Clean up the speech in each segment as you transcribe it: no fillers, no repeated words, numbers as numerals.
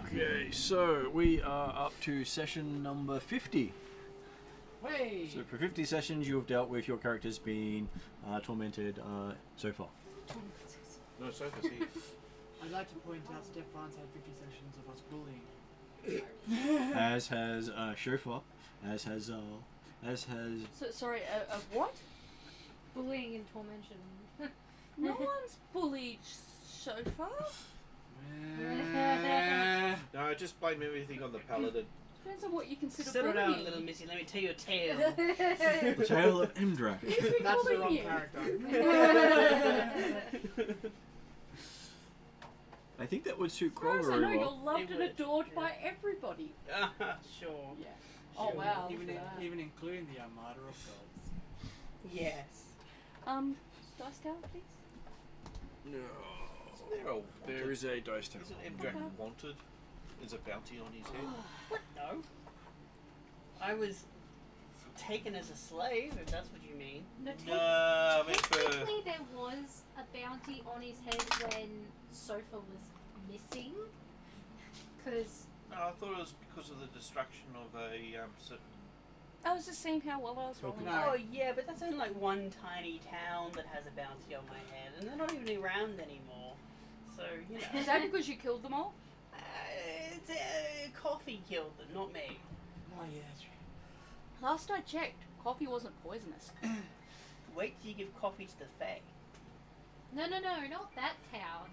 Okay, so we are up to session number 50. Hey. So for 50 sessions, you have dealt with your characters being tormented so far. No, so far, see. I'd like to point out Stefan's had 50 sessions of us bullying. As has Shofar, as has So, sorry, of what? Bullying and tormention. No one's bullied Shofar. No, I just blame everything on the paladin. Depends on what you consider Settle bullying. down, little missy. Let me tell you a tale. the tale of Imdrak. Who's been That's the bullying wrong you? character. I think that would suit As far Kroll as I very know, well. you're loved It and would, adored yeah. by everybody. Sure. Yeah. Oh wow. Even, look at that. even including the Armada of Gods. Yes. Dice tower, please. No. There is a dice tower. Isn't Imdrak wanted? Is a bounty on his head? What? No. I was taken as a slave, if that's what you mean. No, No, I mean technically there was a bounty on his head when Sofa was missing. Because No, I thought it was because of the destruction of a certain. I was just seeing how well I was rolling. No. Oh yeah, but that's only like one tiny town that has a bounty on my head, and they're not even around anymore. So you know. Is that because you killed them all? It's coffee killed them, not me. Oh yeah, that's right. Last I checked, coffee wasn't poisonous. Wait till you give coffee to the Fae. no, not that town.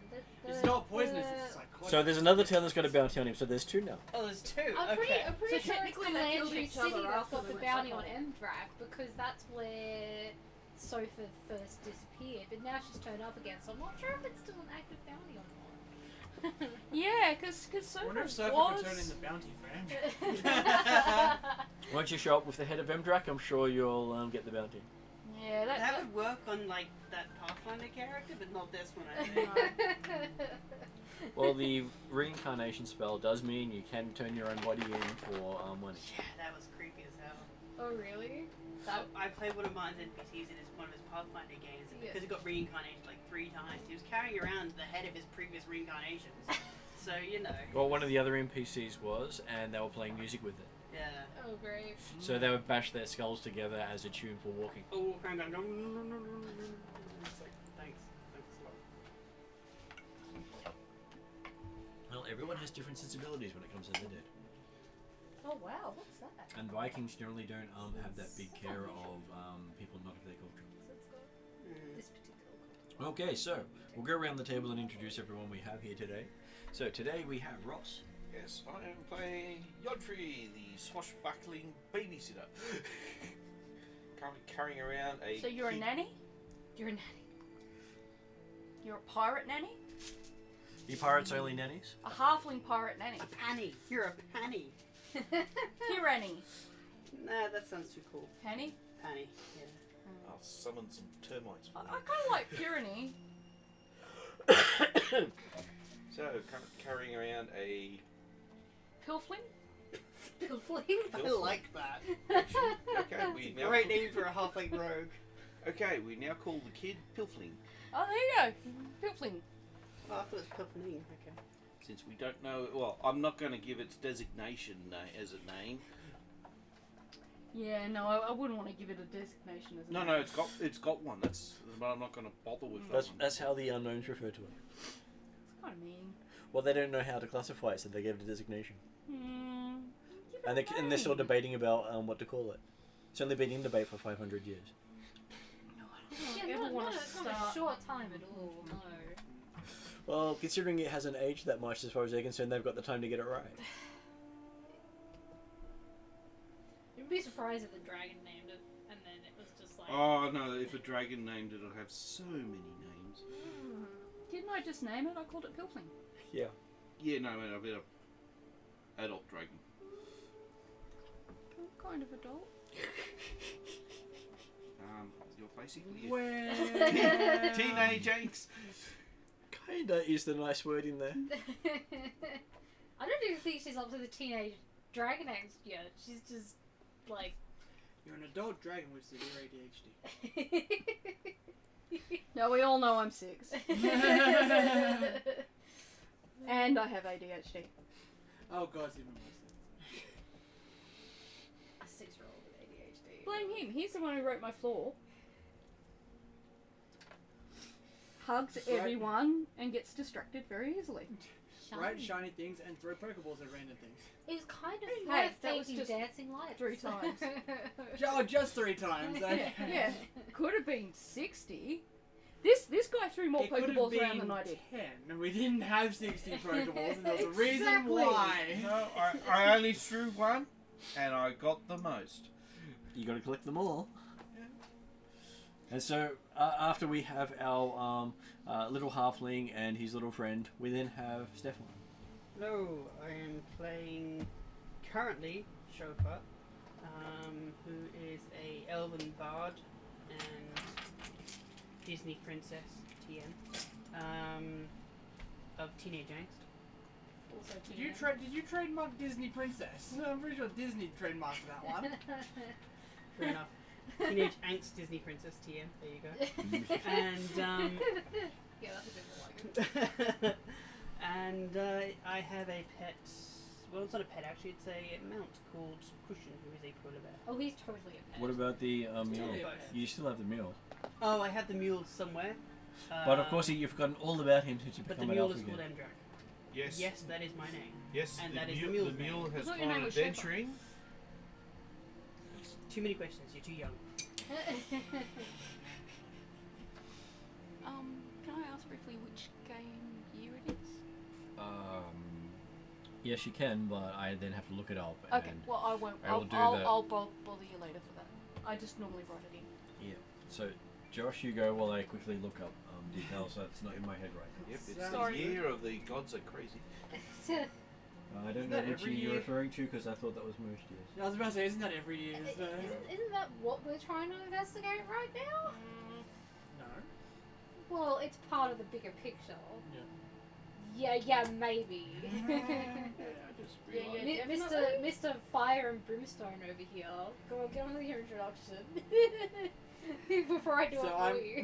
It's not poisonous. It's psychotic. So there's another town that's got a bounty on him. So there's two now. Oh, there's two. I'm pretty Okay. sure So technically it's they killed Landry each other City that's after got they the went bounty on psychotic. Mdrak because that's where Sofa first disappeared. But now she's turned up again, so I'm not sure if it's still an active bounty or not. Yeah, because I wonder if Sophie Sofa could turn was. in the bounty for him. Once you show up with the head of Mdrak, I'm sure you'll get the bounty. Yeah, That would work on like that Pathfinder character, but not this one. I think. Well, the reincarnation spell does mean you can turn your own body in for money. Yeah, that was creepy as hell. Oh really? I played one of mine's NPCs in one of his Pathfinder games, and Yeah. because he got reincarnated like 3 times, he was carrying around the head of his previous reincarnations. So you know. Well, one of the other NPCs was, and they were playing music with it. Yeah. Oh great. So they would bash their skulls together as a tune for walking. Oh, kind of. It's like, thanks a lot. Well, everyone has different sensibilities when it comes to the dead. Oh wow, what's that? And Vikings generally don't have that big care of people not of their culture. This particular. Okay, so we'll go around the table and introduce everyone we have here today. So today we have Ross. Yes, I am playing Yodfrey, the swashbuckling babysitter. Currently carrying around a. So you're a kid- nanny? You're a nanny. You're a pirate nanny? You pirates only nannies? A halfling pirate nanny? A panny. You're a panny. Tyranny. Nah, that sounds too cool. Penny? Panny. Yeah. I'll summon some termites I for kind of like tyranny. you. So, carrying around a. Pilfling? I like that. Okay, we now. Great name for a halfling rogue. Okay, we now call the kid Pilfling. Oh, there you go. Pilfling. Oh, I thought it was Puffin. Okay. Since we don't know, well, I'm not going to give its designation as a name. Yeah, no, I wouldn't want to give it a designation as a No, name. it's got one. That's, but I'm not going to bother with that That's, one. that's how the unknowns refer to it. It's kind of mean. Well, they don't know how to classify it, so they gave it a designation. Give And, it a and they're still name. debating about what to call it. It's only been in debate for 500 years. Yeah, ever not, wanna not, not a start- short time at all, no. Well, considering it hasn't aged that much as far as they're concerned, they've got the time to get it right. You'd be surprised if the dragon named it, and then it was just like... Oh no! If a dragon named it, it'll have so many names. Didn't I just name it? I called it Pilfling. Yeah. Yeah, no, man, I've got a adult dragon. I'm kind of adult. You're basically Well, teenage angst. Kinda is the nice word in there. I don't even think she's up to the teenage dragon angst yet. She's just, like... you're an adult dragon with severe ADHD. No, we all know I'm 6. And I have ADHD. Oh god, it's even worse. A 6-year-old with ADHD. Blame him. He's the one who wrote my flaw. Hugs Right. everyone and gets distracted very easily. Write shiny things and throw Pokeballs at random things. It was kind of Hey, like that was taking just dancing lights. 3 times. Oh, just 3 times. Okay. Yeah, could have been 60. This guy threw more It could have Pokeballs around been than I did. 10. We didn't have 60 Pokeballs, and there's a reason Exactly. why. No, I only threw one, and I got the most. You got to collect them all. And so, after we have our little halfling and his little friend, we then have Stefan. Hello, I am playing currently Shofa, who is a elven bard and Disney princess TM of Teenage Angst. Also Did you trademark Disney Princess? No, I'm pretty sure Disney trademarked that one. Fair enough. Teenage angst Disney princess TM. There you go. And Yeah, that's a bit more like it. and I have a pet. Well, it's not a pet actually. It's a mount called Cushion, who is a polar bear. Oh, he's totally a pet. What about the mule? Yeah. You still have the mule. Oh, I have the mule somewhere. But of course, you've forgotten all about him since you But the become an mule elf is called again. Emdrak. Yes. Yes, that is my name. Yes. And the that is the mule, mule's the mule name. has I thought your gone name was Shepard. adventuring. Too many questions. You're too young. Can I ask briefly which game year it is? Yes, you can, but I then have to look it up. Okay, And well I won't. I will do I'll, that. I'll bother you later for that. I just normally write it in. yeah. So, Josh, you go while I quickly look up details. So it's not in my head right Yep, it's Sorry. the year of the gods are crazy. now. I don't Isn't know that which every year you're year? referring to because I thought that was most years. I was about to say, isn't that every year? Isn't that what we're trying to investigate right now? No. Well, it's part of the bigger picture. Yeah. Yeah, maybe. Yeah, I just realised. Yeah. Mr. Fire and Brimstone over here. Go on, get on with your introduction. Before I do So it I'm- for you.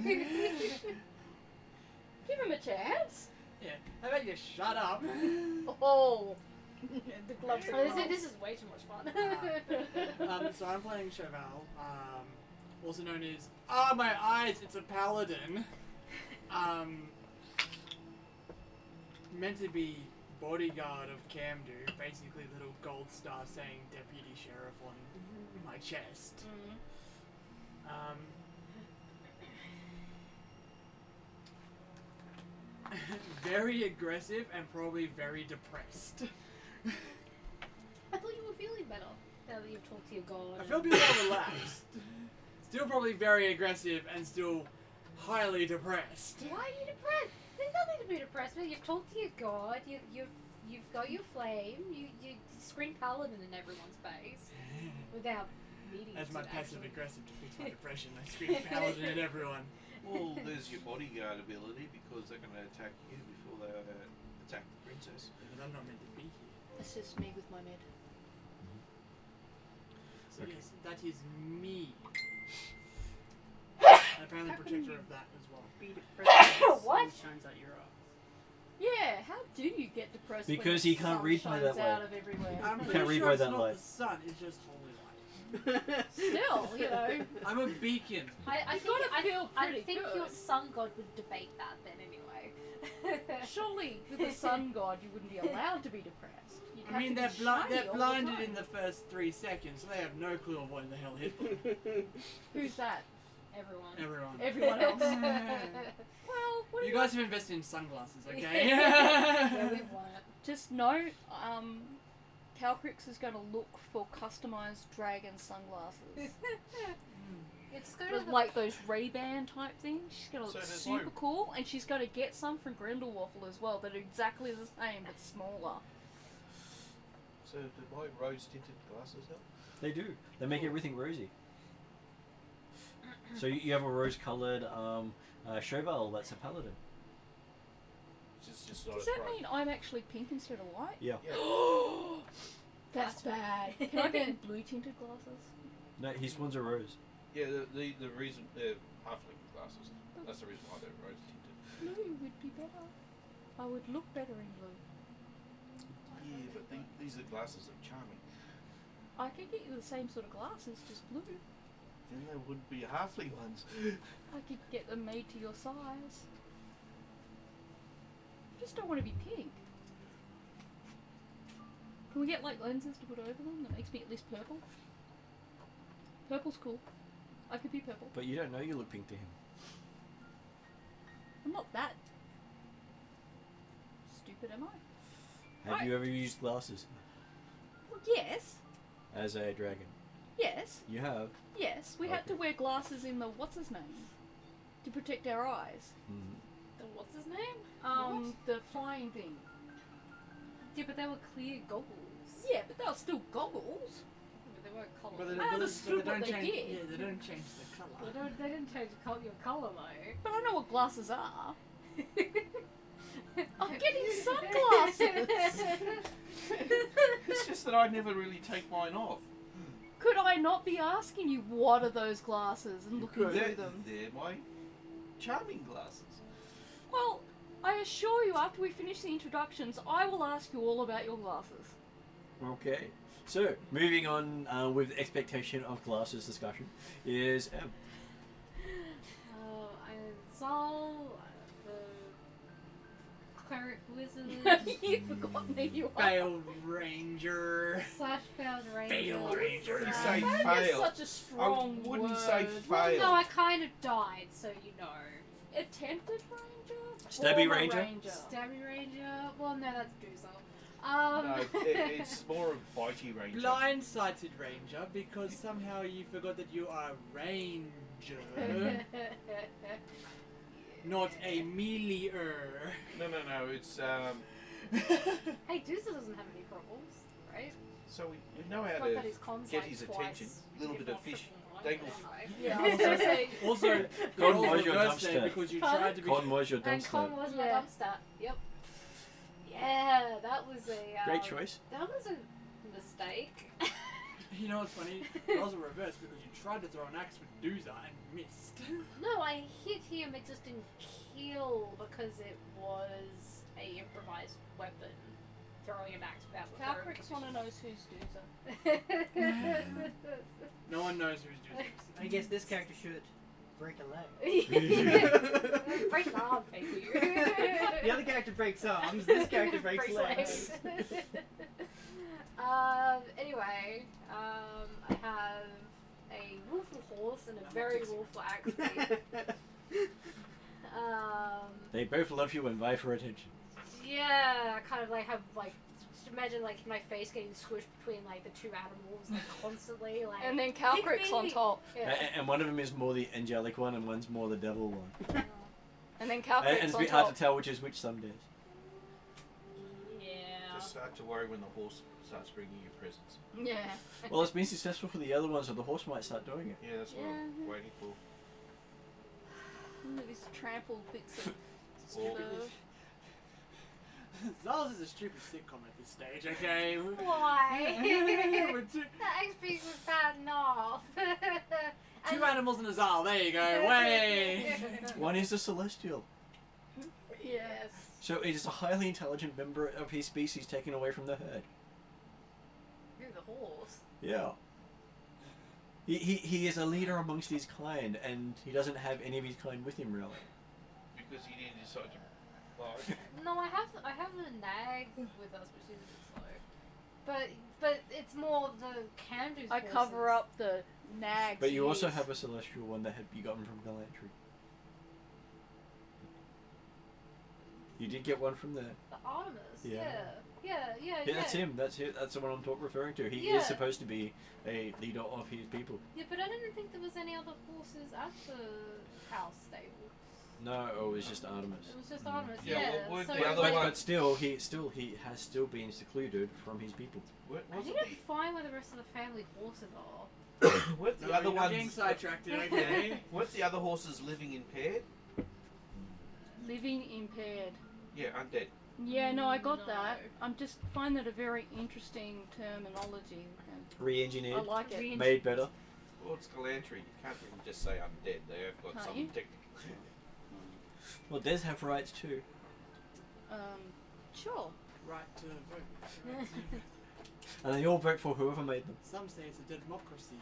Give him a chance. Yeah. How about you shut up? Oh. The gloves Oh, this is way too much fun. So I'm playing Cheval, also known as my eyes, it's a paladin. Meant to be bodyguard of Camdu, basically little gold star saying deputy sheriff on my chest. Very aggressive and probably very depressed. I thought you were feeling better now that you've talked to your god. I feel a bit more relaxed. Still probably very aggressive and still highly depressed. Why are you depressed? There's nothing to be depressed with. You've talked to your god. You've got your flame. You scream paladin in everyone's face without needing That's to my actually. passive aggressive to fix my depression. I scream paladin at everyone. Well, there's your bodyguard ability because they're going to attack you before they attack the princess. Because I'm not meant to be here. Assist me with my med. So Okay. yes, that is me. And apparently protector of that as well. Be depressed. What? Shines out your eyes. Yeah, how do you get depressed? Because when he the can't sun read by shines that out light. of everywhere. I'm You pretty can't read sure by it's that not light. the sun, it's just holy light. Still, you know. I'm a beacon. I You think, gotta feel I pretty think good. your sun god would debate that then anyway. Surely, with the sun god, you wouldn't be allowed to be depressed. You'd I have mean, to they're, be shiny they're all blinded the in the first 3 seconds, so they have no clue of what the hell hit them. Who's that? Everyone. Everyone. Everyone else. Well, what do You guys have invested in sunglasses, okay? Yeah, we've won it. Just know, Calcrix is going to look for customized dragon sunglasses. Yeah, just go to the Like those Ray-Ban type things. She's going to So look there's super no- cool, and she's going to get some from Grindelwafel as well that are exactly the same but smaller. So do my rose tinted glasses help? They do. They make everything rosy. So you have a rose-coloured Cheval that's a paladin. Just not Does a that pro. mean I'm actually pink instead of white? Yeah. Yeah. That's bad. Can I get blue tinted glasses? No, his one's a rose. Yeah, the reason they're halfling glasses. That's the reason why they're rose tinted. Blue would be better. I would look better in blue. Yeah, but these are glasses of charming. I could get you the same sort of glasses, just blue. Then they wouldn't be halfling ones. I could get them made to your size. I just don't want to be pink. Can we get like lenses to put over them that makes me at least purple? Purple's cool. I could be purple. But you don't know you look pink to him. I'm not that stupid, am I? Have Right. you ever used glasses Well, yes. as a dragon? Yes. You have. Yes. We had to Okay. wear glasses in the what's his name to protect our eyes. Mm. The, what's his name? The flying thing. Yeah, but they were clear goggles. Yeah, but they were still goggles. But they weren't colored. But they, I but they understood don't what they change. did. Yeah, they don't change the colour. They didn't change your colour though. But I know what glasses are. I'm getting sunglasses. It's just that I never really take mine off. Could I not be asking you what are those glasses and looking could. through They're, them? they're my charming glasses. Well, I assure you, after we finish the introductions, I will ask you all about your glasses. Okay. So, moving on with the expectation of glasses discussion is I'm Zal, the cleric wizard You've forgotten who you are. Failed ranger. slash failed ranger. Failed ranger. Wouldn't Yeah. say That's fail. such a strong I wouldn't word. say Well, fail. no, I kind of died, so you know. Attempted ranger? Stabby Former ranger? Stabby ranger. Well, no, that's Doozer. No, it's more of bitey ranger. Blindsided ranger because somehow you forgot that you are ranger, not a meleeer. No, it's Hey, Doozer doesn't have any problems, right? so we know how It's not to that his con's get like his twice, attention. Little if bit of not fish. triple Dangle. anyway. Yeah, I was gonna say. Also, Con Con was was your worse then dumpster. because you Pardon? tried to be. Con was your And Con dumpster. was my Yeah. dumpster. Yep. Yeah, that was a Great choice. That was a mistake. You know what's funny? It was a reverse because you tried to throw an axe with Doozer and missed. No, I hit him. It just didn't kill because it was a improvised weapon. Throwing an axe without the Calcrix wanna know who's Doozer. No one knows who's Doozer. I guess this character should break a leg. Break an arm, thank you. The other character breaks arms. This character breaks legs. Anyway, I have a willful horse and a very willful axe thief. They both love you and vie for attention. Yeah, I kind of like have like just imagine like my face getting squished between like the two animals like constantly like. And then Calcrix on top. Yeah. And one of them is more the angelic one and one's more the devil one. And then And Calcrix it's a on bit hard top. to tell which is which some days. Yeah. Just start to worry when the horse starts bringing you presents. Yeah. Well, it's been successful for the other one, so the horse might start doing it. Yeah, that's what I'm Yeah. waiting for. Look at these trampled bits of Or- fur. Zal's is a stupid sitcom at this stage, okay? Why? We're two, The XP was bad enough. two animals and a Zal, there you go, way! One is a celestial. Yes. So it is a highly intelligent member of his species taken away from the herd. You're the horse. Yeah. He is a leader amongst his kind, and he doesn't have any of his kind with him, really. Because he didn't decide to buy. No, I have a nag with us, which is slow. But it's more the Camdu's I cover up the nags. But you also ears. have a celestial one that had you gotten from Galantry. You did get one from there. The Artemis. Yeah. Yeah. Yeah, that's him. That's it. That's the one I'm referring to. He Yeah. is supposed to be a leader of his people. Yeah, but I didn't think there was any other horses at the house stable. No, it was just Artemis. It was just Artemis. Yeah, Yeah. well, so the other But, one- but still, he has still been secluded from his people. What I was need it? to find where the rest of the family horses are. What the No, other you're not getting ones? sidetracked, okay? What the other horses living impaired? Living impaired. Yeah, undead. Yeah, no, I got No. that. I'm just find that a very interesting terminology. And I Re-engineered, like it. made better. Well, it's Galantry. You can't really just say undead. They have got Can't some you? technical. Well, Des have rights too. Sure. Right to vote. Right to vote. And they all vote for whoever made them. Some say it's a democracy.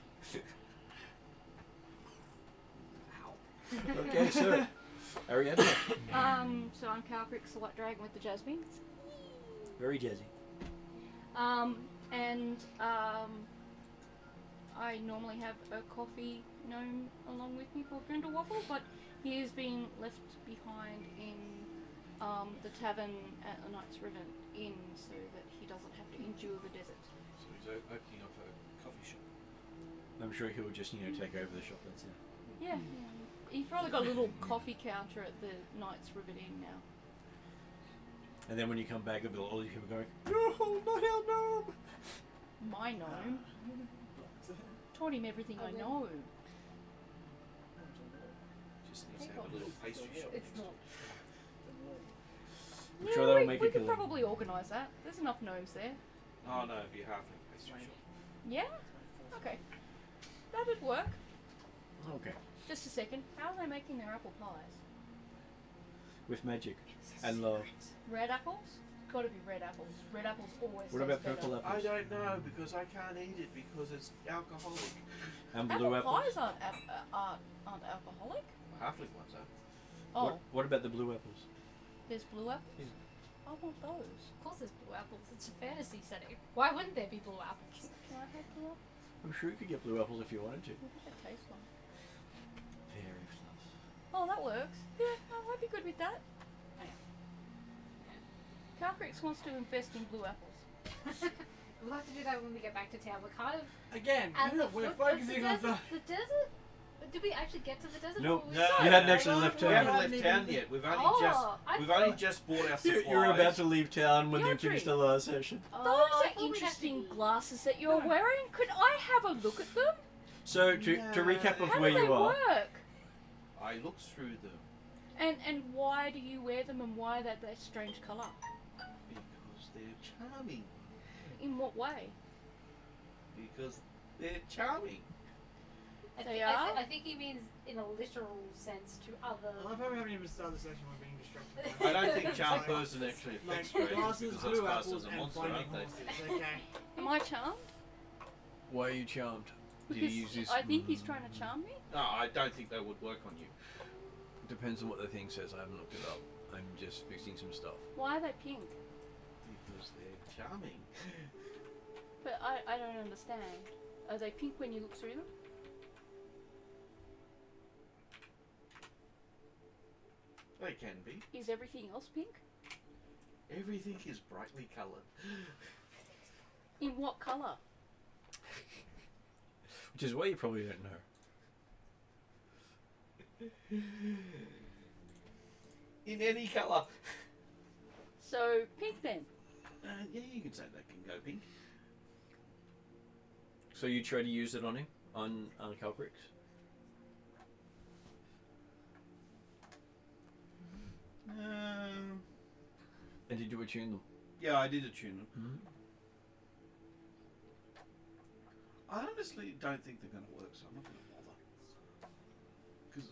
Okay, so Ariadne, So I'm Calcrix, the White Dragon with the jazz beans. very jazzy. I normally have a coffee gnome along with me called Brindle Waffle, but he is being left behind in the tavern at the Knight's River Inn so that he doesn't have to endure the desert. So he's opening up a coffee shop. I'm sure he'll just take over the shop. That's it. Yeah. He's probably got a little coffee counter at the Knight's River Inn now. And then when you come back, there'll be all these people going, "No, not our gnome." My gnome. Taught him everything I know. Just needs to have a little pastry shop. It's next not. door. I'm sure that'll make we a could killing. probably organise that. There's enough gnomes there. Oh no, it'd be a halfling pastry shop. Yeah? Okay. That'd work. Okay. Just a second. How are they making their apple pies? With magic and love. Red apples? Gotta be red apples. Red apples always What taste about better. purple I apples? don't know because I can't eat it because it's alcoholic. And Apple blue apples? pies aren't alcoholic. Halfling ones are. Oh, What about the blue apples? there's blue apples? Yeah. I want those. Of course there's blue apples. It's a fantasy setting. Why wouldn't there be blue apples? Can I have blue apples? I'm sure you could get blue apples if you wanted to. What does that taste like? Very fluffy. Oh, that works. Yeah, no, I'd be good with that. Calcrix wants to invest in blue apples. We'll have to do that when we get back to town. We're kind of Again, at the we're foot of focusing on the desert. Did we actually get to the desert? Nope. Or were we No. stuck? You hadn't actually left We town. haven't haven't left even- town yet. We've only I just bought our supplies. You're about to leave town when you Yodri. finish the last session. Oh, Those I are thought we'd have to interesting be- glasses that you're wearing. Could I have a look at them? So to recap of How where do they you are. work? I looked through them And why do you wear them and why that strange colour? because they're charming. In what way? Because they're charming. They are? I think he means in a literal sense to other. I love how we haven't even started the session. We're being distracted. I don't think charm person actually affects Like dragons glasses, because blue that's classed apples, as a and monster, finding aren't they? horses. Okay. Am I charmed? Why are you charmed? Did Because you use this? I think he's trying to charm me. No, I don't think they would work on you. Depends on what the thing says. I haven't looked it up. I'm just fixing some stuff. Why are they pink? Because they're charming. But I don't understand. Are they pink when you look through them? They can be. Is everything else pink? Everything is brightly coloured. In what colour? Which is why you probably don't know. In any colour. So pink then. Yeah, you can say that can go pink. So you try to use it on him? On Calcrix? And did you attune them? Yeah, I did attune them. Mm-hmm. I honestly don't think they're going to work, so I'm not going to bother. Because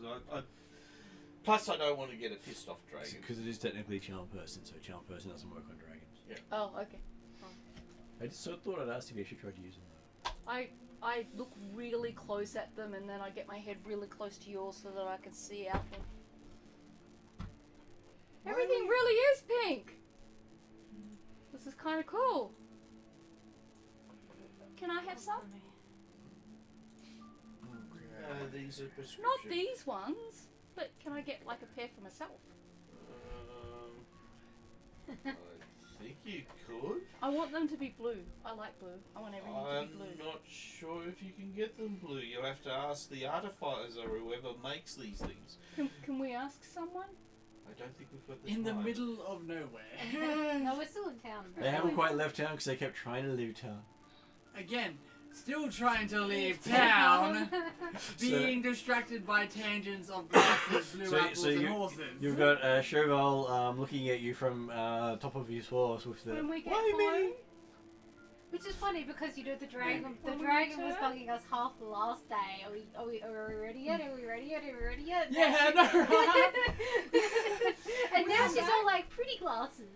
plus I don't want to get a pissed off dragon. Because it is technically charm person, so charm person doesn't work on dragons. Oh, okay. I just sort of thought I'd ask if you actually tried to use them. I look really close at them and then I get my head really close to yours so that I can see out them. Everything really is pink! This is kind of cool. Can I have some? These are prescription. Not these ones, but can I get like a pair for myself? I think you could. I want them to be blue. I like blue. I want everything to I'm be blue. not sure if you can get them blue. You'll have to ask the artificer or whoever makes these things. Can we ask someone? I don't think we've got the In the time. middle of nowhere. No, we're still in town. They haven't quite left town because they kept trying to leave town. Again, still trying to leave town. Being distracted by tangents of glasses, blue apples, and horses. You've got Chauvel looking at you from top of his horse with the. When we get Why blue? me? Which is funny because you know the dragon. The When we dragon was return? bugging us half the last day. Are we ready yet? Are we ready yet? Are we ready yet? Yeah, I know, right? And now she's all like pretty glasses.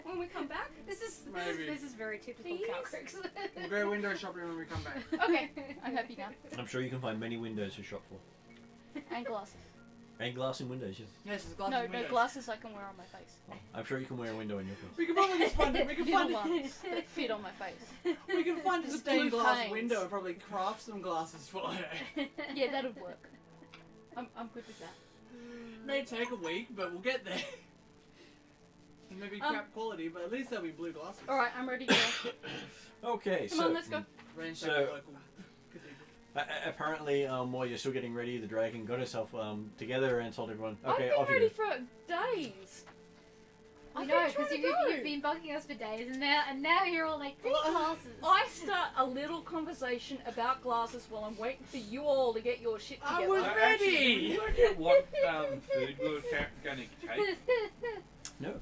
When we come back? This is Maybe. very typical Please? Calcrix. We'll go window shopping when we come back. Okay, I'm happy now. I'm sure you can find many windows to shop for. And glasses. And glass and windows, yes. Yes, there's glasses No, and no windows. glasses I can wear on my face. I'm sure you can wear a window in your face. We can probably just find it. We can Little find ones that fit on my face. We can find a With stained blue glass panes. window and probably craft some glasses for her. Yeah, that'd work. I'm good with that. May take a week, but we'll get there. And maybe crap quality, but at least there'll be blue glasses. Alright, I'm ready to go. Okay, Come so on, let's go. Range So- check the local cathedral. Apparently, while you're still getting ready, the dragon got herself together and told everyone, "Okay, I've off been you ready go." for days. I I've know, been because trying to you've go. been bugging us for days, and now you're all like pretty glasses. I start a little conversation about glasses while I'm waiting for you all to get your shit I together. was ready! Did you work out what food we were going to take? No,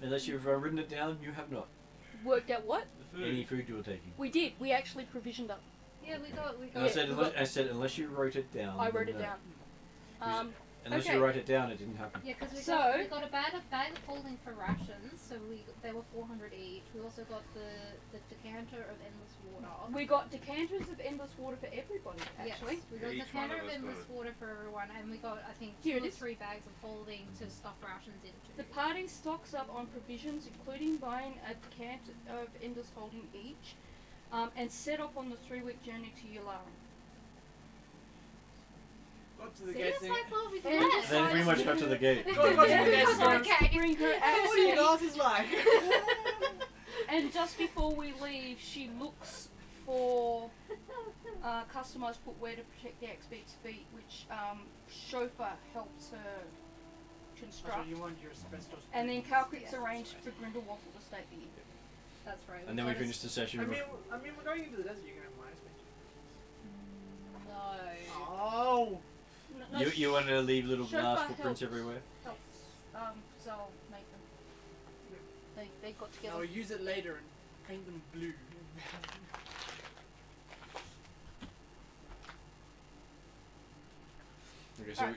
unless you've written it down, you have not. Worked out what? The food. Any food you were taking. We did. We actually provisioned up. Yeah, we got. And I said unless you wrote it down. I wrote then it no. down. Unless Okay. you wrote it down, it didn't happen. Yeah, because we So- got a bag of holding for rations, so they were 400 each. We also got the decanter of endless water. We got decanters of endless water for everybody, actually. Yes, we got Yeah, the each one decanter of of us endless got water for everyone, and we got I think Here 2 it or is. 3 bags of holding to stuff rations into. The party stocks up on provisions, including buying a decanter of endless holding each, and set off on the 3-week journey to Yularum. Got to the See, gate that's saying, like what we And did. Then pretty much got to the gate. Go to the gate saying, Okay. Bring her "Oh, what are you out. glasses like?" And just before we leave, she looks for customized footwear to protect the expert's feet, which chauffeur helps her That's construct. what you want your asbestos. And then boots. Calcrick's Yes, arranged that's for Grindelwafel to stay for you. That's right. And then we got a finished the session I with. mean, we're going into the desert. You can have my asbestos. No. Oh. No, You wanted to leave little chauffeur glass footprints helps. everywhere? Helps Zal make them. They got together. I'll use it later and paint them blue. Okay, so Alright.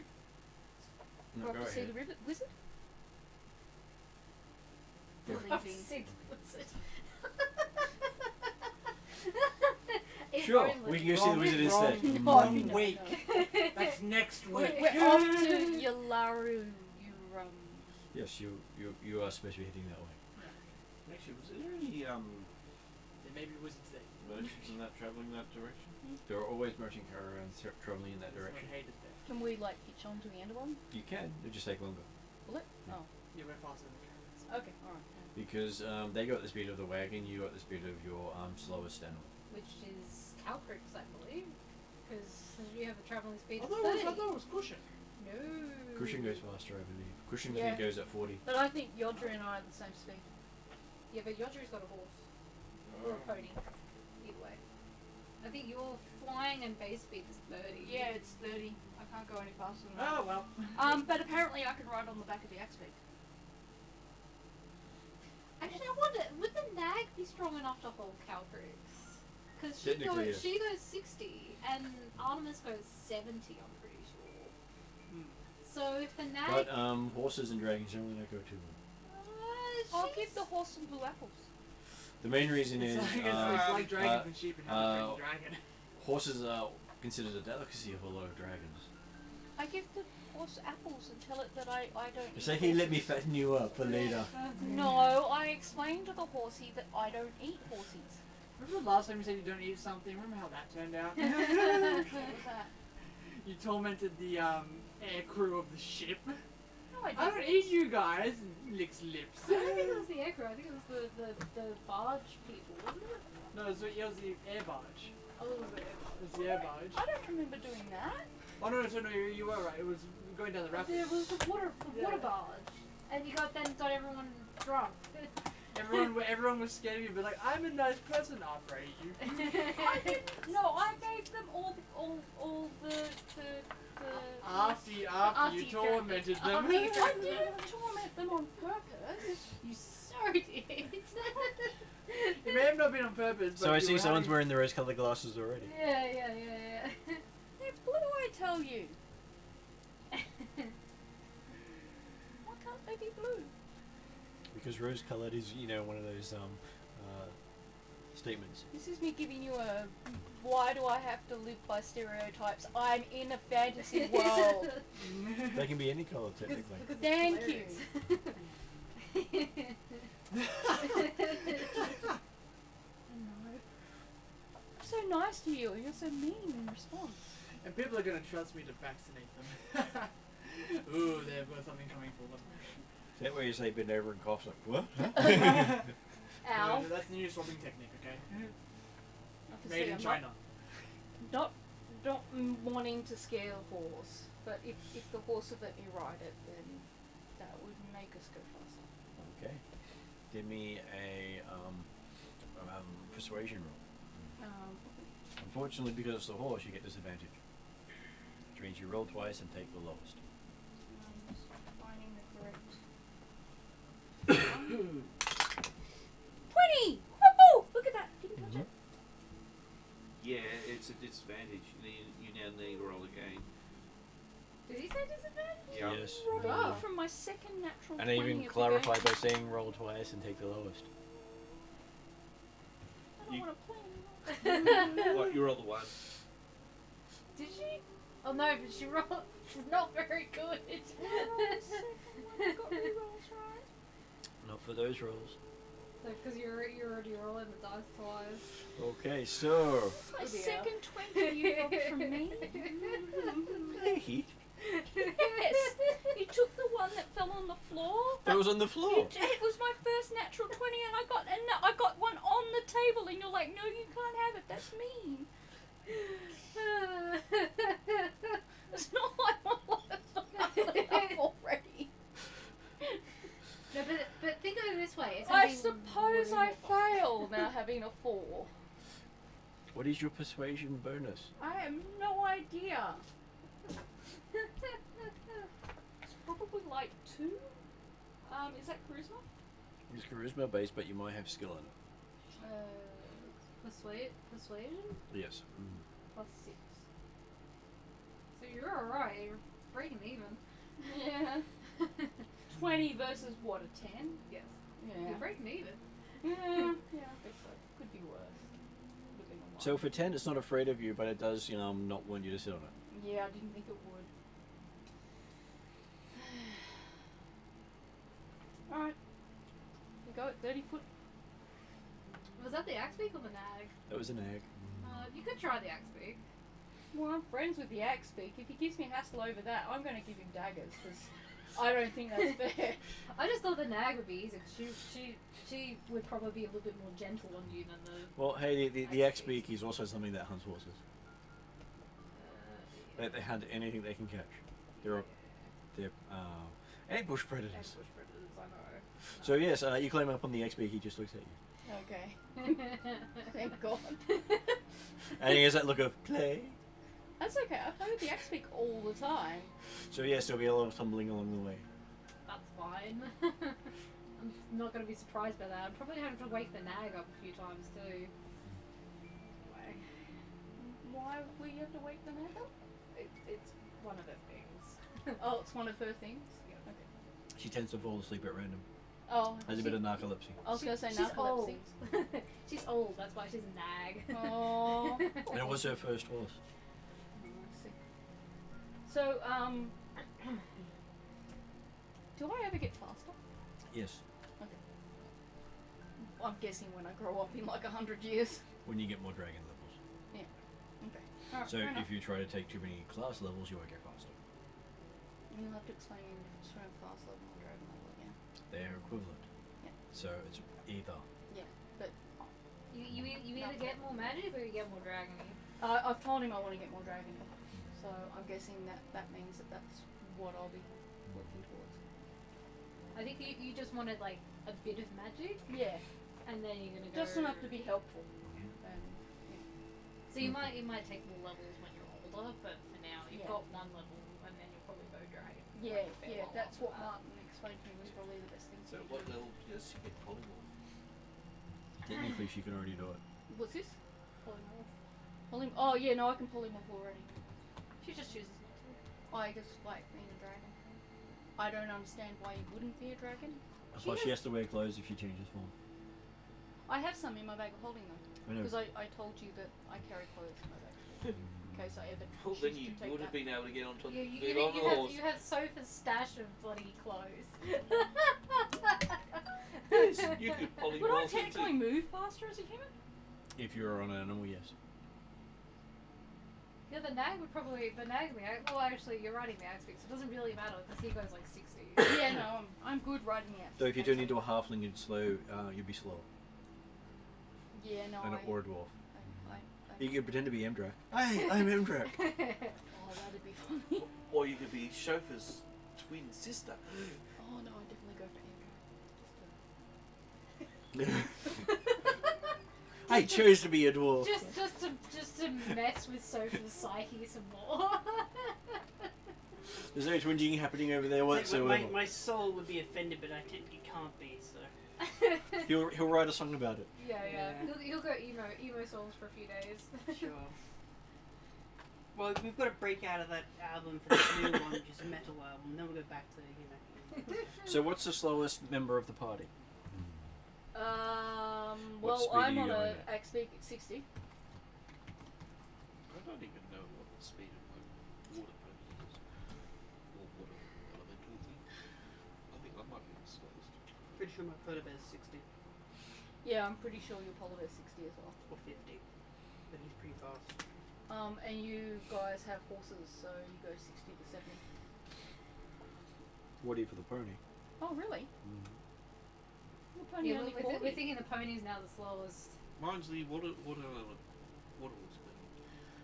we. Go No, up go to see ahead. the wizard. Yeah. Leaving. If Sure, only. we can go see the wizard instead. Wrong No, week. no. That's next We're week. off to Yularu. Yes, you are supposed to be heading that way. Actually, was there any There may be wizards there. merchants in that travelling that direction? There are always merchant caravans traveling in that That's direction. what I hated there. Can we like hitch on to the end of one? You can. It just take longer Will it? Oh. Yeah, we're faster than the caravans. Okay. All right. because they go at the speed of the wagon. You go at the speed of your slowest animal. Which is Calcrick's, I believe. Because you have a travelling speed I of thought 30. it was cushion. No. Cushion goes faster, I believe. Cushion Yeah. goes at 40. But I think Yodra and I are the same speed. Yeah, but Yodri's got a horse. Or a pony. Either way. I think your flying and base speed is 30. Yeah, it's 30. I can't go any faster than that. Oh well. But apparently I can ride on the back of the axe beak. Actually, I wonder, would the nag be strong enough to hold Calcrick's? Because Technically, yes. she goes 60 and Artemis goes 70, I'm pretty sure. Hmm. So if the nag. But horses and dragons generally don't go too well. I'll she's- give the horse some blue apples. The main reason It's is like dragons and sheep and having a dragon. horses are considered a delicacy of a lot of dragons. I give the horse apples and tell it that I don't eat So he let me horses. fatten you up for later. No, I explained to the horsey that I don't eat horsies. Remember the last time you said you don't eat something? Remember how that turned out? What was that? You tormented the air crew of the ship. No, I I don't didn't. eat you guys. And licks lips. I don't think it was the aircrew, I think it was the barge people, wasn't it? No, it was the air barge. Oh, it was the air barge. It was the air barge. I don't remember doing that. Oh no, no, you were right. It was going down the rapids. It was the water Yeah. barge. And you got everyone drunk. Everyone was scared of you, but like, I'm a nice person, operator. You. No, I gave them all the After you you tormented them. After you I drank didn't torment them on purpose. You so did. It may have not been on purpose. But So I you see were someone's having- wearing the rose-colored glasses already. Yeah. They're blue, I tell you. Why can't they be blue? Because rose-colored is, one of those statements. This is me giving you a why do I have to live by stereotypes? I'm in a fantasy world. They can be any color, technically. Thank you. I'm so nice to you. You're so mean in response. And people are gonna trust me to vaccinate them. Ooh, they've got something coming for them. That way you say bend over and cough like, what? Ow. No, that's the new swapping technique, okay? I can Made see in I'm China. Not wanting to scare the horse, but if the horse would let me ride it, then that would make us go faster. Okay. Give me a persuasion roll. Unfortunately, because it's the horse, you get disadvantage. Which means you roll twice and take the lowest. Just finding the correct. 20! Woohoo! Look at that. Didn't touch it. Yeah, it's it's a disadvantage. You now need to roll again. Did he say disadvantage? Yeah. Yes. Robbing Oh. me from my second natural And 20 even of the clarify game. by saying roll twice and take the lowest. I don't You- want to play anymore. What, you roll the 1. Did she? Oh no, but she rolled. She's not very good. I got re-rolls right. Not for those rolls. Because you're already rolling the dice twice. Okay, so. My Oh, dear. second 20 you got from me. Hey, Yes, you took the one that fell on the floor. that was on the floor. It was my first natural 20, and I got one on the table, and you're like, no, you can't have it. That's mean. It's not like my life already. No, but think of it this way. It's I something suppose I more fun. fail now having a 4. What is your persuasion bonus? I have no idea. It's probably like 2. Is that charisma? It's charisma based, but you might have skill in it. Persuasion Yes. plus 6. So you're alright. You're breaking even. Yeah. 20 versus what, a 10? Yes. Yeah. You're breaking even. Yeah, I think so. Could be worse. Could be more. So for 10, it's not afraid of you, but it does, not want you to sit on it. Yeah, I didn't think it would. Alright. We go at 30 foot. Was that the axe beak or the nag? That was an egg. You could try the axe beak. Well, I'm friends with the axe beak. If he gives me hassle over that, I'm going to give him daggers, because I don't think that's fair. I just thought the nag would be easy. 'Cause she would probably be a little bit more gentle on you than the. Well, hey, the X-Beak is also something that hunts horses. They hunt anything they can catch. They're ambush predators. Ambush predators, I know. So yes, you climb up on the X-Beak, he just looks at you. Okay. Thank God. And he has that look of play. That's okay. I play with the axe beak all the time. So yes, there'll be a lot of tumbling along the way. That's fine. I'm not going to be surprised by that. I'm probably having to wake the nag up a few times too. Why will you have to wake the nag up? It's one of the things. Oh, it's one of her things? Yeah. Okay. She tends to fall asleep at random. Oh. Has a bit of narcolepsy. I was going to say she's old. narcolepsy. She's old, that's why she's a nag. Oh. And it was her first horse. I see. So, do I ever get faster? Yes, I'm guessing when I grow up in like 100 years. when you get more dragon levels. Okay. Alright, So fair enough. if you try to take too many class levels, you won't get faster. You'll have to explain the difference between class level and dragon level again. They're equivalent. Yeah. So it's either. You either get more magic or you get more dragon. I've told him I want to get more dragon, so I'm guessing that means that's what I'll be working towards. I think you just wanted like a bit of magic, Yeah, and then you're gonna go. just enough to be helpful. Mm-hmm. And So you might take more levels when you're older, but for now you've Yeah. got one level, and then you'll probably go dragon. yeah, like, a fair yeah, while that's after what that. Martin explained to me was probably the best thing. So to what do. level does she get polymorph? Technically, she can already do it. What's this? Polymorph. Pull him. Oh yeah, no, I can pull him off already. She just chooses not to. I just like being a dragon. I don't understand why you wouldn't be a dragon. Plus, she has to wear clothes if she changes form. I have some in my bag of holding though, I know. because I told you that I carry clothes in my bag of holding in case I ever Well, choose then to you take would that. have been able to get onto You get on the horse. have Sofa's stash of bloody clothes. Yes, you could Would I polymorph technically into. move faster as a human? If you're on an animal, yes. Yeah, the nag would probably. The nag, well, actually, you're riding the axe beak, so it doesn't really matter because he goes like 60. Yeah, no, I'm good riding the axe. Though if you turn into a halfling, you'd be slow. Yeah, no, And I, or a dwarf. I You could pretend to be Emdrak. Hey, I'm Emdrak. oh, that'd be funny. Or you could be Chauffeur's twin sister. Oh no, I definitely go for Andrew. I chose to be a dwarf. just to mess with Sofa's psyche some more. There's no twinging happening over there It's like, whatsoever. my soul would be offended, but I technically can't be, so. He'll write a song about it. Yeah. Yeah. He'll go emo souls for a few days. Sure. Well, we've got to break out of that album for this new one, which is a metal album. Then we'll go back to, So what's the slowest member of the party? Well, speed are I'm you on going a at? axe speed at 60. I don't even know what the speed of my water pony is. Or water elemental thing. I think I might be the slowest. pretty sure my polar bear's 60 Yeah, I'm pretty sure your polar bear's 60 as well. or 50, but he's pretty fast. And you guys have horses, so you go 60 to 70. What do you for the pony? Oh, really? Your pony Yeah, only we're 40. thinking the pony's now the slowest. Mine's the water element. Water speed.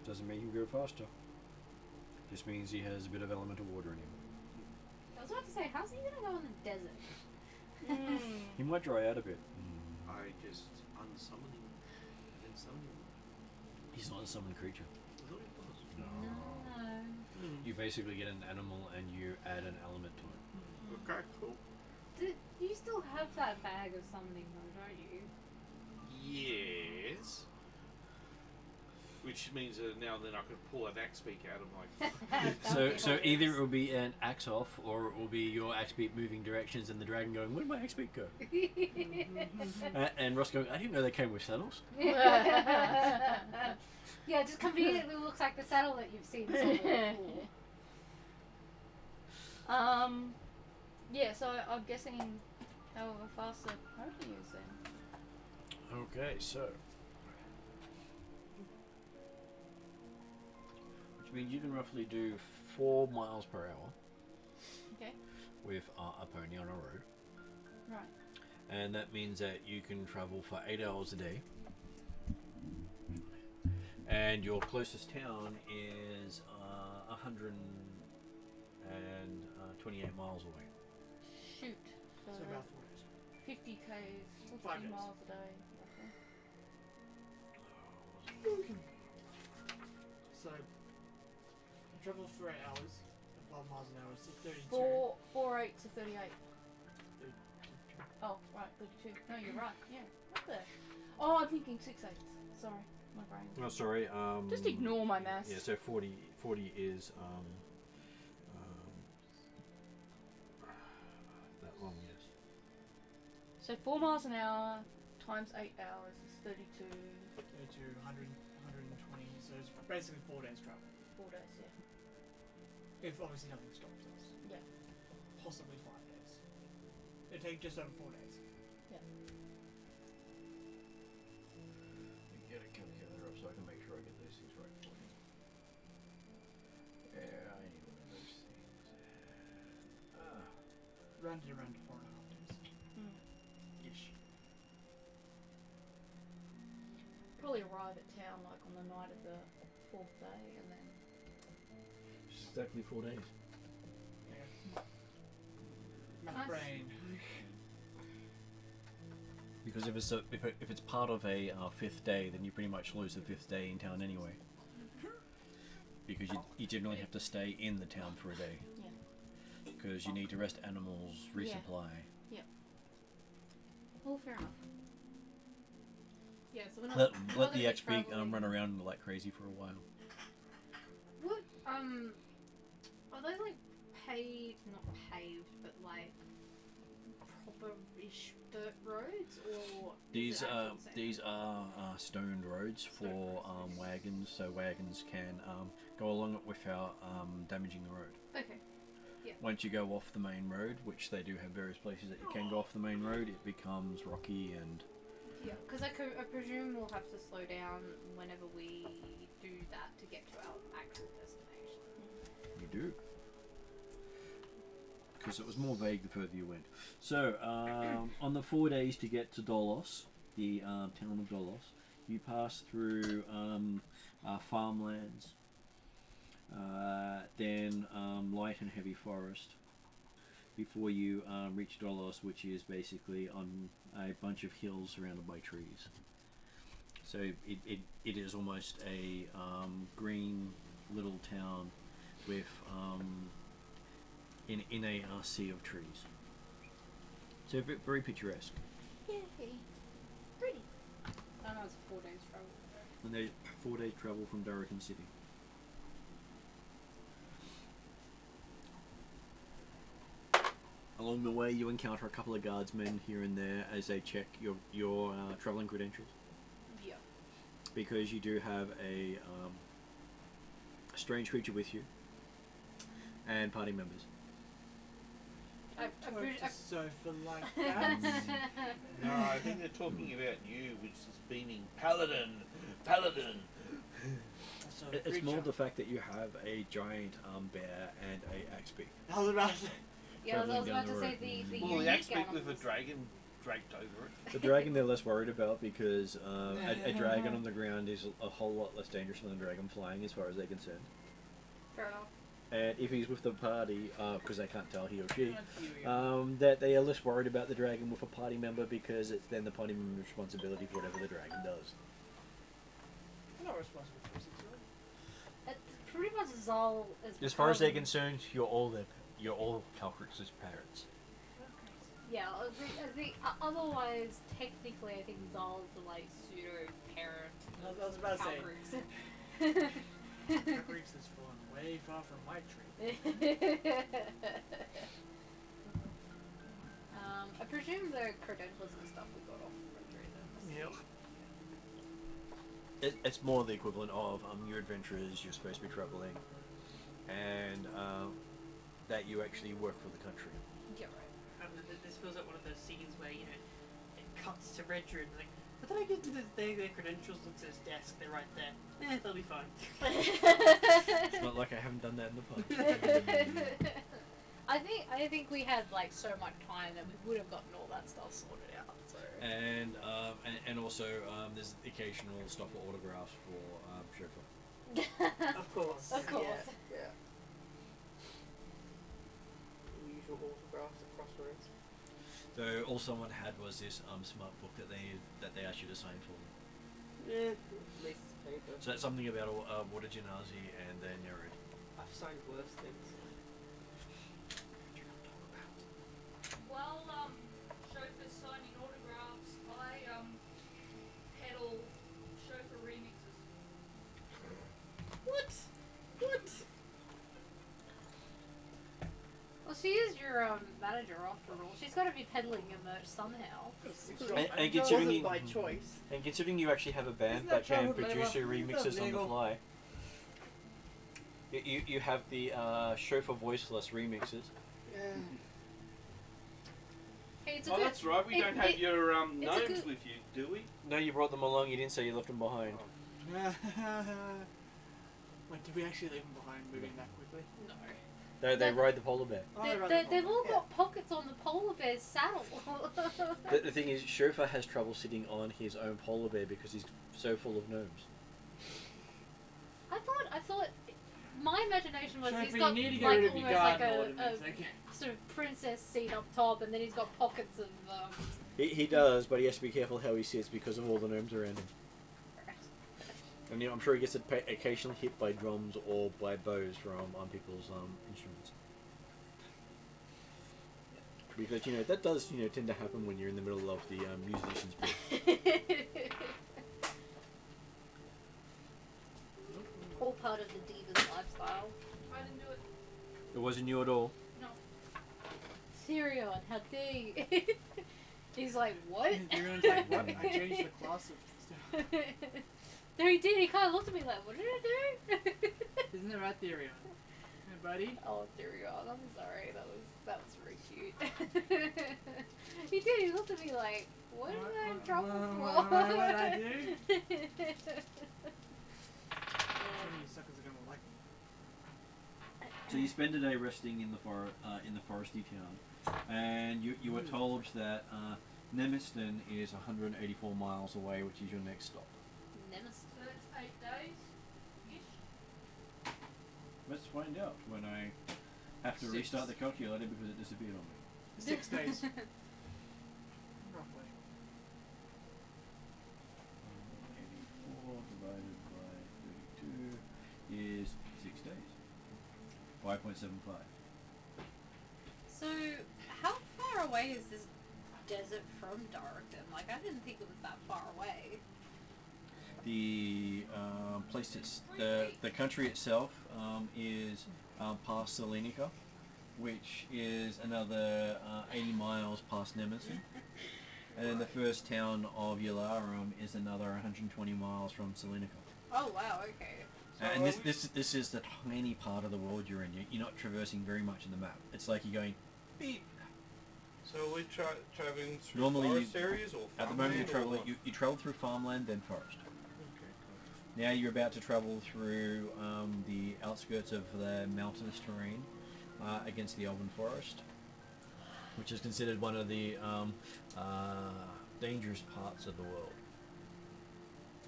Doesn't make him go faster. Just means he has a bit of elemental water in him. I was about to say, how's he gonna go in the desert? He might dry out a bit. I just unsummon him and then summon him. He's not a summoned creature. I thought it was. No. You basically get an animal and you add an element to it. Okay, cool. You still have that bag of summoning though, don't you? Yes. Which means that now and then I could pull an axe beak out of my. So either it will be an axe off, or it will be your axe beak moving directions and the dragon going, "Where'd my axe beak go?" And Ross going, "I didn't know they came with saddles." Yeah, it just conveniently looks like the saddle that you've seen somewhere before. Yeah, so I'm guessing however fast the pony is then. Okay, so. Which means you can roughly do 4 miles per hour. Okay. With a pony on a road. Right. And that means that you can travel for 8 hours a day. And your closest town is 128 miles away. Shoot. So, So about 4 days. 50 k's, 5 50 days. miles a day. Roughly. So, travel for 8 hours, 5 miles an hour, so 32. 48 to 38. Oh, right, 32. No, you're right. Yeah. What the? Oh, I'm thinking 6 8s. Sorry, my brain. Oh, sorry. Just ignore my maths. Yeah, so 40 is that long, yes. So 4 miles an hour times 8 hours is 32. 32, 100, 120, so it's basically 4 days travel. 4 days, yeah. If obviously nothing stops us. Yeah. Possibly 5 days. It'd take just over 4 days. Get a calculator up so I can make sure I get those things right for you. Yeah, I need one of those things. Rounded around to 4.5 days. Ish. Probably arrive at town like on the night of the 4th day and then. Just exactly 4 days. Yeah. Math Nice. brain. Because if it's part of a 5th day, then you pretty much lose the 5th day in town anyway. Because you generally have to stay in the town for a day. Yeah. Because you need to rest animals, resupply. Well, fair enough. Yeah, so we're not. Let we're not the gonna be XP traveling- run around like crazy for a while. What are those like not paved, but like proper-ish dirt roads, or These is it actual sand? these are stoned roads Stone for roads, yes. wagons, so wagons can go along it without damaging the road. Okay. Once you go off the main road, which they do have various places that you can go off the main road, it becomes rocky and Yeah, because I presume we'll have to slow down whenever we do that to get to our actual destination. you do. Because it was more vague the further you went. So, on the 4 days to get to Dolos, the town of Dolos, you pass through farmlands, then light and heavy forest, before you reach Dolos, which is basically on a bunch of hills surrounded by trees. So it is almost a green little town with in a sea of trees. So very picturesque. Yay. Pretty. I know it's 4 days travel. And they 4 days travel from Durrican City. along the way, you encounter a couple of guardsmen here and there as they check your traveling credentials, Yeah. because you do have a strange creature with you and party members. I Talk pre- to Sofa like that. No, I think they're talking about you, which is meaning paladin. Paladin. So It's more the fact that you have a giant bear and a axe beak. I was about to. Yeah, I was Travelling about down to the say road. the Well, unique the axe beak with a animals. dragon draped over it. The dragon they're less worried about because a dragon on the ground is a whole lot less dangerous than a dragon flying as far as they're concerned. Fair enough. And if he's with the party, because they can't tell he or she, that they are less worried about the dragon with a party member because it's then the party member's responsibility for whatever the dragon does. I'm not responsible for this. It's pretty much Zal As far as they're concerned, you're all Calcrix's parents. Yeah, I think otherwise, technically, I think Zal is the like pseudo parent. I was about to say. Calcrix. Calcrix has fallen way far from my tree. I presume the credentials and stuff we got off from Rendry then. It's more the equivalent of you're adventurers, you're supposed to be traveling, and that you actually work for the country. Yeah, right. This feels like one of those scenes where, you know, it cuts to Redra and like, but then I get to their credentials, looks at his desk, they're right there. They'll be fine. It's not like I haven't done that in the past. I think we had like so much time that we would have gotten all that stuff sorted out. So. And also there's occasional stop for autographs for Chauffeur. Of course. Of course. Yeah. The usual autographs at Crossroads. So all someone had was this smart book that they asked you to sign for them. Yeah, at least it's paper. So that's something about Water Genasi and their Nereid. I've signed worse things. While Chauffeur's signing autographs, I peddle Chauffeur remixes. What? What? Well, she is your manager after all. She's got to be peddling your merch somehow. And It considering wasn't you- by choice. And considering you actually have a band Isn't that that can child produce labour? your Isn't that remixes on the legal? fly, you have the Chauffeur voiceless remixes. Yeah. Hey, it's a Oh, good. that's right. We it- don't have it- your it's a gnomes good- with you, do we? No, you brought them along. You didn't say you left them behind. Wait, did we actually leave them behind moving that quickly? No. They ride the polar bear. Oh, they're rather They've cool. all got pockets on the polar bear's saddle. The thing is, Chauffeur has trouble sitting on his own polar bear because he's so full of gnomes. I thought, my imagination was Chauffeur, he's you got need to get like rid of your almost like garden a ornaments. Okay. sort of princess seat up top, and then he's got pockets of. He does, but he has to be careful how he sits because of all the gnomes around him. And I'm sure he gets occasionally hit by drums or by bows from people's instruments. Because that does tend to happen when you're in the middle of the musician's bit. All part of the diva's lifestyle. I didn't do it. It wasn't you at all. Tyrion, how dare you? He's like, what? Everyone's like, what? I changed the class of stuff. No, he did. He kind of looked at me like, what did I do? Isn't that right, Tyrion? Hey, buddy. Oh, Tyrion, I'm sorry. That was very cute. He did. He looked at me like, what did I have trouble for? What did I do? Some of you suckers are gonna like me. So you spend a day resting in the foresty town, and you were told that Nemiston is 184 miles away, which is your next stop. Nemesis. So that's 8 days. Let's find out when I have to 6. restart the calculator because it disappeared on me. 6 days. Roughly. 184 divided by 32 is 6 days. 5.75. So, how far away is this desert from Darkton? Like, I didn't think it was that far away. The place the country itself is past Selenica, which is another 80 miles past Nemesis. And then the first town of Yalarum is another 120 miles from Salinica. Oh wow, okay. And this is the tiny part of the world you're in. You're not traversing very much in the map. It's like you're going beep. So are we traveling through Normally forest areas or At the moment you farmland, travel or you travel through farmland, then forest. Okay, Now you're about to travel through the outskirts of the mountainous terrain against the Elven Forest, which is considered one of the dangerous parts of the world.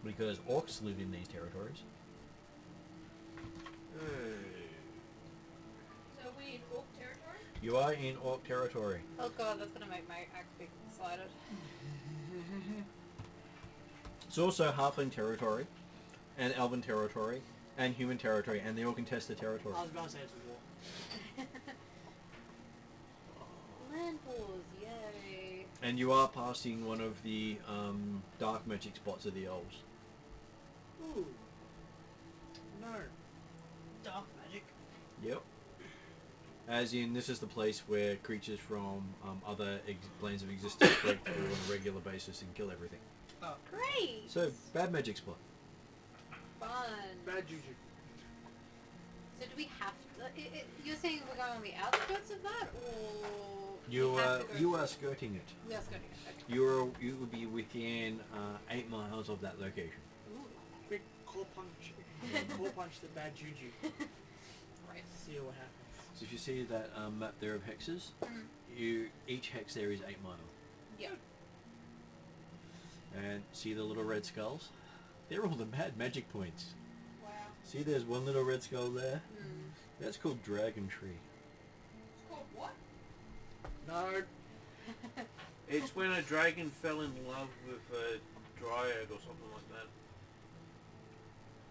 Because orcs live in these territories. So we in orc territory? You are in orc territory. Oh god, that's gonna make my act big excited. It's also halfling territory, and elven territory, and human territory, and they all contest the territory. I was gonna say it's a war. Land wars, yay. And you are passing one of the dark magic spots of the elves. Ooh. No. Dark magic. Yep. As in, this is the place where creatures from other planes of existence break through on a regular basis and kill everything. Oh. Great! So, bad magic spot. Fun. Bad juju. So do we have to... you're saying we're going on the outskirts of that, or... You we have to go you through- are skirting it. We are skirting it, okay. You will be within 8 miles of that location. Ooh. Quick core punch. Core punch the bad juju. Right. See what happens. So if you see that map there of hexes, each hex there is 8 miles. Yeah. And see the little red skulls? They're all the bad magic points. Wow. See, there's one little red skull there. Mm. That's called Dragon Tree. It's called what? No. It's when a dragon fell in love with a dryad or something like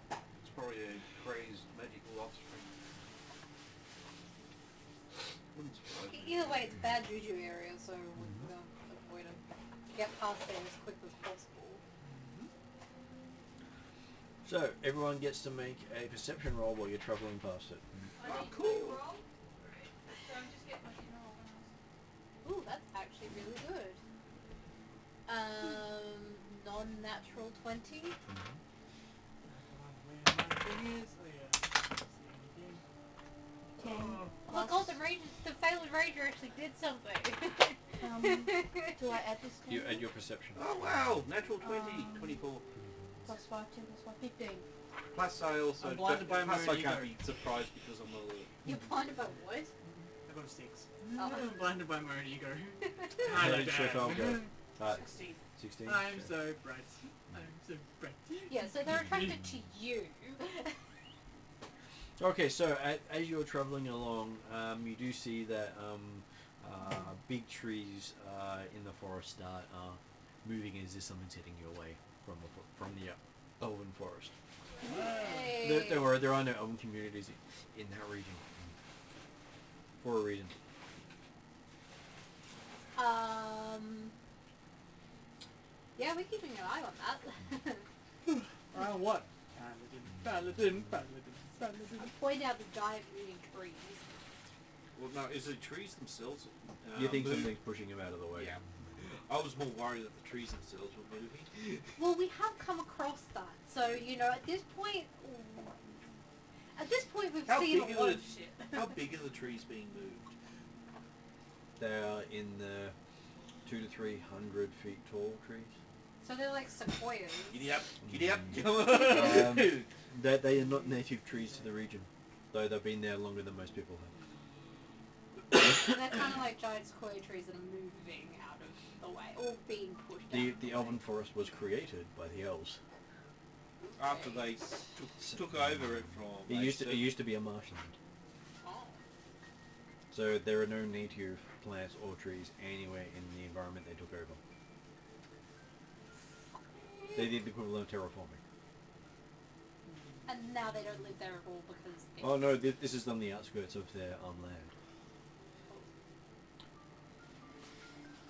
that. It's probably a crazed magical offspring. Wouldn't surprise me. Either way, it's bad juju area, so we're going to avoid it. Get past there as quick as possible. So, everyone gets to make a perception roll while you're travelling past it. Oh, cool. Ooh, that's actually really good. Non-natural 20. Where my thing is? Oh yeah. That's the only thing. Oh, the golden ranger, the failed ranger actually did something. Do I add this to You add your perception. Oh wow, natural 20, 24. plus 5, 10 plus 5, 15. Plus I also I'm blinded by plus I moon can't ego. be surprised because I'm a You're blinded by what? I got a 6. Oh. I'm blinded by my own ego. How I did check bad. out go? 16. 16. I'm so bright. I'm so bright. Yeah, so they're attracted to you. Okay, so as you're travelling along, you do see that big trees in the forest start moving as if someone's heading your way from the elven forest. Yay. There are no elven communities in that region for a reason. Yeah, we're keeping an eye on that. What? Paladin. I point out the giant moving trees. Well, no, is it trees themselves? You think move? something's pushing him out of the way? Yeah. I was more worried that the trees themselves were moving. Well, we have come across that, so you know, at this point we've How seen big a are lot the- of shit. How big are the trees being moved? They are in the 200 to 300 feet tall trees. So they're like sequoias. Giddy up, giddy up. Um, they are not native trees to the region, though they've been there longer than most people have. So they're kind of like giant sequoia trees that are moving out of the way, or being pushed out. The elven forest was created by the elves. After they took over it from... It used to be a marshland. Oh. So there are no native plants or trees anywhere in the environment they took over. They did the equivalent of terraforming. And now they don't live there at all because. Oh no, this is on the outskirts of their land.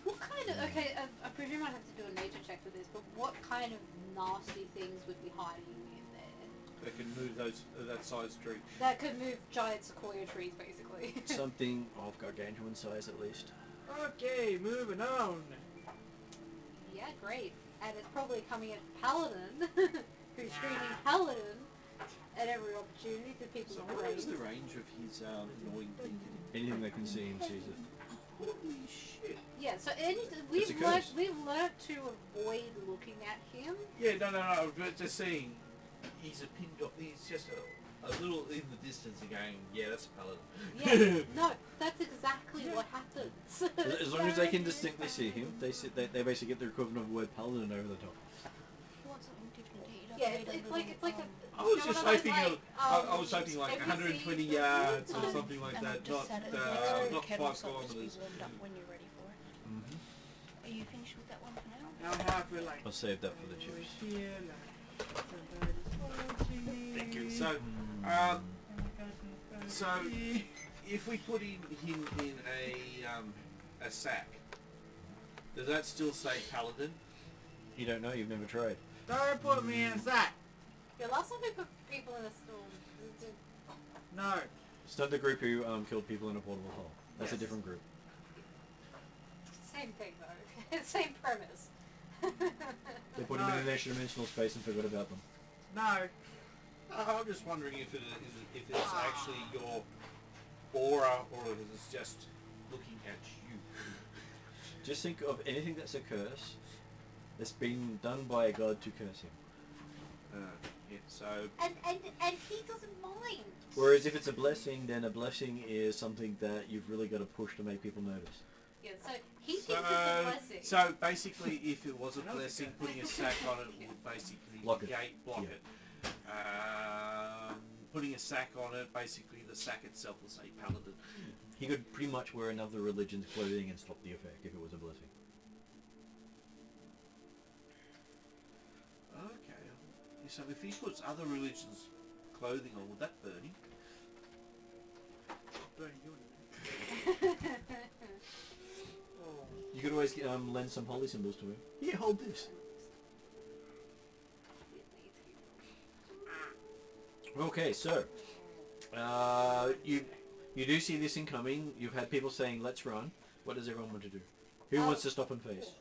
What kind of? Okay, I presume I have to do a nature check for this, but what kind of nasty things would be hiding in there? that can move that size tree? That could move giant sequoia trees, basically. Something of gargantuan size at least. Okay, moving on. Yeah, great. And it's probably coming at Paladin, who's screaming Paladin at every opportunity for people So to what is raise. the range of his annoying thing? Anything they can see him sees it. Holy shit! Yeah, so It's a we've learned to avoid looking at him. Yeah, no, but just saying, he's a pin dot. He's just a little in the distance and going, yeah, that's a paladin. Yeah, no, that's exactly what happens. As long as they can distinctly see him, they basically get the equivalent of the word paladin over the top. You want something different to eat up Yeah, later, it's little, like a. I was you know, just one of hoping, those, I was hoping like have you 120 seen yards or Um, something like and that, I've just not set it next to the kettle 5 so it'll just be kilometres. warmed up when you're ready for it. Are you finished with that one for now? Now half we're like. I'll save that for the over chips. here, like, somebody's Thank you. watching. So if we put him in a sack, does that still say paladin? You don't know, you've never tried. Don't put me in a sack. Yeah, last time we put people in a storm. No. It's not the group who killed people in a portable hole. That's a Yes. different group. Same thing though. Same premise. They put them in an extra dimensional space and forgot about them. No. I'm just wondering if it's actually your aura or if it's just looking at you. Just think of anything that's a curse that's been done by a god to curse him. Yeah, so And he doesn't mind. Whereas if it's a blessing, then a blessing is something that you've really got to push to make people notice. Yeah, so he thinks it's a blessing. So basically, if it was a I know it's blessing, good. putting a sack on it would basically Block it. block Yeah. it. Putting a sack on it, basically the sack itself will say paladin. He could pretty much wear another religion's clothing and stop the effect if it was a blessing. Okay. So if he puts other religions' clothing on, would that burn him? Burn you in a minute. You could always lend some holy symbols to him. Here, hold this. Okay, so you do see this incoming. You've had people saying, "Let's run." What does everyone want to do? Who wants to stop and face?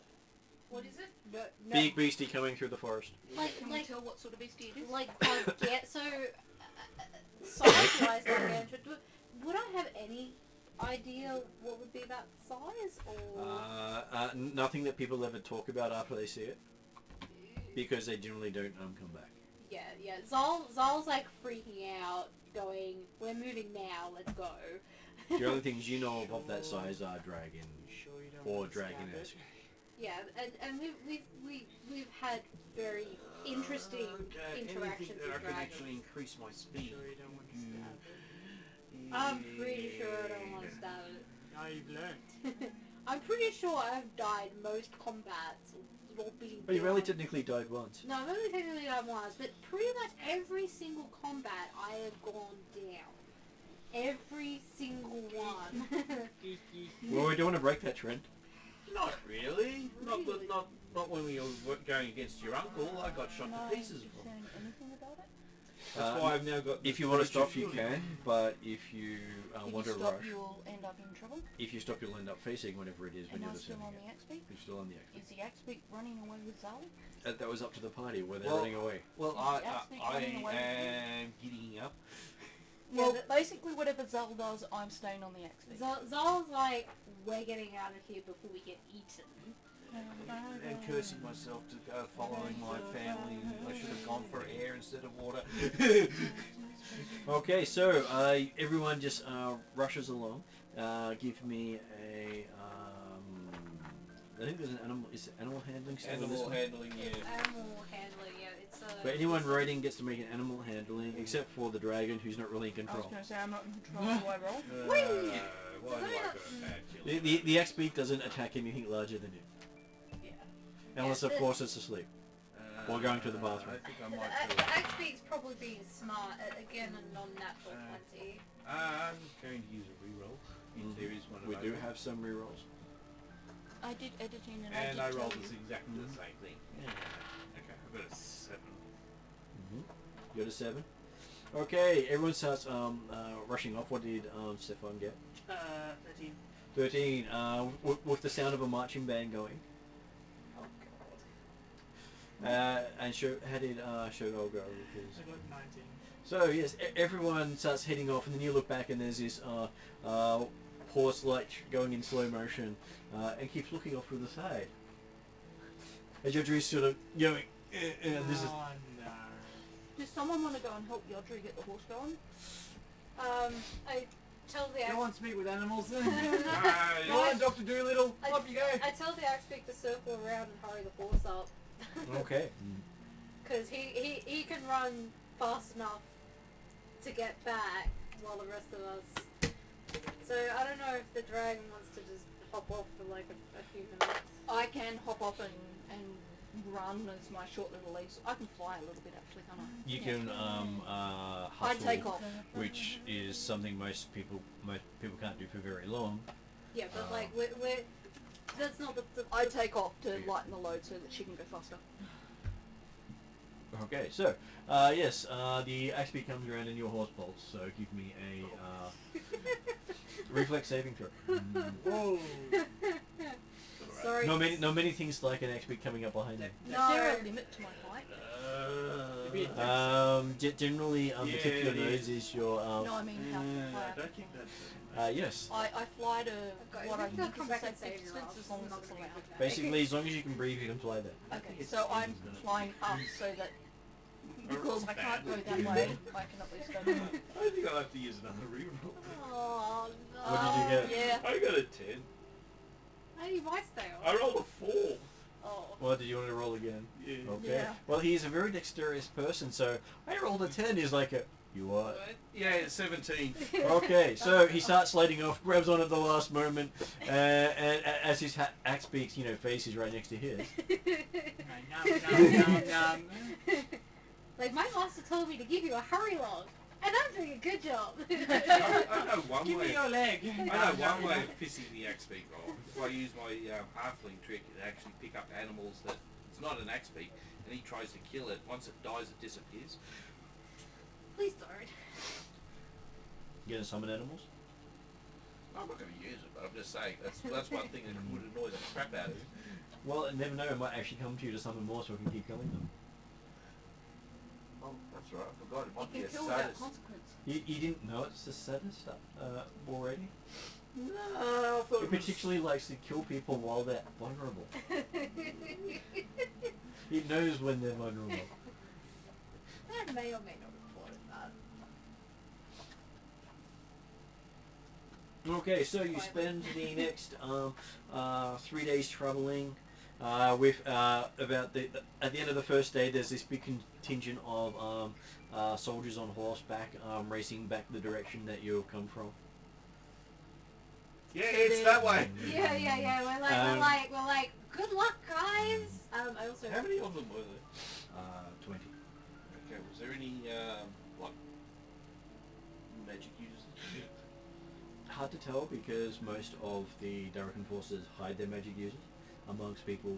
What is it? No, Big beastie coming through the forest. Can we tell what sort of beastie it is? Size-wise, would I have any idea what would be that size, or Nothing that people ever talk about after they see it, because they generally don't come back. yeah. Zol's like freaking out, going, "We're moving now. Let's go." The only things you know of that size are dragon You sure you don't or want to stab dragon-esque. it? Yeah, and we've had very interesting interactions Anything that I with can dragons. actually increase my You speed. sure you don't want to stab it? I'm pretty sure I don't want to stab it. Now you've learned. I'm pretty sure I've died most combats, or being But you've only down. technically died once. No, I've only technically died once, but pretty much every single combat I have gone down. Every single one. Well, we don't want to break that trend. Not really. Really? Not when we were going against your uncle. I got shot to pieces. saying anything about it? That's why I've now got. If you want to stop, you can. But if you If want you to stop, rush, you'll end up in trouble. if you stop, you'll end up facing whatever it is when Am you're I the still sending on it. the X-Beat? You're still on the X. Is the X-Beat running away with Zal? That was up to the party where they're Well, running away. Well, Yeah, speak running away. am giddying up. Well, but- basically whatever Zal does, I'm staying on the X-Beat. Zol's like, "We're getting out of here before we get eaten." And cursing myself to go following my family. I should have gone for air instead of water. Okay, so everyone just rushes along. Give me a. I think there's an animal. Is it animal handling still in this Animal one? handling, It's yeah. animal handling, yeah. It's But anyone riding gets to make an animal handling, except for the dragon, who's not really in I was control. going to say I'm not in control, do I roll? Why do I got a bad feeling? The X-Beak doesn't attack anything larger than it, Yeah. unless Yeah, of course it's asleep. Or going to the bathroom. I think I The might do it. X-Beak's probably being smart. Again, a non-natural 20. I'm going to use a reroll. If there is one We do available. have some rerolls. I did editing and And I I did rolled tell this you. exactly the same thing. Yeah. Okay, I've got a 7. You're the 7. Okay, everyone starts rushing off. What did Stefan get? 13. 13. With the sound of a marching band going. Oh god. And how did Shogo go with his? I got 19. So yes, everyone starts heading off, and then you look back, and there's this horse like going in slow motion, and keeps looking off to the side. And Yodri's sort of going, and this is. Oh no. Does someone want to go and help Yodri get the horse going? I tell the You axe. want to speak with animals? No. Go on, Dr. Doolittle. I- Up you go. I tell the axe speak to circle around and hurry the horse up. Okay. Because he can run fast enough to get back while the rest of us. So I don't know if the dragon wants to just hop off for like a few minutes. I can hop off and run as my short little legs. I can fly a little bit actually, can't I? You Yeah. can I hustle, take off. which is something most people can't do for very long. Yeah, but like we're that's not the I take off to lighten the load so that she can go faster. Okay, so yes, the axe beat comes around and your horse bolts. So give me a reflex saving throw. Whoa. Sorry. Not many things like an axe beat coming up behind you. Is there a limit to my height? Generally, the tip of your Yeah, it nose is your. No, I mean how I far. don't think that's. Yes. I fly to Okay, what I they'll think come is back a and safe save your distance ass. as long as It's it's not gonna be allowed. a good day. Basically, as long as you can breathe, you can fly there. Okay, so I'm flying up so that because I can't go that way, I can at least go that way. I think I'll have to use another reroll. Oh no. What did you get? Yeah. I got a 10. Hey, my style. I rolled a 4. Oh. Well, did you want to roll again? Yeah. Okay. Yeah. Well, he's a very dexterous person, so I rolled a 10. He's like, you what? Yeah, it's 17. Okay, so he starts sliding off, grabs on at the last moment, and as his axe beaks, face is right next to his. Nom. Like my master told me to give you a hurry log, and I'm doing a good job. I know one Give way. me your leg. I know one way of pissing the axe beak off. If I use my halfling trick to actually pick up animals that it's not an axe beak, and he tries to kill it. Once it dies, it disappears. Please don't. You gonna summon animals? I'm not going to use it, but I'm just saying that's one thing that would annoy the crap out of him. Well, never know, it might actually come to you to summon more so I can keep killing them. Oh, that's right. I forgot. It You might be can a kill without sadist. consequence. You didn't know it's the saddest stuff already? No, I thought It particularly likes to kill people while they're vulnerable. It knows when they're vulnerable. That may or may not have thought of that. Okay, so you spend the next 3 days traveling with about at the end of the first day. There's this big contingent of soldiers on horseback racing back the direction that you've come from. Yeah, it's that way. Yeah. We're like, good luck, guys. I also. How many of them were there? 20. Okay, was there any like magic users? Hard to tell because most of the Darrakan forces hide their magic users amongst people.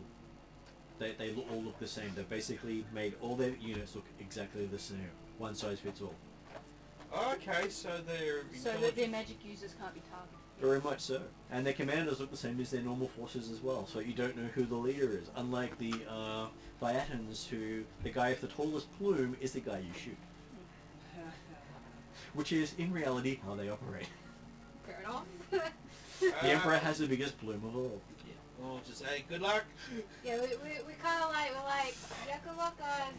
They all look the same. They've basically made all their units look exactly the same. One size fits all. Okay, so they're So that their magic users can't be targeted. Very much so. And their commanders look the same as their normal forces as well, so you don't know who the leader is. Unlike the Viatans, who the guy with the tallest plume is the guy you shoot. Which is, in reality, how they operate. Fair enough. The Emperor has the biggest plume of all. Well, just say good luck. Yeah, we kind of like, we're like, yeah, good luck, guys.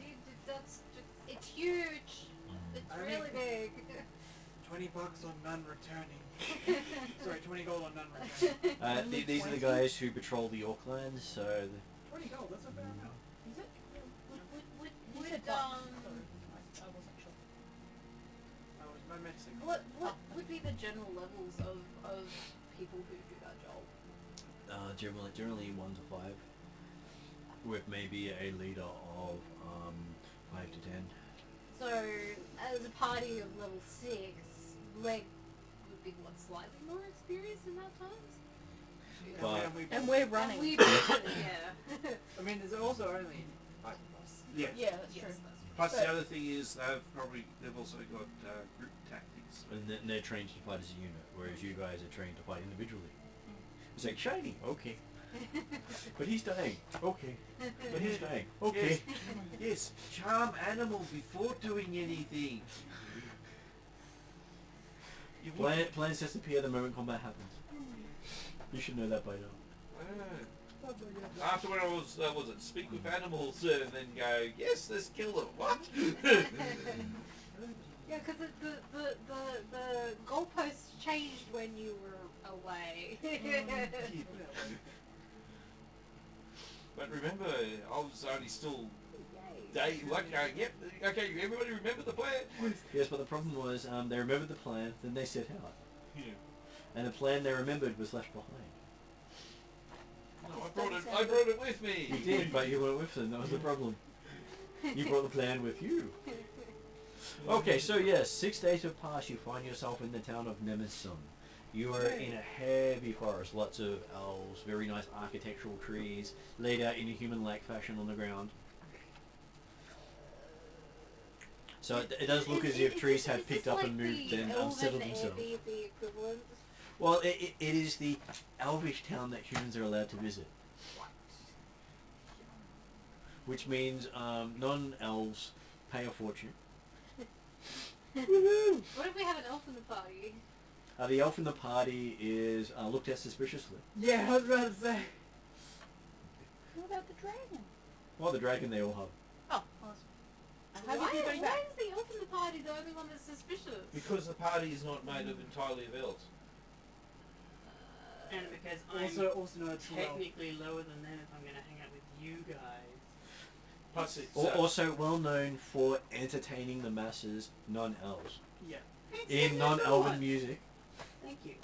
It's huge. It's really big. $20 on none returning. Sorry, 20 gold on none returning. These are the guys who patrol the Orklands, so... 20 gold, that's a fair amount. Is it? Would, I wasn't sure. That was my medicine. what would be the general levels of people who do that job? Generally 1 to 5, with maybe a leader of 5 to 10. So, as a party of level 6, Leg would be what, slightly more experienced in that times? But- And we're running. And we, yeah. I mean, there's also only 5 of us. Yeah. Yeah, that's Yes, true. that's true. Plus, the other thing is they've also got group tactics. And they're trained to fight as a unit, whereas you guys are trained to fight individually. It's like, shiny, okay. But he's dying, okay. But he's dying, okay. Yes, charm animal before doing anything. You wouldn't- Plans disappear the moment combat happens. You should know that by now. After when I was it speak with animals and then go, yes, let's kill them. What? Yeah, because the goalposts changed when you were away. But remember, I was only still day like going, yep, okay, everybody remember the plan? Yes, but the problem was they remembered the plan, then they set out. Yeah. And the plan they remembered was left behind. No, I brought it with me. You did, but you weren't with them, that was the problem. You brought the plan with you. Okay, so yes, 6 days have passed. You find yourself in the town of Nemesis. You are in a heavy forest, lots of elves, very nice architectural trees, laid out in a human-like fashion on the ground. So it does look as if trees have picked up and moved and settled themselves. The equivalent. Well, it is the elvish town that humans are allowed to visit. Which means non-elves pay a fortune. Woohoo! What if we have an elf in the party? The elf in the party is looked at suspiciously. Yeah, I was about to say. What about the dragon? Well, the dragon they all have. Oh, awesome. Why, How did you bring back? why is the elf in the party the only one that's suspicious? Because the party is not made of entirely of elves. And because I'm Also no, it's well. technically lower than them if I'm going to hang out with you guys. Plus, it's Also well known for entertaining the masses, non-elves. Yeah. In non-elven music. Thank you.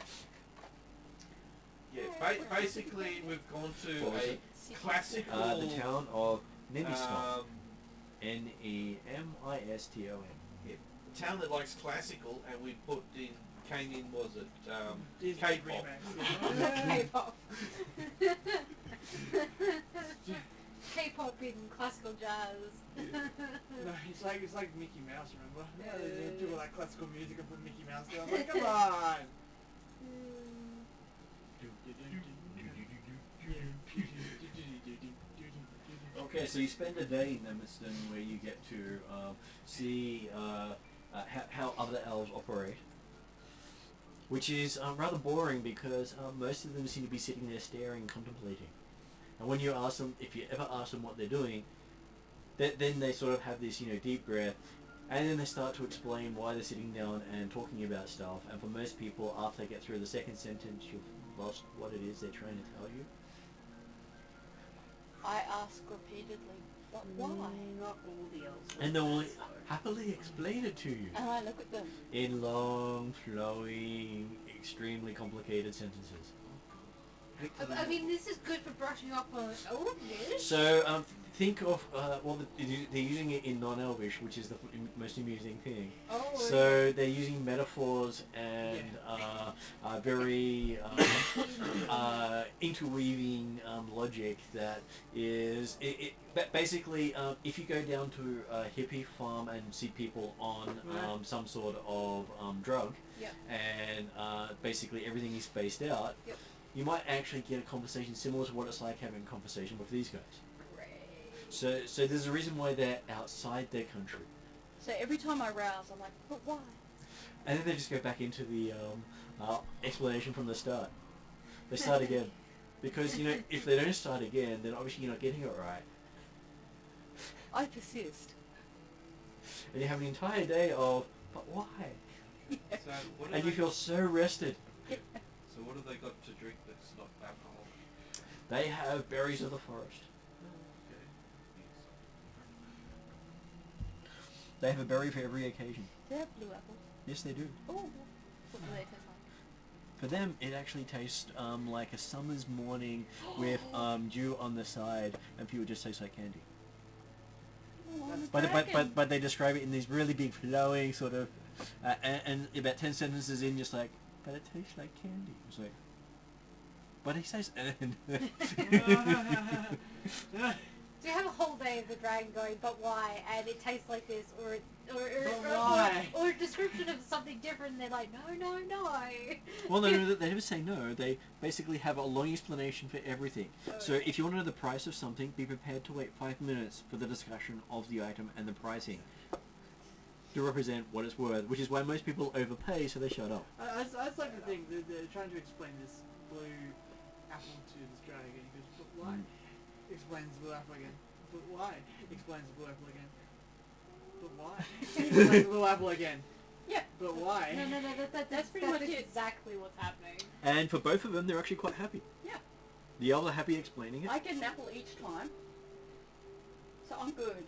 yeah. Basically, we've gone to What was a it? classical. The town of Nemiston. um, Nemiston. town that likes classical, and we came in. Was it Disney K-pop? remix. K-pop. K-pop in classical jazz. No, it's like Mickey Mouse, remember? Yeah, they do all that classical music and put Mickey Mouse down. Like, come on! Okay, so you spend a day in Nemiston where you get to see how other elves operate. Which is rather boring because most of them seem to be sitting there staring and contemplating. And when you ask them, if you ever ask them what they're doing, then they sort of have this, deep breath, and then they start to explain why they're sitting down and talking about stuff. And for most people, after they get through the second sentence, you've lost what it is they're trying to tell you. I ask repeatedly, why? Not all the elves. And they will happily explain it to you And I look at them. in long, flowing, extremely complicated sentences. I mean, this is good for brushing up on Elvish. So think of they're using it in non-Elvish, which is the most amusing thing. Oh, So they're using metaphors and very interweaving logic that is basically if you go down to a hippie farm and see people on some sort of drug, Yep. and basically everything is spaced out. Yep. You might actually get a conversation similar to what it's like having a conversation with these guys. Great. So there's a reason why they're outside their country. So every time I rouse, I'm like, but why? And then they just go back into the explanation from the start. They start again. Because, if they don't start again, then obviously you're not getting it right. I persist. And you have an entire day of, but why? So what And you feel so rested. So what have they got to drink that's not alcohol? They have berries of the forest. Okay. They have a berry for every occasion. Do they have blue apples? Yes, they do. Oh, what do they taste like? For them, it actually tastes like a summer's morning with dew on the side, and people just taste like candy. Oh, I'm a But dragon. but they describe it in these really big flowing sort of, and about 10 sentences in, just like, but it tastes like candy. It's like, but he says, So you have a whole day of the dragon going, but why? And it tastes like this, or why? or a description of something different. And they're like, no. Well, no, they never say no. They basically have a long explanation for everything. So if you want to know the price of something, be prepared to wait 5 minutes for the discussion of the item and the pricing to represent what it's worth, which is why most people overpay, so they shut up. I just like to think that they're trying to explain this blue apple to this dragon. He goes, but why? Explains the blue apple again. But why? Explains the blue apple again. But why? Explains the blue apple again. Yeah. But why? No, that's pretty much it. exactly what's happening. And for both of them, they're actually quite happy. Yeah. The elves are happy explaining it. I get an apple each time, so I'm good.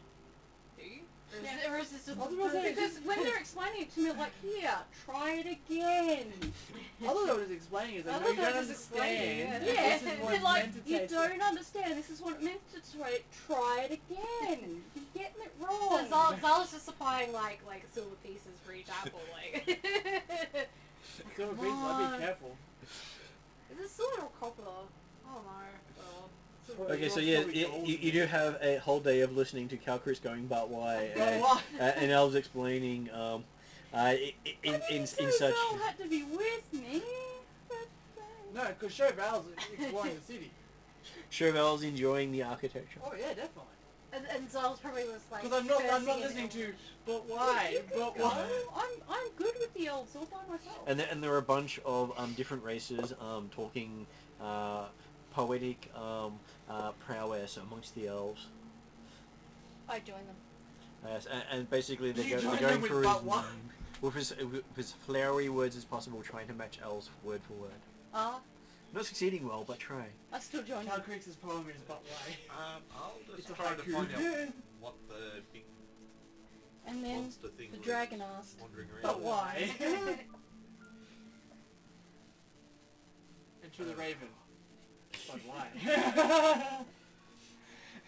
Do you? Yeah. Or is this just... Because when they're explaining it to me, like, here, try it again. I thought I was explaining it. I Like, thought you I don't was explaining understand. it. Yeah, This is what they're it's like, meant to you taste don't understand. This is what it meant to try it again. You're getting it So wrong. Zala's just supplying like silver pieces for each apple, like. Silver Come pieces, I'd on. be careful. Is it silver or copper? I don't know. Well, silver. Okay, so It's yeah, probably gold. you do have a whole day of listening to Calcris going, but why? But why? And elves explaining in such... Zal had to be with me. No, because Chauvel's exploring the city. Chauvel's enjoying the architecture. Oh yeah, definitely. And Zala's probably was like. Because I'm not cursing listening in to. But why? You can But go. why? I'm good with the elves all by myself. And there are a bunch of different races talking poetic prowess amongst the elves. I join them. Yes, and basically You they're join going them with through but why? with as flowery words as possible, trying to match elves word for word. Not succeeding well, but try. I still join them. Calcrix's poem is but why. I'll It's just a try to haiku. find out what the big And then monster thing the was dragon asked, wandering around. but why? And to the raven. But why?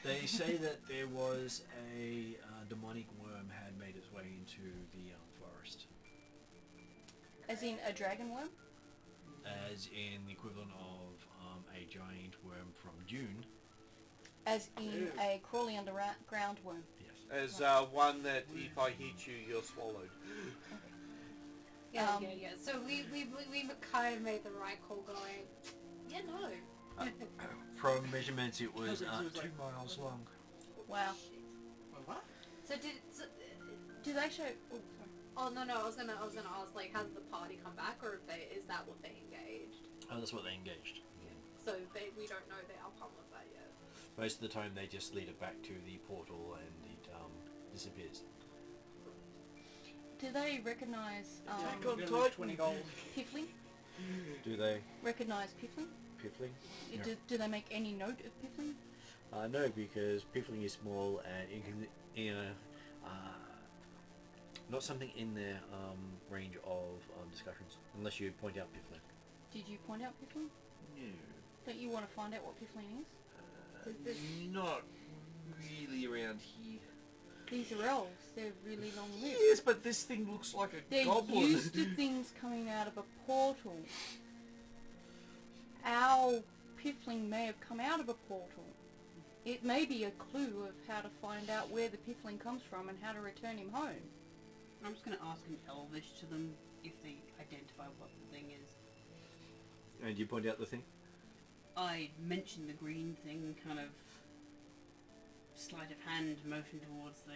They say that there was a demonic worm had made its way into the forest, As in a dragon worm? as in the equivalent of a giant worm from Dune. As in Ew. a crawly underground worm. Yes. As one that if I hit you, you're swallowed. Yeah. Um, So we kind of made the right call going. Yeah, no. From measurements, it was Calcrix was 2 like- miles long. Wow. But what? So Do they show... Oh, sorry. oh no, I was gonna ask like, has the party come back, or is that what they engaged? Oh, that's what they engaged. So we don't know the outcome of that yet. Most of the time, they just lead it back to the portal and it disappears. Do they recognise Attack on Titan. 20 gold. Piffling? Do they? Recognise Piffling? Piffling? Yeah. Do they make any note of Piffling? No, because Piffling is small and not something in their range of discussions, unless you point out Piffling. Did you point out Piffling? No. Don't you want to find out what Piffling is? Not really around here. These are elves. They're really long-lived. Yes, but this thing looks like a They're goblin. used to things coming out of a portal. Our Piffling may have come out of a portal. It may be a clue of how to find out where the Piffling comes from and how to return him home. I'm just going to ask in Elvish to them if they identify what the thing is. And you point out the thing? I mentioned the green thing, kind of sleight of hand motion towards the,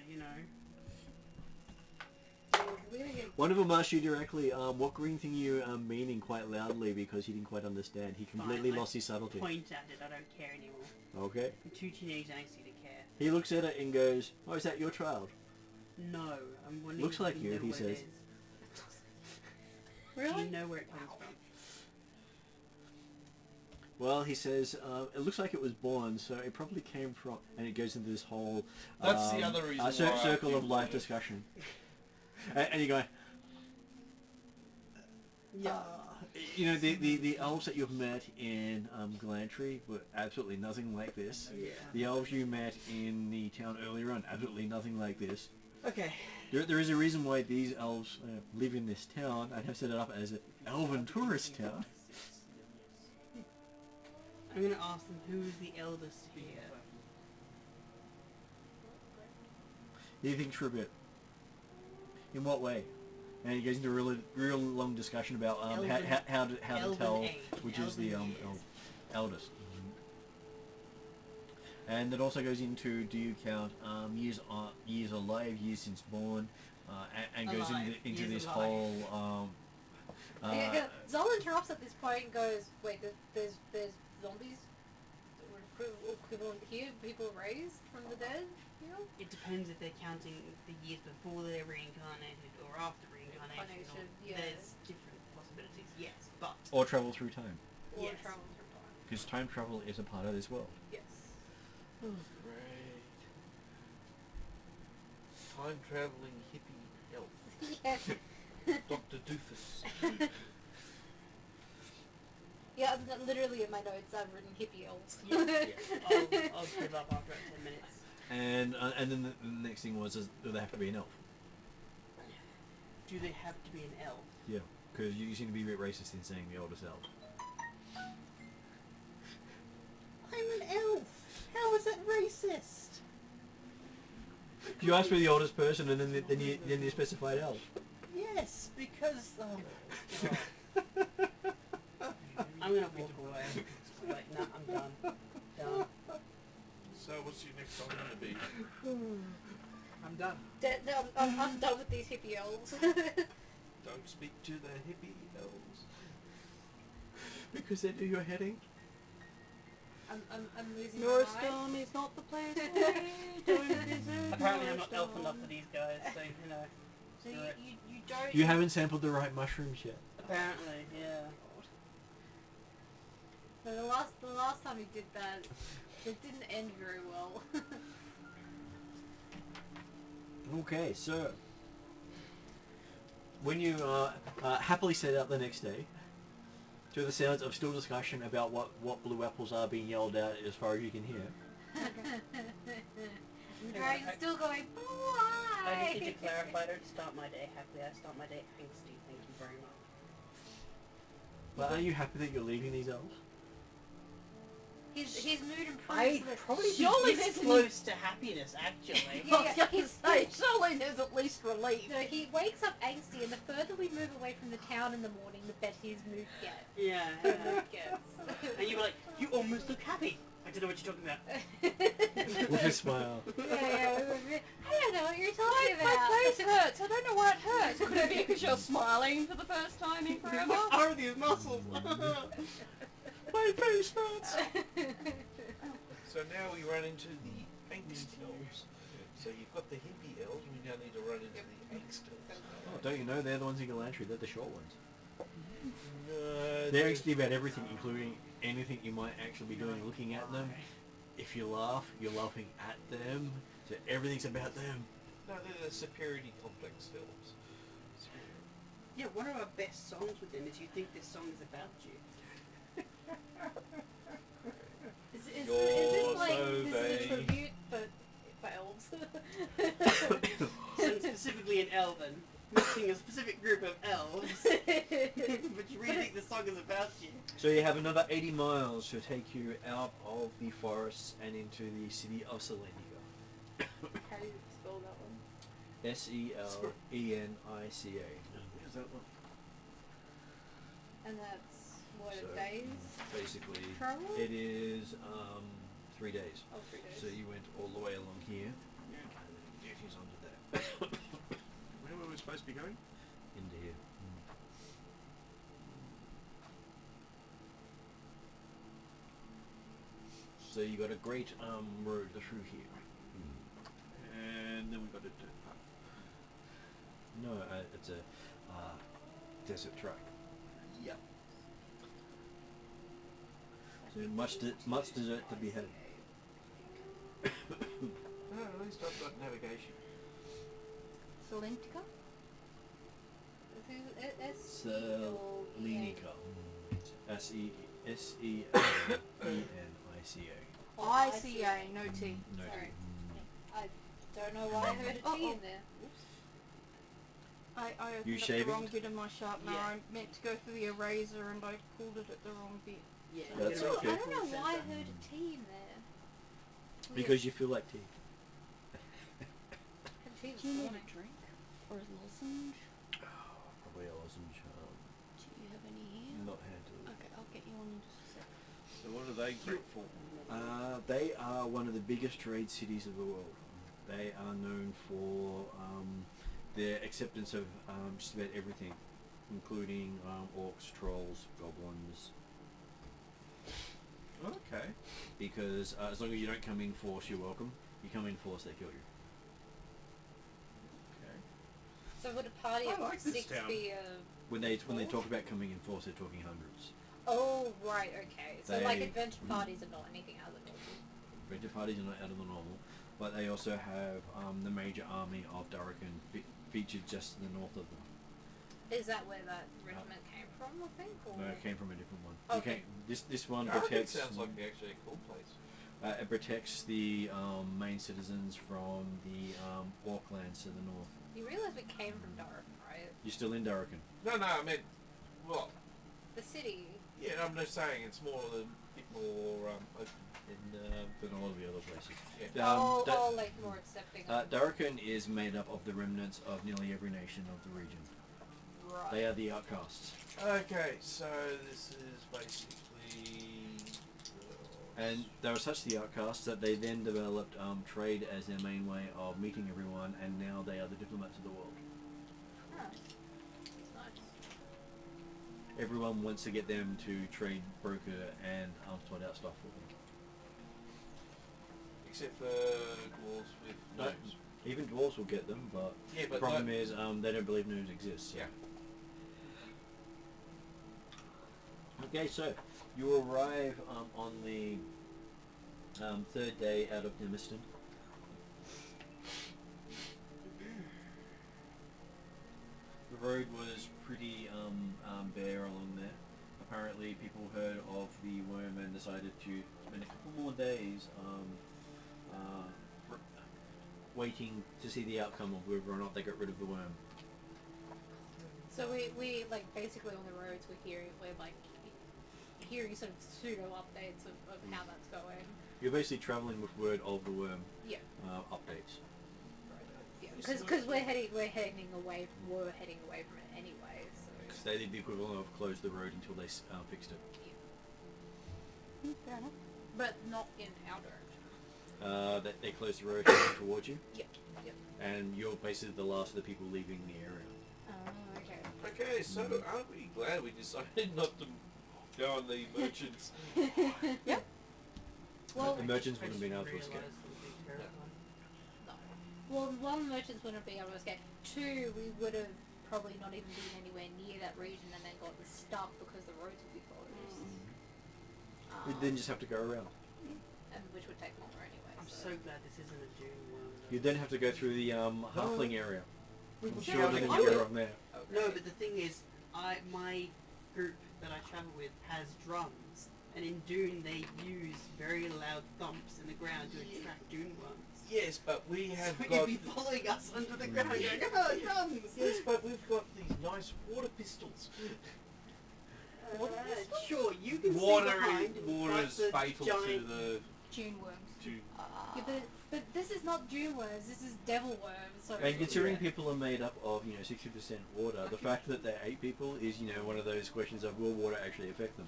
One of them asked you directly, what green thing you meaning quite loudly because he didn't quite understand. He completely Fine, I lost his subtlety. point at it. I don't care anymore. Okay. I'm too teenage angsty to care. He looks at it and goes, oh, is that your child? No, I'm wondering Looks if like you you, know he what it says. is. Do Really? you know where it comes from? Well, he says, it looks like it was born, so it probably came from... And it goes into this whole... That's the other reason why I circle feel of life like- discussion. And you go... Yeah. You know, the elves that you've met in Glantry were absolutely nothing like this. Yeah. The elves you met in the town earlier on, absolutely nothing like this. Okay. There is a reason why these elves live in this town and have set it up as an elven tourist town. I'm going to ask them who is the eldest here. He thinks for a bit. In what way? And he goes into a real long discussion about how to tell age, which is the elven years. eldest. And it also goes into, do you count years alive, years since born, and goes Alive. into Years this alive. whole. Zol interrupts at this point and goes, wait, there's zombies equivalent here, people raised from the dead here? It depends if they're counting the years before they're reincarnated or after reincarnation. Reincarnation, yeah. There's different possibilities, yes, but Or travel through time, Or Yes. travel through time. because time travel is a part of this world. Yes. Great. Time travelling hippie elf. Yes. Dr. Doofus. Yeah, literally in my notes I've written hippie elves. I'll give up after 10 minutes. And then the next thing was, do they have to be an elf? Do they have to be an elf? Yeah, because you seem to be a bit racist in saying the oldest elf. I'm an elf! How is that racist? You asked for the oldest person, and then you specified elf. Yes, because I'm gonna walk away. Like, nah, I'm done. Done. So what's your next song going to be? I'm done. I'm done with these hippie elves. Don't speak to the hippie elves. Because they do your heading. I'm losing Your my mind. stone is not the place for me. Don't deserve Apparently I'm your not elf stone. enough for these guys, so you know. So Right. you don't... You haven't sampled the right mushrooms yet. Apparently, yeah. So the last time you did that, it didn't end very well. Okay, so when you happily set out the next day, to the sounds of still discussion about what blue apples are being yelled at as far as you can hear. The dragon's still going, I why? just need to clarify, I don't start my day happily, I start my day angsty, thank you very much. But are you happy that you're leaving these elves? His mood improves. I'd so that- probably Surely be this there's an- close to happiness, actually. Yeah, I was going to say, surely there's at least relief. No, he wakes up angsty, and the further we move away from the town in the morning, the better his mood gets. Yeah, His yeah. mood gets. And you're like, you almost look happy. I don't know what you're talking about. With a smile. Yeah, I don't know what you're talking My about. face hurts. I don't know why it hurts. Could it be because you're smiling for the first time in forever? What are these muscles? My face hurts. So now we run into the angst elves. So you've got the hippie elves, we now need to run into the angst elves. Oh, don't you know they're the ones in Galantry? They're the short ones. No, They're angsty about everything, including anything you might actually be doing, looking at them. If you laugh, you're laughing at them. So everything's about them. No, they're the superiority complex elves. Yeah, one of our best songs with them is You Think This Song Is About You. Is You're this like so this is a vague. tribute, but for elves? And specifically in Elven, missing a specific group of elves. But you really think the song is about you? So you have another 80 miles to take you out of the forests and into the city of Selenica. How do you spell that one? Selenica. Is that one? And that's what, So, a days Basically, travel? it is 3 days. Oh, 3 days. So you went all the way along here, and then it is onto there. Where were we supposed to be going? Into here. So you got a great road through here. And then we got a dirt path. No, it's a desert track. Yep. So much desert to be had. No, at least I've got navigation. Salentica? Selenica. Selenica. ICA, no T. No. Sorry. I don't know why I heard a T in there. I opened You up the shaving? wrong bit of my sharpener. Yeah. I meant to go for the eraser and I pulled it at the wrong bit. Yeah. That's Ooh, okay. I don't know why I heard a T in there. Because you feel like tea. tea Do this you need morning. a drink or a lozenge? Probably a lozenge. Do you have any here? Not handled. Okay, I'll get you one in just a sec. So what are they great for? They are one of the biggest trade cities of the world. They are known for their acceptance of just about everything, including orcs, trolls, goblins. Okay. Because as long as you don't come in force, you're welcome. You come in force, they kill you. Okay. So would a party I of like this 6 town. be a... When they talk about coming in force, they're talking hundreds. Oh, right, okay. So like They- adventure parties are not anything out of the normal. Regular parties are not out of the normal, but they also have the major army of Darakan featured just to the north of them. Is that where that regiment came from, I think? Or... No, it came from a different one. Okay. This one Darwin protects. sounds like actually a cool place. It protects the main citizens from the orc lands to the north. You realise we came from Darwin, right? You're still in Darakan. No, I meant, what? The city. Yeah, I'm just saying it's more a bit more open Than a lot of the other places. Yeah. Like more accepting of... Darakan is made up of the remnants of nearly every nation of the region. right. They are the outcasts. Okay, so this is basically. And they were such the outcasts that they then developed trade as their main way of meeting everyone, and now they are the diplomats of the world. Huh. That's nice. Everyone wants to get them to trade, broker, and sort out stuff for them. Except for dwarves with No, gnomes. even dwarves will get them, but Yeah, the but problem no- is they don't believe gnomes exist. So. Yeah. Okay, so you arrive on the third day out of Nimiston. The road was pretty bare along there. Apparently, people heard of the worm and decided to spend a couple more days waiting to see the outcome of whether or not they got rid of the worm. So we like basically on the roads we're hearing sort of pseudo updates of how that's going. You're basically travelling with word of the worm Yeah. updates. Yeah. Because we're heading away from it anyway. So. They did the equivalent of close the road until they fixed it. Fair enough. But not in our direction. They closed the road heading towards you, Yep. and you're basically the last of the people leaving the area. Oh, okay. Okay, so aren't we glad we decided not to go on the merchants? Yeah. Well, The merchants wouldn't have been able to escape. no. Well, one, merchants wouldn't be able to escape. Two, we would have probably not even been anywhere near that region and then gotten stuck because the roads would be closed. You'd then just have to go around. And which would take longer anyway. I'm so glad this isn't a Dune one. You'd then have to go through the halfling area. We I'm will sure go they on can it. go from there. Okay. No, but the thing is, my group that I travel with has drums, and in Dune they use very loud thumps in the ground to attract Dune worms. Yes, but we have So got. you'd be following us under the ground going, oh, drums! Yes, but we've got these nice water pistols. Sure, you can Water, see behind water like is the fatal giant... to the. June worms. To, Yeah, but this is not June worms. This is devil worms. So And considering Yeah. people are made up of 60% water, the fact that they're 8 people is one of those questions of will water actually affect them?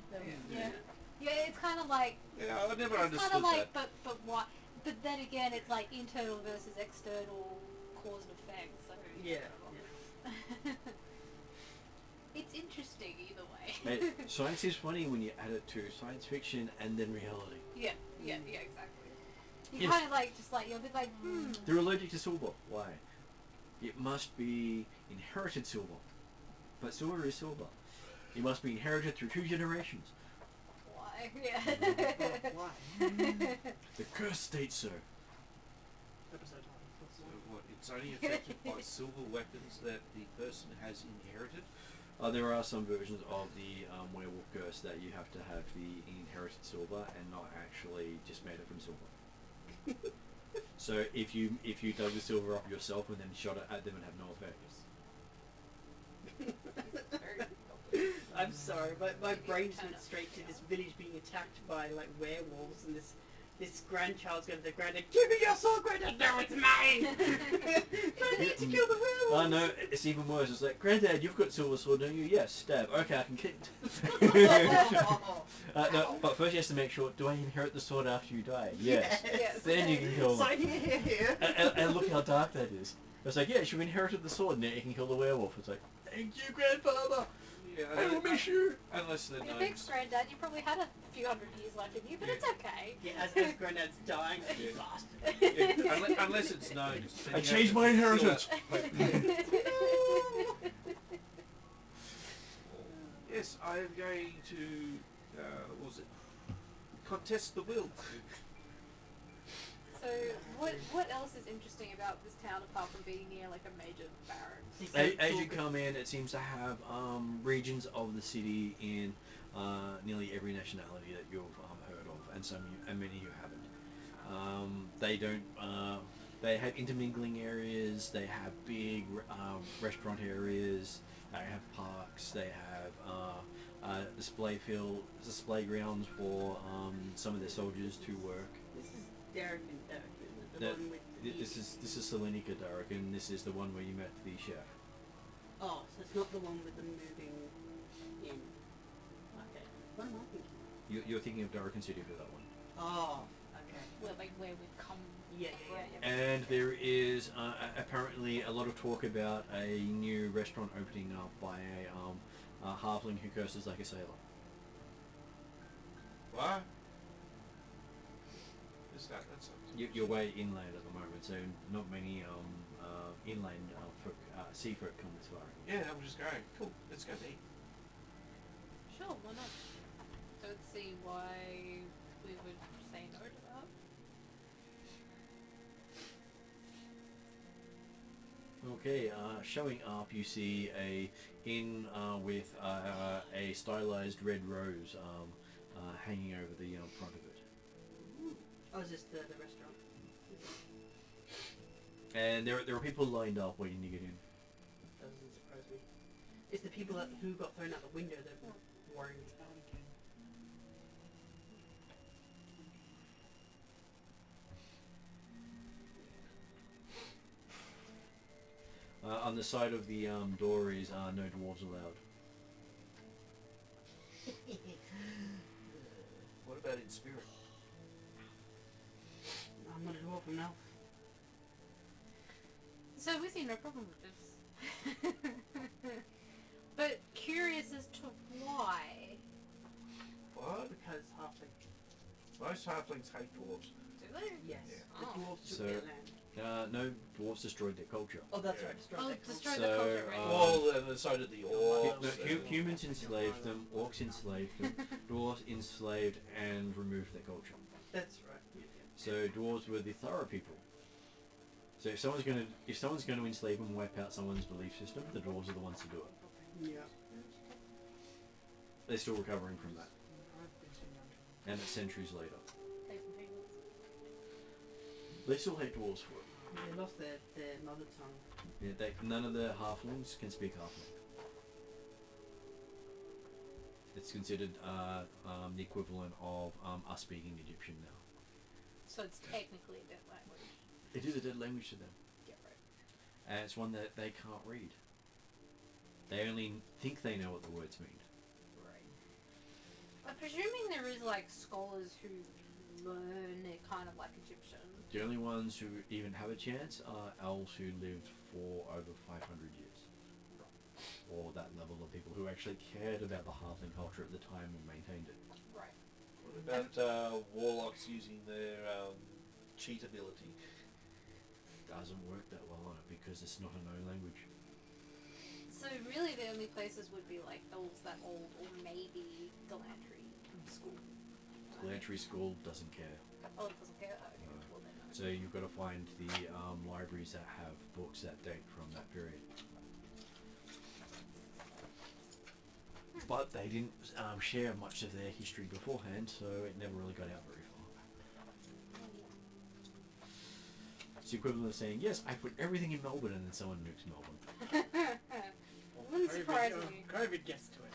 yeah, it's kind of like yeah, I never it's understood kind of like that. but what? But then again, it's like internal versus external cause and effect. So Yeah. it's interesting either way. Science is funny when you add it to science fiction and then reality. yeah, exactly. You Yes. kind of like just like you'll be like, They're allergic to silver. Why? It must be inherited silver. But silver is silver. It must be inherited through 2 generations. why? Yeah. Why? The curse states so. Episode title. So what? It's only affected by silver weapons that the person has inherited. There are some versions of the werewolf curse that you have to have the inherited silver and not actually just made it from silver. So if you dug the silver up yourself and then shot it at them, it would have no effect. I'm sorry, but my brain just went straight to this village being attacked by like werewolves and this this grandchild's going to the granddad, give me your sword, granddad! No, it's mine! I need to kill the werewolves! Oh no, it's even worse. It's like, Granddad, you've got silver sword, don't you? Yes, stab. Okay, I can kick it. No, but first you have to make sure, do I inherit the sword after you die? Yes. Yes. Then you can kill them. So here. And look how dark that is. It's like, yes, you inherited the sword, now you can kill the werewolf. It's like, thank you, grandfather! Yeah, I will miss you! unless they're Your big gnomes. granddad, you probably had a few hundred years left in you, but Yeah. it's okay. Yeah, as granddad's dying, Yeah. bastard. Yeah, unless it's gnomes. then I you have changed to my kill inheritance. that- Yes, I am going to, what was it? Contest the will. So, what else is interesting about this town apart from being near like a major barracks? As you come in, it seems to have regions of the city in nearly every nationality that you've heard of, and many you haven't. They don't. They have intermingling areas. They have big restaurant areas. They have parks. They have display grounds for some of their soldiers to work. This is Derek and Derek, the one with the... This is Selenika, Derek, and this is the one where you met the chef. Oh, so it's not the one with the moving in. Okay. What am I thinking? You're thinking of Darken City for that one. Oh, okay. Where we've come. Yeah. And there is apparently a lot of talk about a new restaurant opening up by a halfling who curses like a sailor. What? Is that, that's You're way inland at the moment, so not many inland sea folk come this far. Yeah, I'm just going. Cool, let's go eat. Sure, why not? Don't see why we would say no to that. Okay, showing up, you see a inn with a stylized red rose hanging over the front of it. Oh, is this the restaurant? And there are people lined up waiting to get in. Doesn't surprise me. It's the people who got thrown out the window that worrying me. On the side of the door is no dwarves allowed. What about in spirit? I'm not a dwarf, I'm an elf. So we see no problem with this. But curious as to why. What? Because halfling. Most halflings hate dwarves. Do they? Yes. The Oh. dwarves took So- their land. No, dwarves destroyed their culture. Oh, that's Yeah. right. Destroyed Oh, their culture. destroy the So, culture, right? Well, and so did the orcs. and- Humans enslaved them, orcs enslaved them, dwarves enslaved and removed their culture. That's right. Yeah. So dwarves were the thorough people. So if someone's going to enslave and wipe out someone's belief system, the dwarves are the ones to do it. Yeah. They're still recovering from that, I've been too young. and it's centuries later. They from penguins. They still hate dwarves for it. They lost their mother tongue. Yeah, none of the halflings can speak halfling. It's considered the equivalent of us speaking Egyptian now. So it's technically a dead language. It is a dead language to them, Yeah, right. and it's one that they can't read. They only think they know what the words mean. Right. I'm presuming there is like scholars who learn it kind of like Egyptian. The only ones who even have a chance are elves who lived for over 500 years. Or that level of people who actually cared about the halfling culture at the time and maintained it. Right. What about warlocks using their cheat ability? Doesn't work that well on it because it's not a known language. So really the only places would be like elves that old or maybe Galantry school. Lantry School doesn't care. Oh, it doesn't care? Okay, well then no. So you've got to find the libraries that have books that date from that period. But they didn't share much of their history beforehand, so it never really got out very far. It's the equivalent of saying, yes, I put everything in Melbourne, and then someone nukes Melbourne. Wouldn't surprise me. COVID gets to it.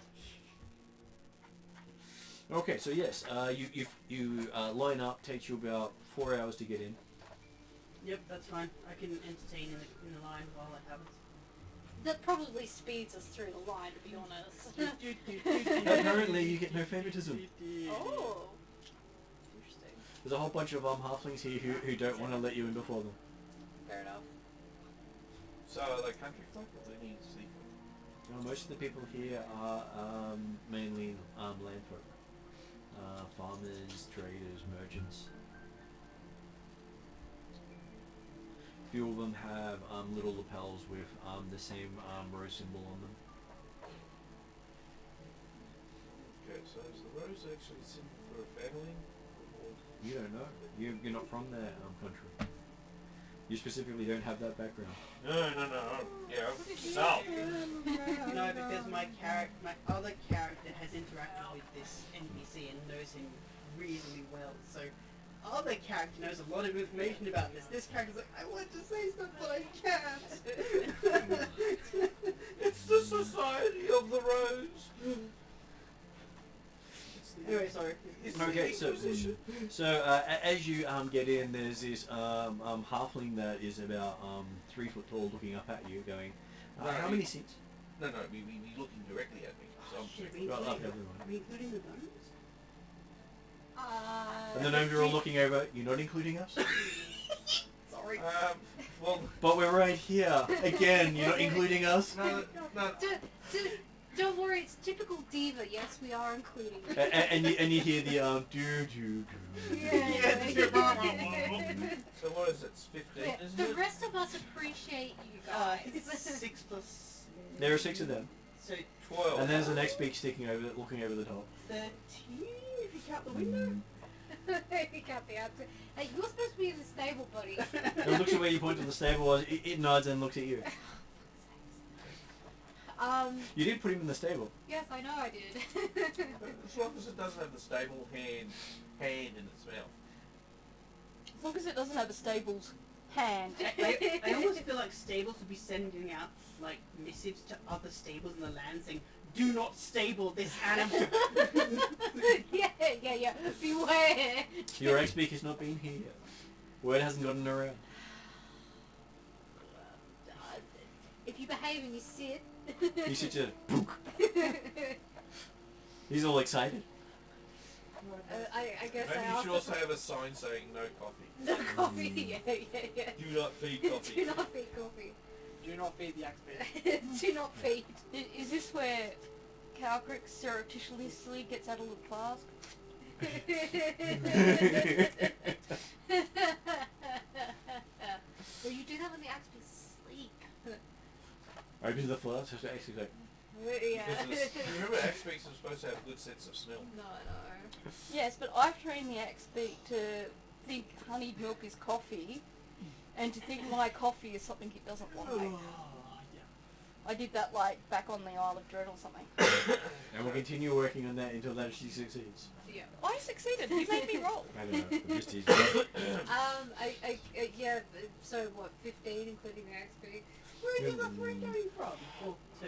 Okay, so yes, you line up. Takes you about 4 hours to get in. Yep, that's fine. I can entertain in the line while it happens. That probably speeds us through the line, to be honest. Apparently, you get no favoritism. Oh. Interesting. There's a whole bunch of halflings here who don't want to let you in before them. Fair enough. So are they country folk or do they need seafood? Most of the people here are mainly land folk. Farmers, traders, merchants. Few of them have little lapels with the same rose symbol on them. Okay, so is the rose actually a symbol for a family? Or You don't know. You're not from their country. You specifically don't have that background. no. Yeah, no. No, because my other character has interacted with this NPC and knows him reasonably well. So, other character knows a lot of information about this. This character's like, I want to say stuff, but I can't. It's the Society of the Rose. Anyway, sorry. It's Okay, the Inquisition. so as you get in, there's this halfling that is about 3 foot tall, looking up at you, going, "How many seats?" No, we looking directly at me. So I'm Shit, Right, up are everyone. we including the gnomes? And the gnomes are all looking over. You're not including us, Sorry. well, but we're right here again. You're not including us. no. Don't worry, it's typical diva. Yes, we are including you. And you hear the do do do. So what is it? It's 15, isn't The it? rest of us appreciate you guys. It's 6 plus... There are 6 of them, So, 12. and there's an next beak sticking over, looking over the top. 13 if you count the window. You can't be out. Hey, you're supposed to be in the stable, buddy. It looks at where you point to the stable. It nods and looks at you. You did put him in the stable. Yes, I know I did. As long as it doesn't have the stable hand in its mouth. As long as it doesn't have a stable's hand. I almost feel like stables would be sending out like missives to other stables in the land saying, "Do not stable this animal." yeah. Beware. Your ex-beak has not been here yet. Word hasn't gotten around. If you behave and you sit. He sits there. He's all excited. I guess Maybe I you should asked also have a sign saying no coffee. no coffee. Yeah. Do not feed coffee. Do not feed coffee. Do not feed the XP. Do not feed. Is this where Calcrick surreptitiously gets out a little flask? Well, you do that when the axe is asleep. Opens the flask. So actually like, Yeah. Because remember, X-Beaks are supposed to have a good sense of smell. No. Yes, but I've trained the axe-beak to think honeyed milk is coffee, and to think my coffee is something it doesn't like. I did that like back on the Isle of Dread or something. and we'll continue working on that until that she succeeds. Yeah. I succeeded. You made me roll. I don't know. I'm just teasing. Yeah. So what? 15, including the XP. Where are you coming from? Well, 2.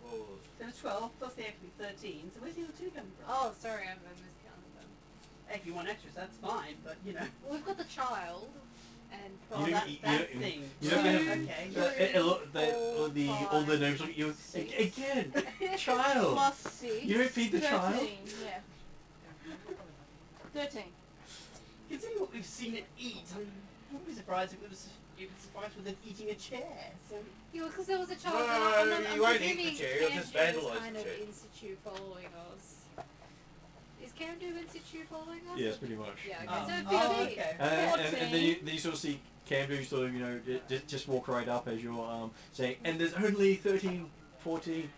Well, So it's 12 plus the extra 13. So where's the other 2 coming from? Oh, sorry, I miscounted them. Hey, if you want extras, that's fine. But you know. Well, we've got the child, and Oh, You- that you- thing. you So, don't have- okay. All the gnomes look at you again. Child. Plus 6. You don't feed the 13, child? yeah. 13. Considering what we've seen it eat, I wouldn't be surprised if it was surprised with it eating a chair. So yeah, because there was a child. No, and you won't eat the presuming chair, you'll just Camden is vandalise kind the of chair. in situ following us. Is Camden in situ following us? Yes, pretty much. Yeah. Okay. Oh. So Oh, 15. okay. And then you sort of see Camden sort of, just walk right up as you're saying, and there's only 13, 14,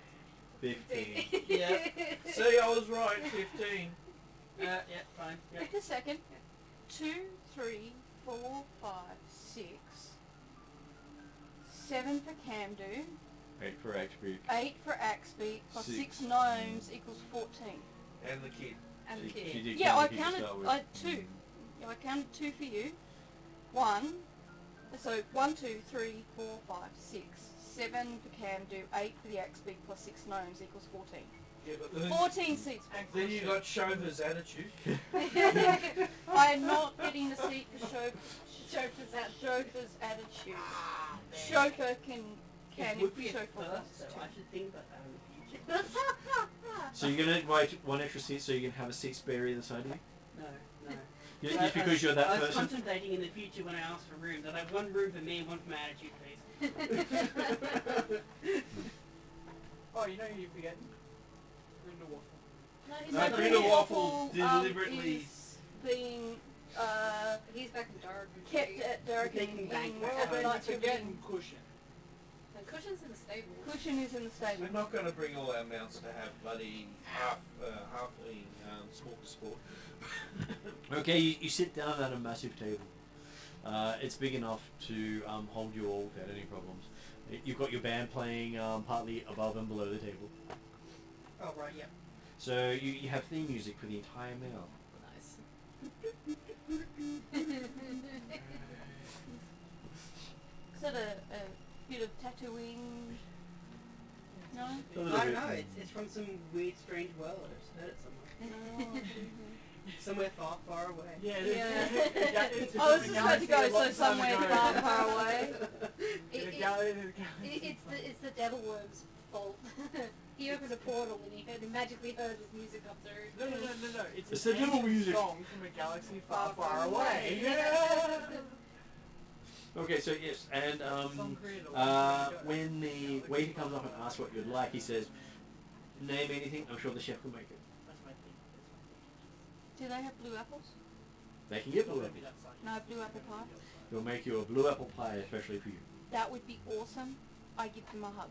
15. Yeah. see, I was right, 15. Yeah, fine. Yeah. Wait a second. 2, 3, 4, 5, 6, 7 for Camdu, 8 for Axbeak. 8 for Axbeak, plus 6 6. gnomes equals 14. And the kid. And the She kid. did Yeah, I count the kid to counted start with. 2. Yeah, I counted 2 for you. 1. So 1, 2, 3, 4, 5, 6. 7 for Camdu, 8 for the Axbeak, plus 6 gnomes equals 14. Yeah, but then, 14 seats. then you got Shova's attitude. I'm not getting the seat for chauffeur's attitude. Chauffeur can It would be a chauffeur first, wants so to. I should think about that in the future. So you're gonna invite one extra seat so you can have a seat spare either side of you? No. Just because you're that I was person? contemplating in the future when I asked for rooms, I'd have one room for me and one for my attitude, please. Oh, you know who you're forgetting? Grindelwald. No, he's No, back Grindelwald in deliberately. Is being He's back in dark. kept at Dark Taking back in back Well, home. they're Knights not Revenge. forgetting Cushion. The cushion's in the stable. Cushion is in the stable. We're not going to bring all our mounts to have bloody halfling smorgasbord sport. Okay, you sit down at a massive table. It's big enough to hold you all without any problems. You've got your band playing partly above and below the table. Oh, right, yeah. So you have theme music for the entire meal. Nice. Is it a bit of tattooing? No? A I little don't bit. know, it's from some weird, strange world. I've just heard it somewhere. Somewhere far, far away. Yeah, Yeah. it's I was just about to go, so somewhere far, far away. It's the devil worm's fault. He opened a portal and he magically heard his music up there. No. It's the devil music. Song from a galaxy far, Far, far far away. away. Okay, so yes, and Some creator when the waiter comes up and asks what you'd like, he says, "Name anything. I'm sure the chef will make it." That's my thing. Do they have blue apples? They can get blue apples. No, blue apple pie. They'll make you a blue apple pie especially for you. That would be awesome. I give them a hug.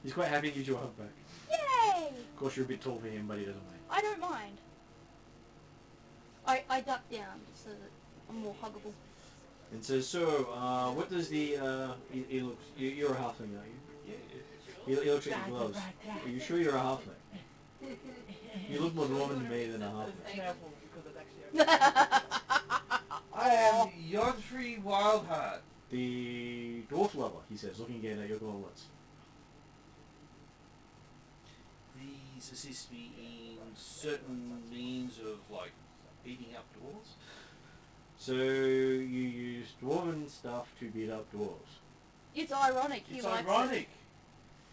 He's quite happy to give you a hug back. Yay! Of course, you're a bit tall for him, but he doesn't mind. I don't mind. I duck down so that I'm more huggable. And says, "So, what does the he looks? You're a halfling, aren't you?" Yeah. He looks at your gloves. Are you sure you're a halfling? You look more Norman to me than a halfling. Careful, because it's actually I am Yodfrey Wildheart. The dwarf lover, he says, looking again at your gauntlets. These assist me in certain means of like beating up dwarves. So you use dwarven stuff to beat up dwarves. It's ironic. He It's likes ironic.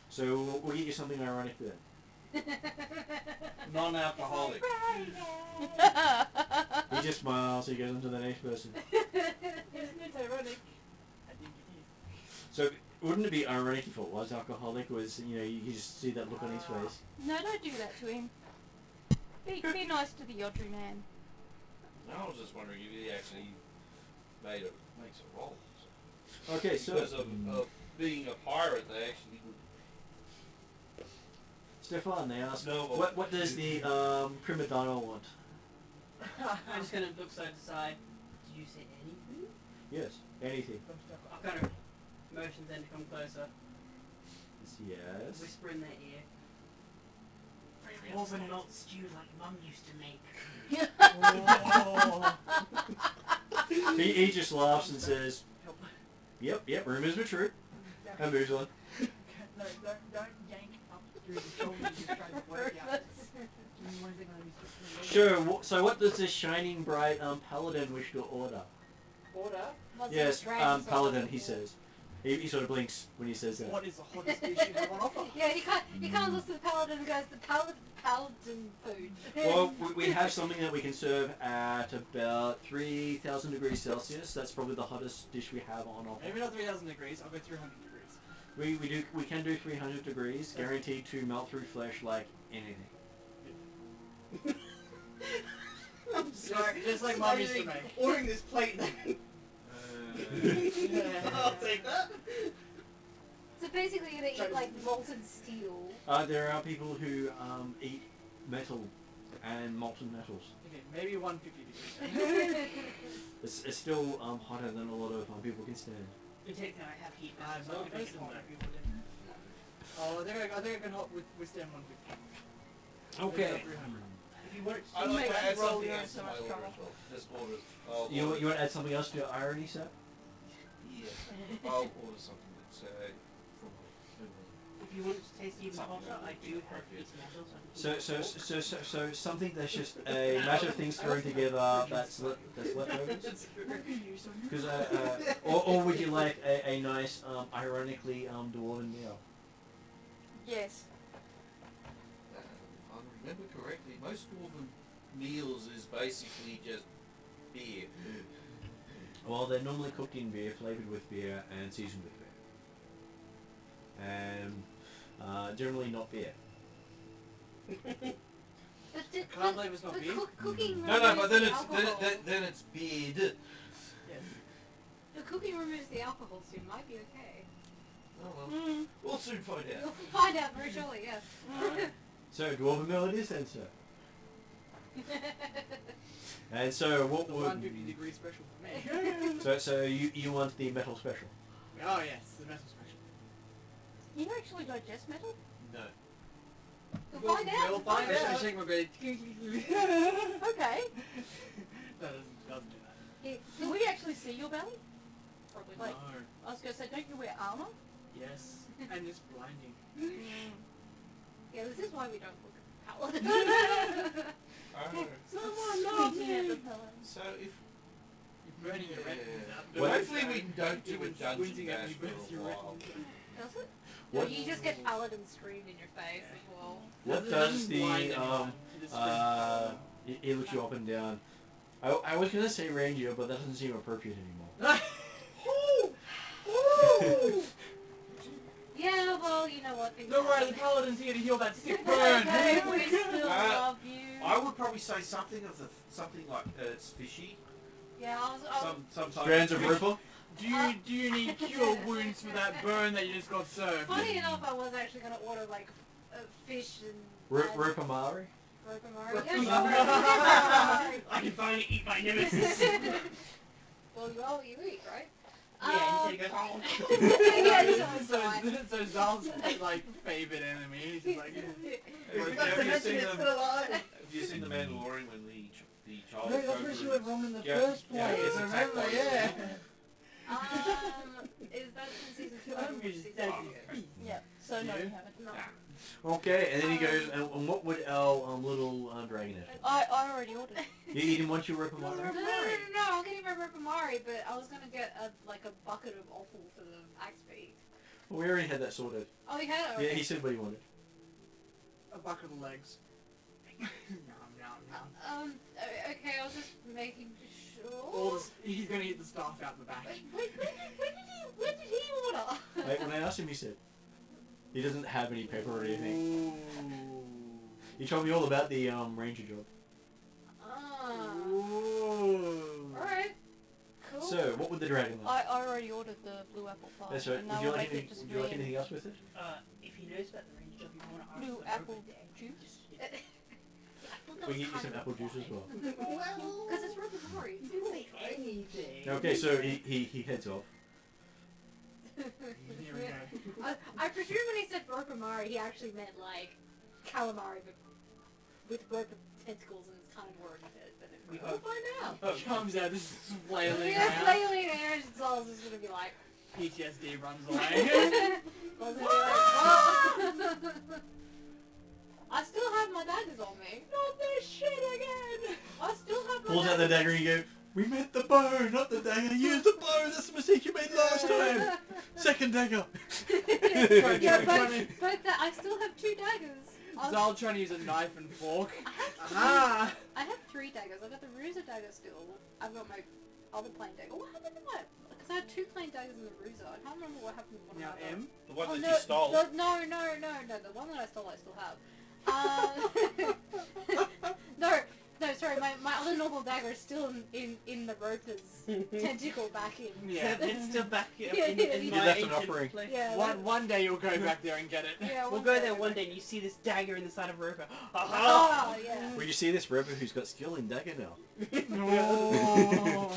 So we'll get you something ironic then. Non-alcoholic. it. He just smiles. He goes on to the next person. Isn't it ironic? I think it is. So wouldn't it be ironic if it was alcoholic? Was you just see that look on his face? No, don't do that to him. Be nice to the Yodri man. No, I was just wondering if he actually makes a roll. Okay, so Because of being a pirate, they actually would. Stefan, they ask, No, what does the prima donna want? I'm just gonna look side to side. Did you say anything? Yes, anything. I'll kind of motion them to come closer. Yes. Whisper in their ear. Dwarven malt stew like Mum used to make. He just laughs and says, "Yep, rumors were true," and moves on. No, don't yank up through the shoulders. Just try to work out. When is it going to be Sure. So what does this shining bright paladin wish to order? Order? Was it Yes, a dragon paladin. sauce? He says. He sort of blinks when he says that. What is the hottest dish you have on offer? Yeah, he can't looks at the paladin and goes, the paladin food. Well, we have something that we can serve at about 3,000 degrees Celsius. That's probably the hottest dish we have on offer. Maybe not 3,000 degrees, I'll go 300 degrees. We can do 300 degrees, guaranteed to melt through flesh like anything. I'm sorry. Just like I'm Mum used to actually make. ordering this plate then. I'll take that. So basically you're gonna eat like molten steel. There are people who eat metal and molten metals. Okay, maybe 150 degrees. It's still hotter than a lot of people can stand. You take that I have heat. I'm so not I'll very make it smart. work. Oh, I think I can withstand 150. Okay. If you want it I'd You like make to add me roll something you else so to my much order trouble. as well. Just order. I'll You order. want to add something else to your irony set? Yeah. I'll order something that's from my memory. If you want to taste even Something hotter, I do have appropriate. heat metal. So I can So something that's just a mash of things thrown together that's leftovers. Because or would you like a nice ironically dwarven meal? Yes. If I remember correctly, most dwarven meals is basically just beer. Well, they're normally cooked in beer, flavored with beer, and seasoned with beer. And generally not beer. Can't believe it's not beer. Cooking No, but then removes it's the alcohol. then it's beer. Yes. The cooking removes the alcohol, so it might be okay. Oh well, we'll soon find out. You'll find out very shortly, yes. So dwarven meal it is, then, sir. And so what The would 150-degree special for me. so you want the metal special? Oh yes, the metal special. You actually digest metal? No. We'll find out. We'll We'll find find out. I out. shake my belly. Okay. That doesn't do that. Can we actually see your belly? Probably Like- No. I was gonna say, don't you wear armor? Yes. And it's blinding. Yeah, this is why we don't look at paladin. Oh. Squinting at the pillow. So if You're burning your retinas out. Well, hopefully we don't do a Even dungeon squinting at bash me for burns a your while. Does it? What- No, you just get paladin screamed in your face as well. What It does doesn't the blind anyone. It just screams. it looks you up and down. I was gonna say ranger, but that doesn't seem appropriate anymore. Yeah, well, you know what? Don't worry, the paladin's here to heal that sick burn. Okay, we still love you. I would probably say something like it's fishy. Yeah, I was Some type Strands of fish. ripple. Do you need cure wounds for that burn that you just got served? funny enough, I was actually gonna order like fish and Rupamari? Ropamari. Ropamari. Yeah, I can finally eat my nemesis. well, you all you eat, right? Yeah, and he goes, Yeah, so fine. So Zal's like favorite enemy. He's just like. Have you seen them? Have you seen the Mandalorian when the child? No, that's where she went wrong in the Yeah, first place. yeah, it's I attacked remember, by yeah. Is that in season 2? I haven't watched season 1. Yeah. So no, Yeah. you haven't. No. Okay, and then he goes, and what would our little dragon have? I already ordered. You didn't want your No, Rupamari? I'm getting my Ropamari, but I was gonna get a bucket of offal for the axe beak. Well, we already had that sorted. Oh, you had it? Yeah, Okay. he said what he wanted. A bucket of legs. Nom, nom, nom. Okay, I was just making All sure. this, he's gonna get the staff out the back. Wait, when did he order? Like, when I asked him, he said he doesn't have any paper or anything. Ooh. He told me all about the ranger job. Ooh. Alright. Cool. So, what would the dragon like? I already ordered the blue apple pie. That's right. And Would I you will like make it just would you like me anything else with it? if he knows about the range job, you want to ask blue for apple Ropamari. juice. We can get you some apple juice as well. Because it's Ropamari. It didn't say Anything. Okay, so he heads off. Here we go. I presume when he said Ropamari, he actually meant like calamari, but with rope tentacles, and it's kind of more of it. But We we'll hope. find out. He comes out just flailing Yeah, around. flailing air, and Zal's just gonna be like, PTSD runs away. Zal's gonna be like, "Whoa." I still have my daggers on me. Not this shit again. I still have my Pulls out the dagger and you go, we meant the bow, not the dagger. Use the bow. That's the mistake you made last time. Second dagger. Yeah, but I still have 2 daggers. Zal trying to use a knife and fork. I have 3 daggers. I've got the Ruser dagger still. I've got my other plain dagger. What happened to my... Because I had 2 plain daggers in the Ruser. I can't remember what happened to one Now of them. M. The one Oh, that no, you stole. No. The one that I stole, I still have. No, sorry. My other normal dagger is still in the roper's tentacle back in. Yeah. It's still back in, Yeah, in, yeah, in you my left an ancient offering. place. Yeah. One day you'll go back there and get it. Yeah, We'll one go day. there one day and you see this dagger in the side of Roper. Oh, yeah. Well, you see this Rover who's got skill in dagger now. No.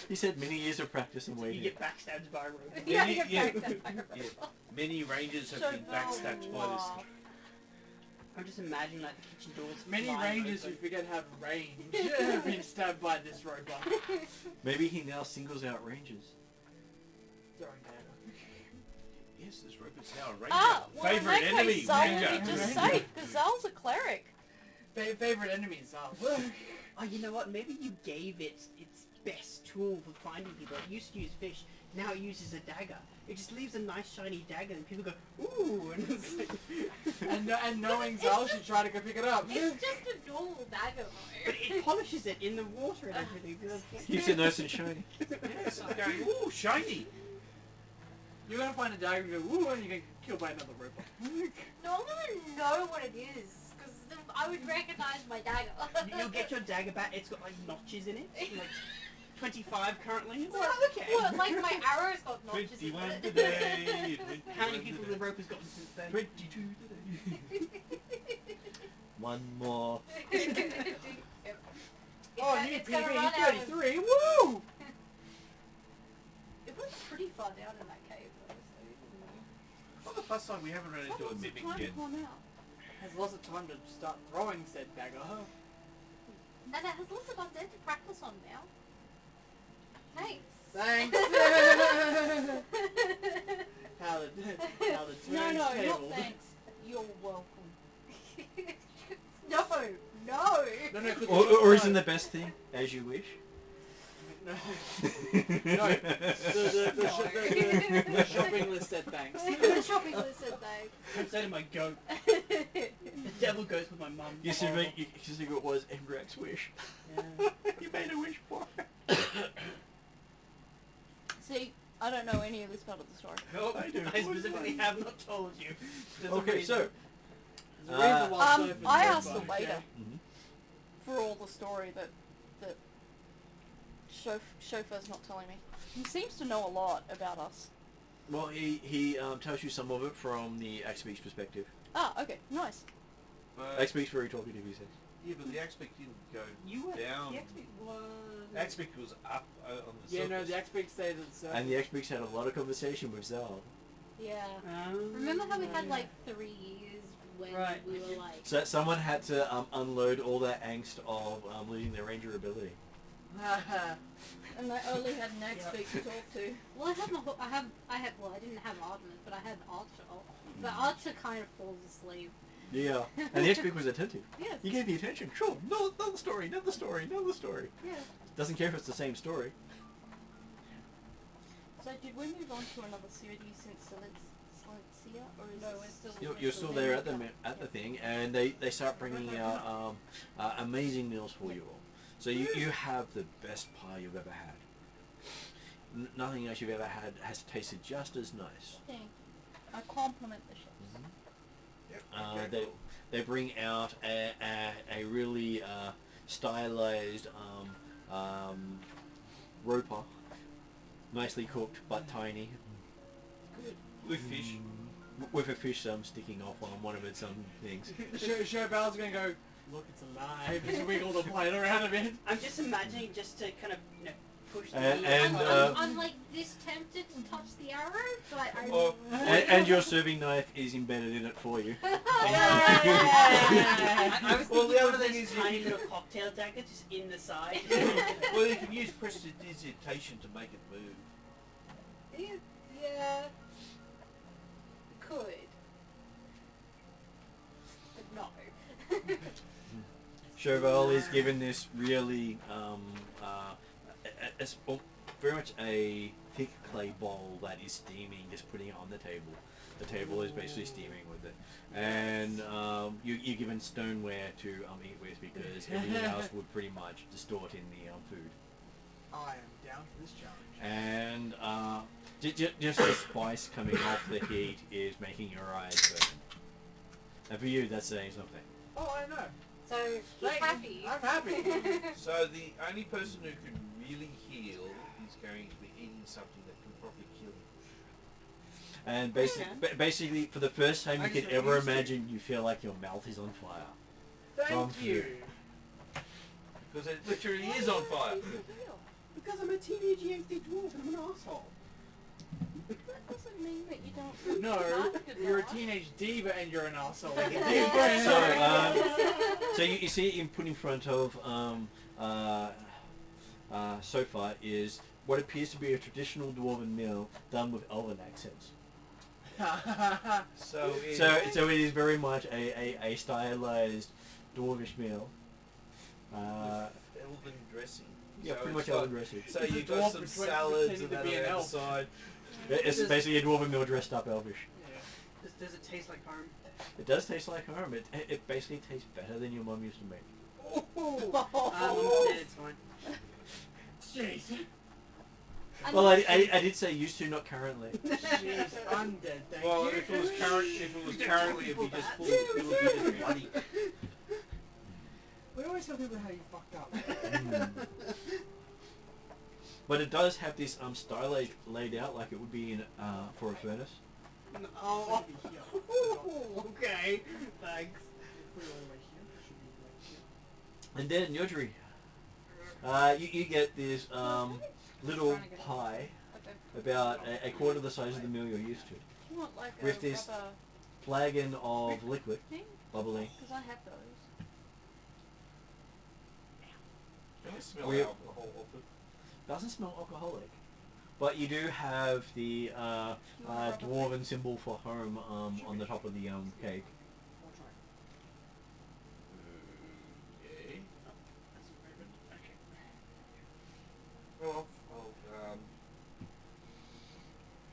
He said many years of practice and You waiting. get backstabbed by Roper. Yeah, Yeah, you're yeah. back there. Yeah. Many rangers have So been backstabbed by this. I'm just imagining like the kitchen doors. Many flying rangers who open. forget have range have been stabbed by this roper. Maybe he now singles out rangers. Throwing dagger. Yes, this rope is now a ranger. Ah, well, Favorite in that enemy, case, Zal will ranger. be just safe, because Zal's a cleric. Favorite enemies are. Oh, you know what? Maybe you gave it its best tool for finding people. It used to use fish. Now it uses a dagger. It just leaves a nice shiny dagger, and people go, ooh, and it's like... and knowing Zal should try to go pick it up. It's just a normal dagger, But though. it polishes it in the water and everything. So that's- Keeps it nice and shiny. Yes, I'm going, ooh, shiny. You're gonna find a dagger and go, ooh, and you get killed by another roper. No, I'm gonna know what it is, because I would recognize my dagger. You'll get your dagger back. It's got like notches in it. Like 25 currently. It's What? like, oh, okay. What, like my arrow's got notches in 21 it. today. How many people the rope has gotten since then? 22 today. One more. Oh, you It's gonna run out of- 33. Woo! It was pretty far down in that cave, though, Well, the plus side, we haven't run into a mimic yet. Has lots of time to start throwing said dagger. And it has lots of time there to practice on now. Thanks. Thanks. how the No, turns no, table. not thanks. You're welcome. No, no. No, no, 'cause Or isn't the best thing as you wish? No, no. The shopping list said thanks. The shopping list said thanks. So did my goat. The devil goes with my mum. You should think it was Embrak's wish. Yeah. You made a wish for it. See, I don't know any of this part of the story. Help. I do. I specifically have not told you. There's a Okay, reason. so There's a reason why Surf I is asked the red waiter Mhm. for all the story that chauffeur's not telling me. He seems to know a lot about us. well, he tells you some of it from the Axe-Beak's perspective. Ah, okay, nice. Axe-Beak's very talkative, he says. Yeah, but the Axbeak didn't go You were down. The XP was. Axbeak was up on the Yeah, surface. no, the expert said it's. And the Axe-Beaks had a lot of conversation with Zal. Yeah. Remember how we had like 3 years when Right. we were like... So someone had to unload all that angst of losing their ranger ability. And I only had an Axe-Beak to talk to. Well, I didn't have Artemis, but I had Archer. But Archer kind of falls asleep. Yeah. And the Axe-Beak was attentive. Yes. You gave me attention. Sure. No, another story, another story, another story. Yeah. Doesn't care if it's the same story. So did we move on to another city since Silencia, or is No, this we're still... You're still there at the thing, and they start bringing out amazing meals for you all. So you have the best pie you've ever had. Nothing else you've ever had has tasted just as nice. Thank you. I compliment the chefs. Yep, They okay, cool. they bring out a really stylized roper, nicely cooked but tiny, With fish. with a fish sticking off on one of its things. Chauffeur's gonna go, look, it's alive. Just wiggle the plate around a bit. I'm just imagining just to kind of, push the And, I'm like this tempted to touch the arrow, but I... Oh. And your serving knife is embedded in it for you. I was Well, the thinking other of thing this is tiny little cocktail dagger just in the side. Well, you can use prestidigitation to make it move. Yeah. Could. But no. Chauvel is given this really, it's very much a thick clay bowl that is steaming, just putting it on the table. The table is basically steaming with it. And you're given stoneware to eat with because everything else would pretty much distort in the food. I am down for this challenge. And just the spice coming off the heat is making your eyes burn. And for you, that's saying something. Oh, I know. So, he's happy. I'm happy. So the only person who can really heal is going to be eating something that can probably kill him. And basically, for the first time you Actually, could ever used to. imagine, you feel like your mouth is on fire. From Thank you. Because it literally is on fire. Because I'm a teenage young dwarf and I'm an asshole. That doesn't mean that you don't... No, Good you're a life. teenage diva and you're an asshole. So you see him put in front of Sofa is what appears to be a traditional dwarven meal done with elven accents. So So it is very much a stylized dwarvish meal. elven dressing. Yeah, So pretty it's much got- elven dressing. So It's a you've dwarf got some pretending salads to and that be on an the other elf. side. It's basically a dwarven meal dressed up elvish. Yeah. Does it taste like home? It does taste like home. It basically tastes better than your mum used to make. Mum said it's fine. Jeez. Well, I did say used to, not currently. Jeez, I'm dead, thank Well, you. if it was currently, it'd be just full. It would be just bloody. We always tell people how you fucked up. But it does have this style laid out like it would be in for a furnace. Oh, Should be here. okay. Thanks. If we're all right here, should be right here. And then Yodri, you get this little pie about a quarter the size of the meal you're used to, You want like a with this rubber flagon of liquid thing? bubbling. Because I have those. Can I smell We- alcohol off it? Doesn't smell alcoholic, but you do have the dwarven symbol for home on the top of the cake. Okay. Well, I'll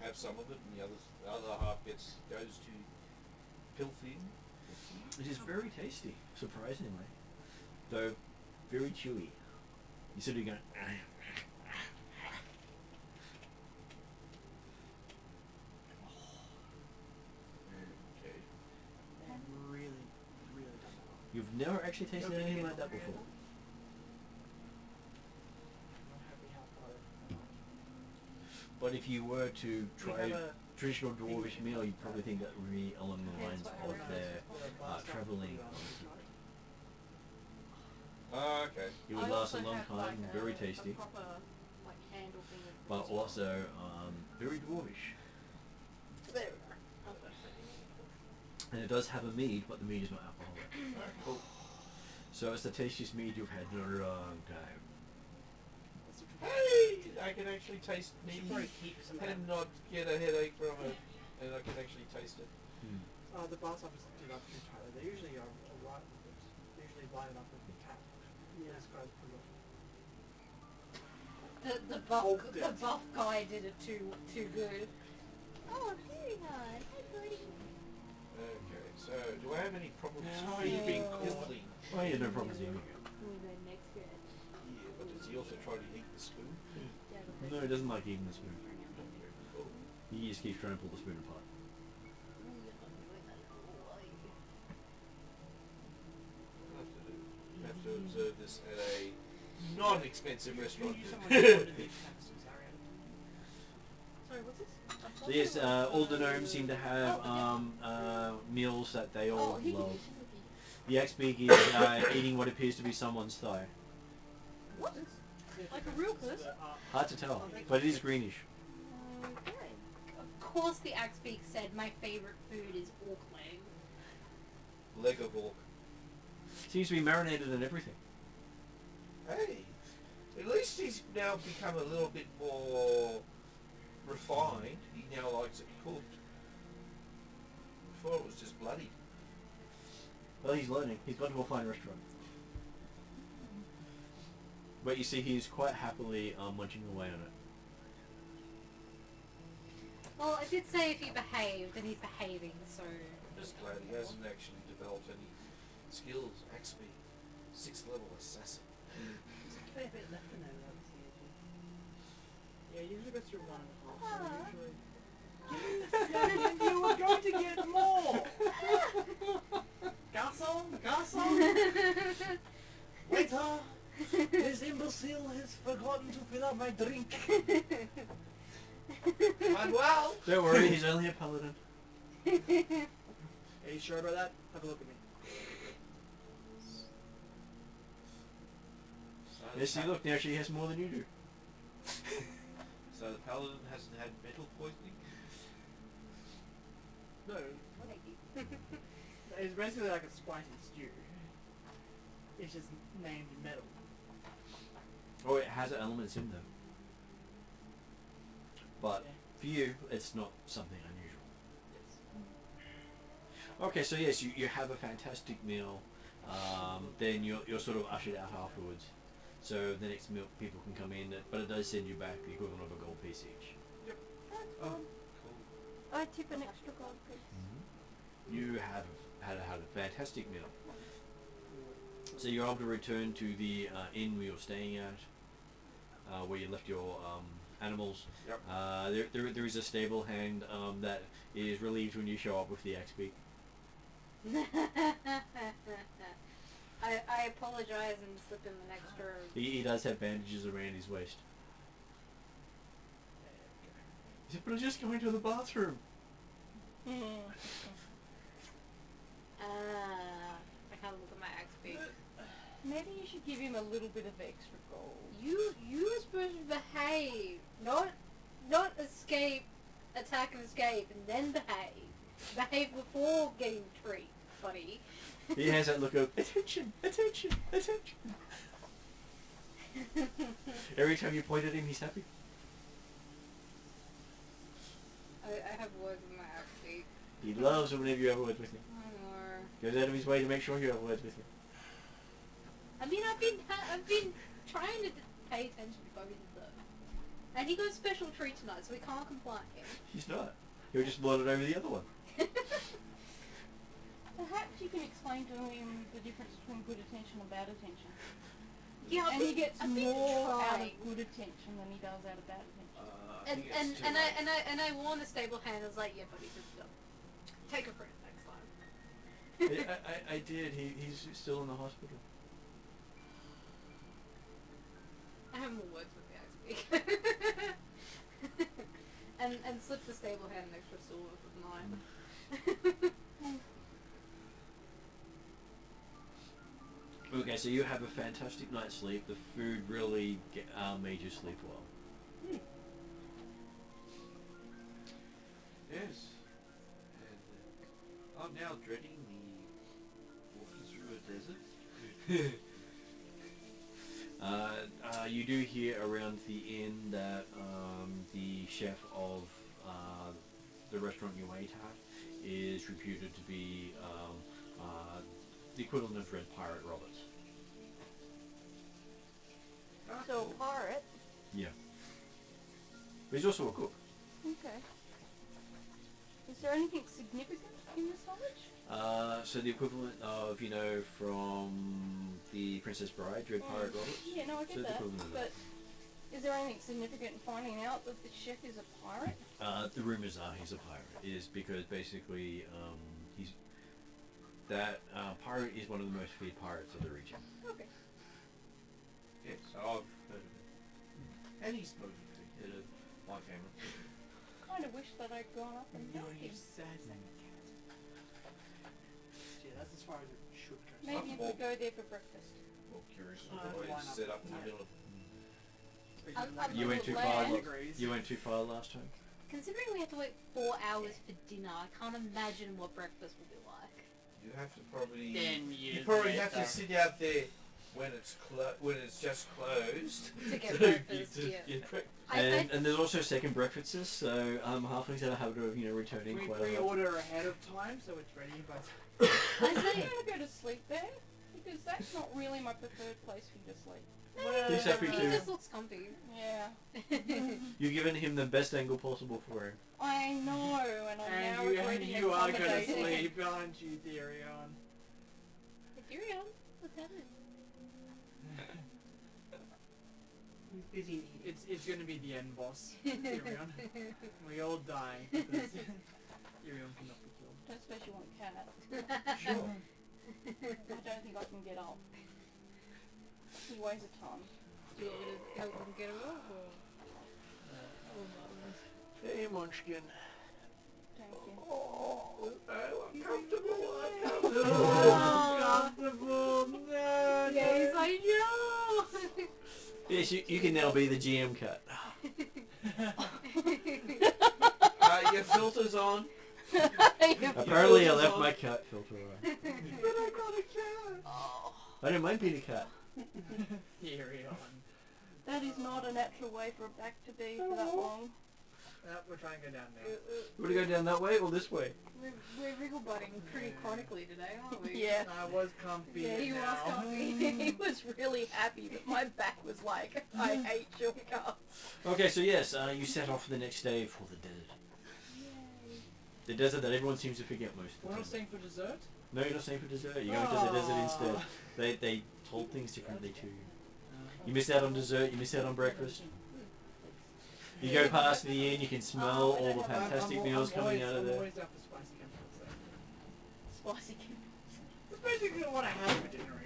have some of it, and the other half goes to Pilfian. It is very tasty, surprisingly, though very chewy. You sort of go. Okay. Really, really done well. You've never actually tasted anything like that before. I'm happy how far they've But if you were to come. try We have a traditional dwarvish meal, you'd probably think that would be along the lines of their travelling. Okay. It would I last a also long have, time, like, very a tasty, proper like handle thing of but fruit. also very dwarvish. There we are. And it does have a mead, but the mead is not alcoholic. Cool. So it's the tastiest mead you've had in a long time. Hey, I can actually taste We me should probably keep some of that. and not get a headache from it, and I can actually taste it. The bar stoppers do not too tightly. They usually are right. They usually line it up with the tap. Yeah. This guy's pretty much. The buff guy did it too good. Oh, very nice. Hi, buddy. Okay, so do I have any problems No. feeding No. quickly? Well, yeah, no problem seeing it. We'll go next bit. Yeah, but does he also try to eat the spoon? No, he doesn't like eating the spoon. Okay, cool. He just keeps trying to pull the spoon apart. I have to observe this at a non-expensive restaurant. Sorry, what's this? So yes, all the gnomes seem to have meals that they all love. The Axbeak is eating what appears to be someone's thigh. What? Like a real person? Hard to tell, but it is greenish. Okay. Of course the Axbeak said my favorite food is orc leg. Leg of orc. Seems to be marinated in everything. Hey, at least he's now become a little bit more refined. He now likes it cooked. Before it was just bloody. Well, he's learning. He's gone to a fine restaurant. But you see, he's quite happily munching away on it. Well, I did say if he behaved, and he's behaving, so... I'm just glad he hasn't actually developed any skills. Axby, 6th level assassin. There's a fair bit left in there, obviously. Yeah, usually goes through 1.5. Ah. Usually. You were going to get more. Garçon. Waiter. This imbecile has forgotten to fill up my drink. Manuel! Don't worry, he's only a paladin. Are you sure about that? Have a look at me. Yes, see, look, now she has more than you do. So the paladin hasn't had metal poisoning? No. It's basically like a spicy stew. It's just named metal. Oh, it has elements in them. But Yeah. for you, it's not something unusual. Okay, so yes, you have a fantastic meal. Then you're sort of ushered out afterwards. So the next meal people can come in, but it does send you back the equivalent of a gold piece each. That's Oh, fine. cool. I tip an extra gold piece. You have had a fantastic meal. So you're able to return to the inn where you're staying at, where you left your animals. Yep. There is a stable hand that is relieved when you show up with the axe beak. I apologize and slip him an extra. He does have bandages around his waist. He said, but I'm just going to the bathroom. I kind of look at my axe beak. Maybe you should give him a little bit of extra gold. You are supposed to behave, not escape, attack and escape, and then behave. Behave before getting treat, buddy. He has that look of attention, attention, attention. Every time you point at him, he's happy. I have words with my axe beak. He loves it whenever you have words with him. I know. Goes out of his way to make sure you have words with him. I mean, I've been trying to pay attention to Bobby the Third. And he got a special treat tonight, so we can't complain. He's not. He'll just lord it over the other one. Perhaps you can explain to him the difference between good attention and bad attention. Yeah, And he gets I've been more out of trying. good attention than he does out of bad attention. I think it's too late. And I warned the stable hand. I was like, yeah, buddy, just take a friend next time. I did. He's still in the hospital. I have more words with the axe beak. and slip the stable hand an extra silver with mine. Okay, so you have a fantastic night's sleep. The food really made you sleep well. Yes. And I'm now dreading the walking through a desert. You do hear around the inn that the chef of the restaurant you ate at is reputed to be the equivalent of Red Pirate Robert. So a pirate. Yeah. But he's also a cook. Okay. Is there anything significant in this knowledge? So the equivalent of, from the Princess Bride, Red Pirate Roberts. Yeah, no, I get So the that. equivalent of But is there anything significant in finding out that the chef is a pirate? The rumors are he's a pirate, is because basically pirate is one of the most feared pirates of the region. Okay. Yes, I've heard of it. And he's supposed to be head of my family. Kind of wish that I'd gone up and No, helped you him. sad cat. Yeah, that's as far as it should go. Maybe we go there for breakfast. More curious Why what not? it's set up in the middle of. I'm You went a too little far. bland. You went too far last time. Considering we have to wait 4 hours for dinner, I can't imagine what breakfast will be like. You have to probably. You probably have to sit out there when it's just closed. To get to breakfast, to yeah. get breakfast. And there's also second breakfasts, so halflings have a habit of returning We quite a lot. pre-order ahead of time, so it's ready. But I say you want to go to sleep there because that's not really my preferred place for you to sleep. He's happy He to. just looks comfy. Yeah. You've given him the best angle possible for him. I know, and I'm now and regretting you are going to accommodating. sleep, aren't you, Therion? Ethereum, what's happening? He's busy eating. It's going to be the end boss, Therion. We all die because Therion cannot be killed. Don't suppose you want a cat. Sure. I don't think I can get up. He weighs a ton. Do you want me to help him get him off? Hey, Munchkin. Thank you. Oh, uncomfortable. Oh, comfortable. No, Yeah, he's like, no! Yes, you can now be the GM cat. Your filter's on. Apparently I left my cat filter on. But I got a cat. Oh. I don't mind being a cat. Therion. That is not a natural way for a back to be for that long. We're trying to go down now. You want to go down that way or this way? We're wriggle butting pretty chronically today, aren't we? Yeah. I was comfy. Yeah, he was now. comfy. He was really happy, but my back was like, I hate shortcuts. Okay, so yes, you set off the next day for the desert. The desert that everyone seems to forget most We're of not the time. staying for dessert? No, you're not staying for dessert. You're going to the desert instead. They told things differently to you. You missed out on dessert. You missed out on breakfast. You go past the inn. You can smell all the fantastic meals coming out of I'm there. always up for spicy chemicals though. Spicy chemicals. That's basically what I had for dinner,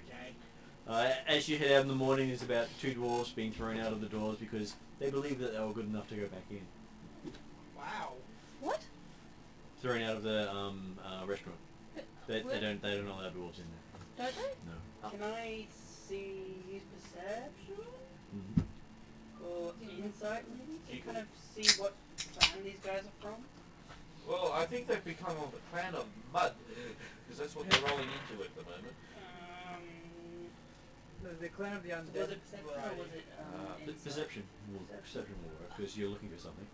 okay? As you head out in the morning, there's about 2 dwarves being thrown out of the doors because they believe that they were good enough to go back in. Wow. What? Thrown out of the restaurant. They What? don't allow dwarves in there. Don't they? No. Can I use perception? Mm-hmm. Or insight maybe? To kind of see what clan these guys are from? Well, I think they've become of the clan of mud, because that's what they're rolling into at the moment. The clan of the undead. Was it perception or was it insight? Perception will work because you're looking for something.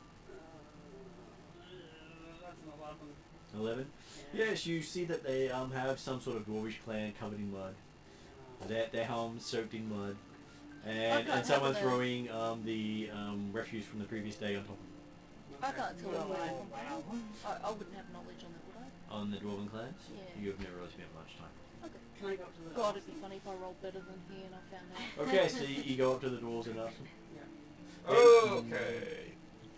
That's an 11. 11. Yes, you see that they have some sort of dwarvish clan covered in mud. Their helms soaked in mud, and can't someone help it. throwing the refuse from the previous day on top I can't tell Well, where. wow. I wouldn't have knowledge on that, would I? on the dwarven clans. Yeah. You have never really spent much time. Can I go up to the God, it'd be funny if I rolled better than he and I found out. Okay, so you go up to the dwarves and ask them. Okay.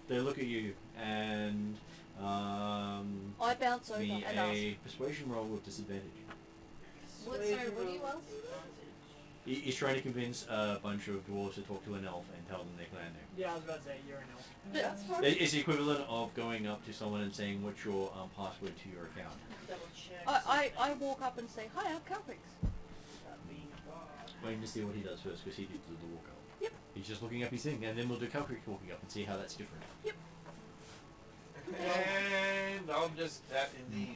They look at you and I bounce over me and ask. a persuasion roll with disadvantage. What are you asking? He's trying to convince a bunch of dwarves to talk to an elf and tell them their clan name. Yeah, I was about to say, you're an elf. That's fine. It's the equivalent of going up to someone and saying what's your password to your account. Double check. I walk up and say, hi, I'm Calrix. Waiting to see what he does first because he did the walk up. Yep. He's just looking up his thing and then we'll do Calcrick walking up and see how that's different. And I'm just in the...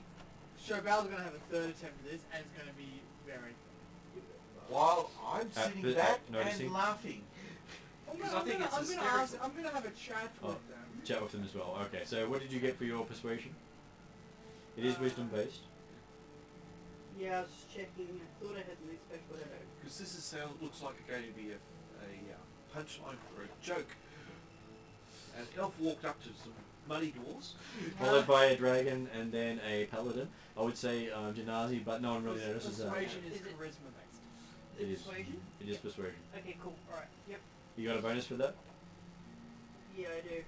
Sure, Val's gonna have a third attempt at this, and it's gonna be very... While I'm sitting but- back noticing? and laughing. Because I think it's hysterical. I'm gonna have a chat Oh. with them. Chat with them as well. Okay, so what did you get for your persuasion? It is wisdom based. Yeah, I was just checking. I thought I had the least special, but I don't. Because this looks like it's going to be a punchline for a joke. An elf walked up to some muddy dwarves. Followed by a dragon and then a paladin. I would say Janazi, but no one really notices that. Persuasion is Is it- charisma based. It is. Persuasion? It is persuasion. Okay, cool. Alright. Yep. You got a bonus for that? Yeah, I do.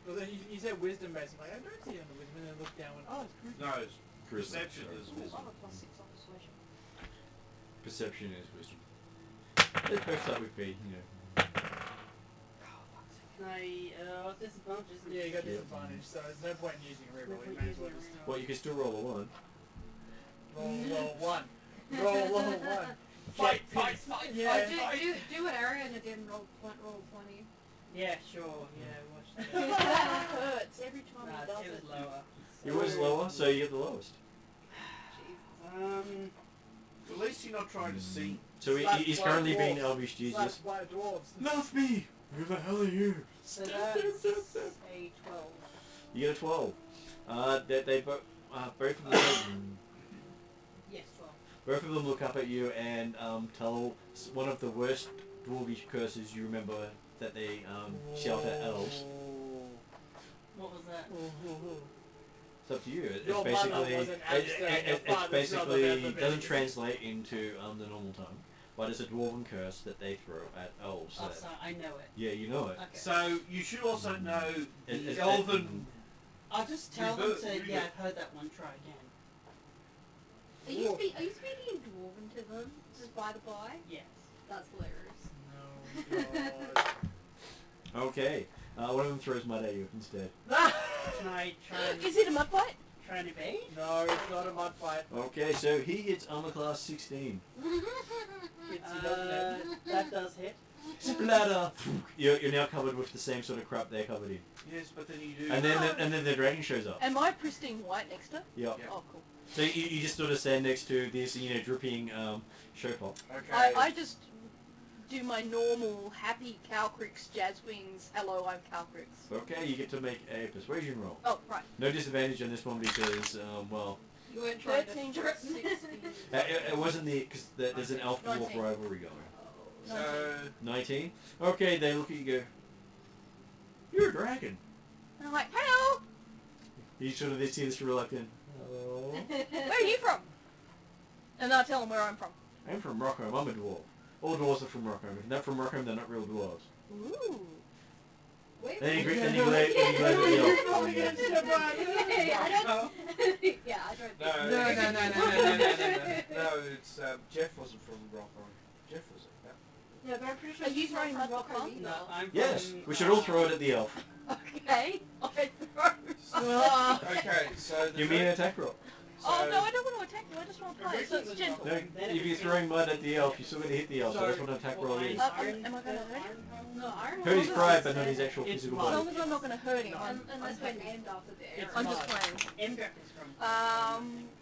Well, then you said wisdom based. I'm like, I don't see it on the wisdom, and then look down and oh, it's charisma. No, it's Charisma, perception sorry. is Ooh, wisdom. I'm a +6 on persuasion. Perception is wisdom. Let's both start with B, you know. Can I, disadvantage? isn't it? Yeah, you got Yeah. disadvantage, so there's no point in using a reroll. You No may point as well using a just reroll. Well, you can still roll a 1. roll one. Roll one. Fight, fight, Yeah. Do what Ariana did and roll 20. Yeah, sure. Yeah, watch His that. back hurts every time Nah, he does it it. was lower. It was lower, so you get the lowest. At least you're not trying to see. So he's Slap currently by being dwarves. elvish Slapped Jesus. by dwarves. Love me! Who the hell are you? So that's a 12. You get a 12. They both of them Yes, 12. both of them look up at you and tell one of the worst dwarvish curses you remember that they shout at elves. What was that? It's up to you. It's Your mother basically was an Amsterdam, your it's father's basically brother never doesn't been. translate into the normal tongue, but it's a dwarven curse that they throw at elves. Oh, that- so I know it. yeah, you know it. Okay. So you should also know It- the it- elven. I'll just tell them Revert- to, revert. yeah, I've heard that one, try again. Are you speaking in Dwarven to them? Just by the by? Yes. That's hilarious. No, God. Okay. One of them throws mud at you instead. Can I try and, Is it a mud fight? try and evade? No, it's not a mud fight. Okay, so he hits armor class 16. It's, doesn't it? That does hit. Splatter! You're now covered with the same sort of crap they're covered in. Yes, but then you do. And then the dragon shows up. Am I pristine white next to? Yeah. Yeah. Oh, cool. So you just sort of stand next to this, dripping show pop. Okay. I just do my normal happy Calcrix jazz wings. Hello, I'm Calcrix. Okay, you get to make a persuasion roll. Oh, right. No disadvantage on this one because, well, You weren't trying 13 to to trick 16. it wasn't because there's an elf dwarf 19. rivalry going. So 19. Okay, they look at you. And go, you're a dragon. And I'm like, hello. You sort of they see this reluctant. Hello. Where are you from? And I tell them where I'm from. I'm from Rockham. I'm a dwarf. All dwarves are from Rockham. If they're not from Rockham, they're not real dwarves. Ooh. Wait, Then you wait. then you glare at the elf. Yeah, I don't. Yeah, I don't. No, it's Jeff wasn't from Rockham. Jeff was Yeah, but I'm pretty sure Are you he's not throwing from mud Rockham popcorn? either. No, I'm Yes, from, we should all throw it at the elf. Okay. I throw. Okay, so the Give me an attack roll. Oh no, I don't want to attack you. I just want to play. So it's gentle. No, if you're throwing mud at the elf, you're still going to hit the elf, so that's what an attack roll is. Am I going to hurt him? No, Iron Hurt his Horse pride, is but not his dead. actual It's physical mud. As body. long as I'm not going to hurt him, Unless we're named after the area. I'm just playing. MDF is from.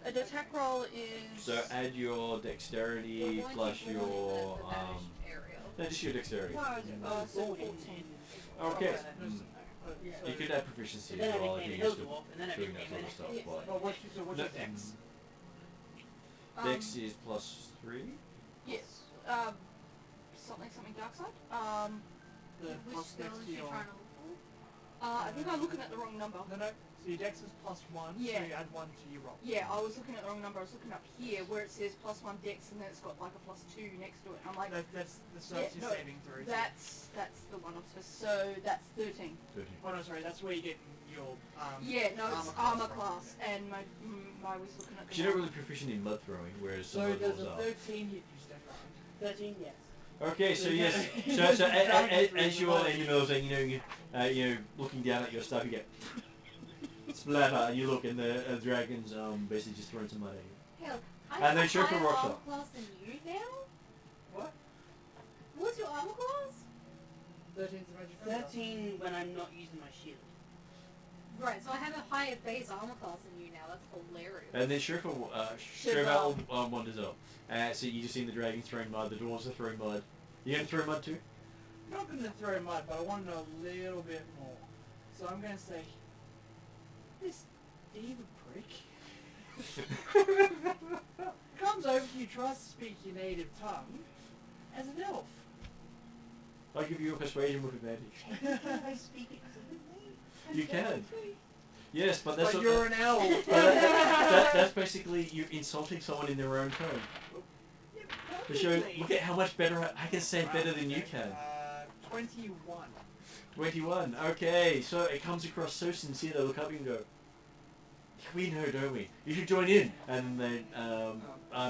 An attack roll is. So add your dexterity plus your no, just your dexterity. So 14. Okay. Yeah. You could add proficiency Then as I well if became you're a used to hill dwarf, and then I doing became that an sort of elf. stuff. But what's your No, dex? Dex is plus 3. Yes. Something dark side. The Which plus skill next is to you your... trying to look for? I think I'm looking at the wrong number. No. So your dex is plus 1, Yeah. so you add 1 to your roll. Yeah, I was looking at the wrong number. I was looking up here where it says +1 dex and then it's got like a +2 next to it. I'm like, That's Yeah, your no, saving throw. that's the one I'm supposed. So that's 13. 13. Oh no, sorry, that's where you get your Yeah, no, it's armor armor class class, and I was looking at the. You're not really proficient in mud throwing, whereas some So other does dwarves a are. 13 hit you, Stefan? 13, yes. Okay, so yes, so as you're in your middle, and you know, looking down at your stuff, you get splatter, and you look, and the dragon's basically just throwing some mud at you. Hell, And I'm then a shoot the higher rocks armor up. class than you now? What? What's your armor class? 13's the magic number. 13 when I'm not using my shield. Right, so I have a higher base armor class than you now. That's hilarious. And then Shrivel wanders up. So you just see the dragon throwing mud, the dwarves are throwing mud. You gonna throw mud too? I'm not going to throw mud, but I want to know a little bit more. So I'm going to say, this diva prick comes over to you, tries to speak your native tongue as an elf. I'll give you a persuasion with advantage. I speak it You can. Yes, but that's But what- you're an elf. but that's basically you insulting someone in their own tone. To show, look at how much better I can say it better than you can. 21. 21. Okay, so it comes across so sincere. They look up and go, "We know, don't we? You should join in." And then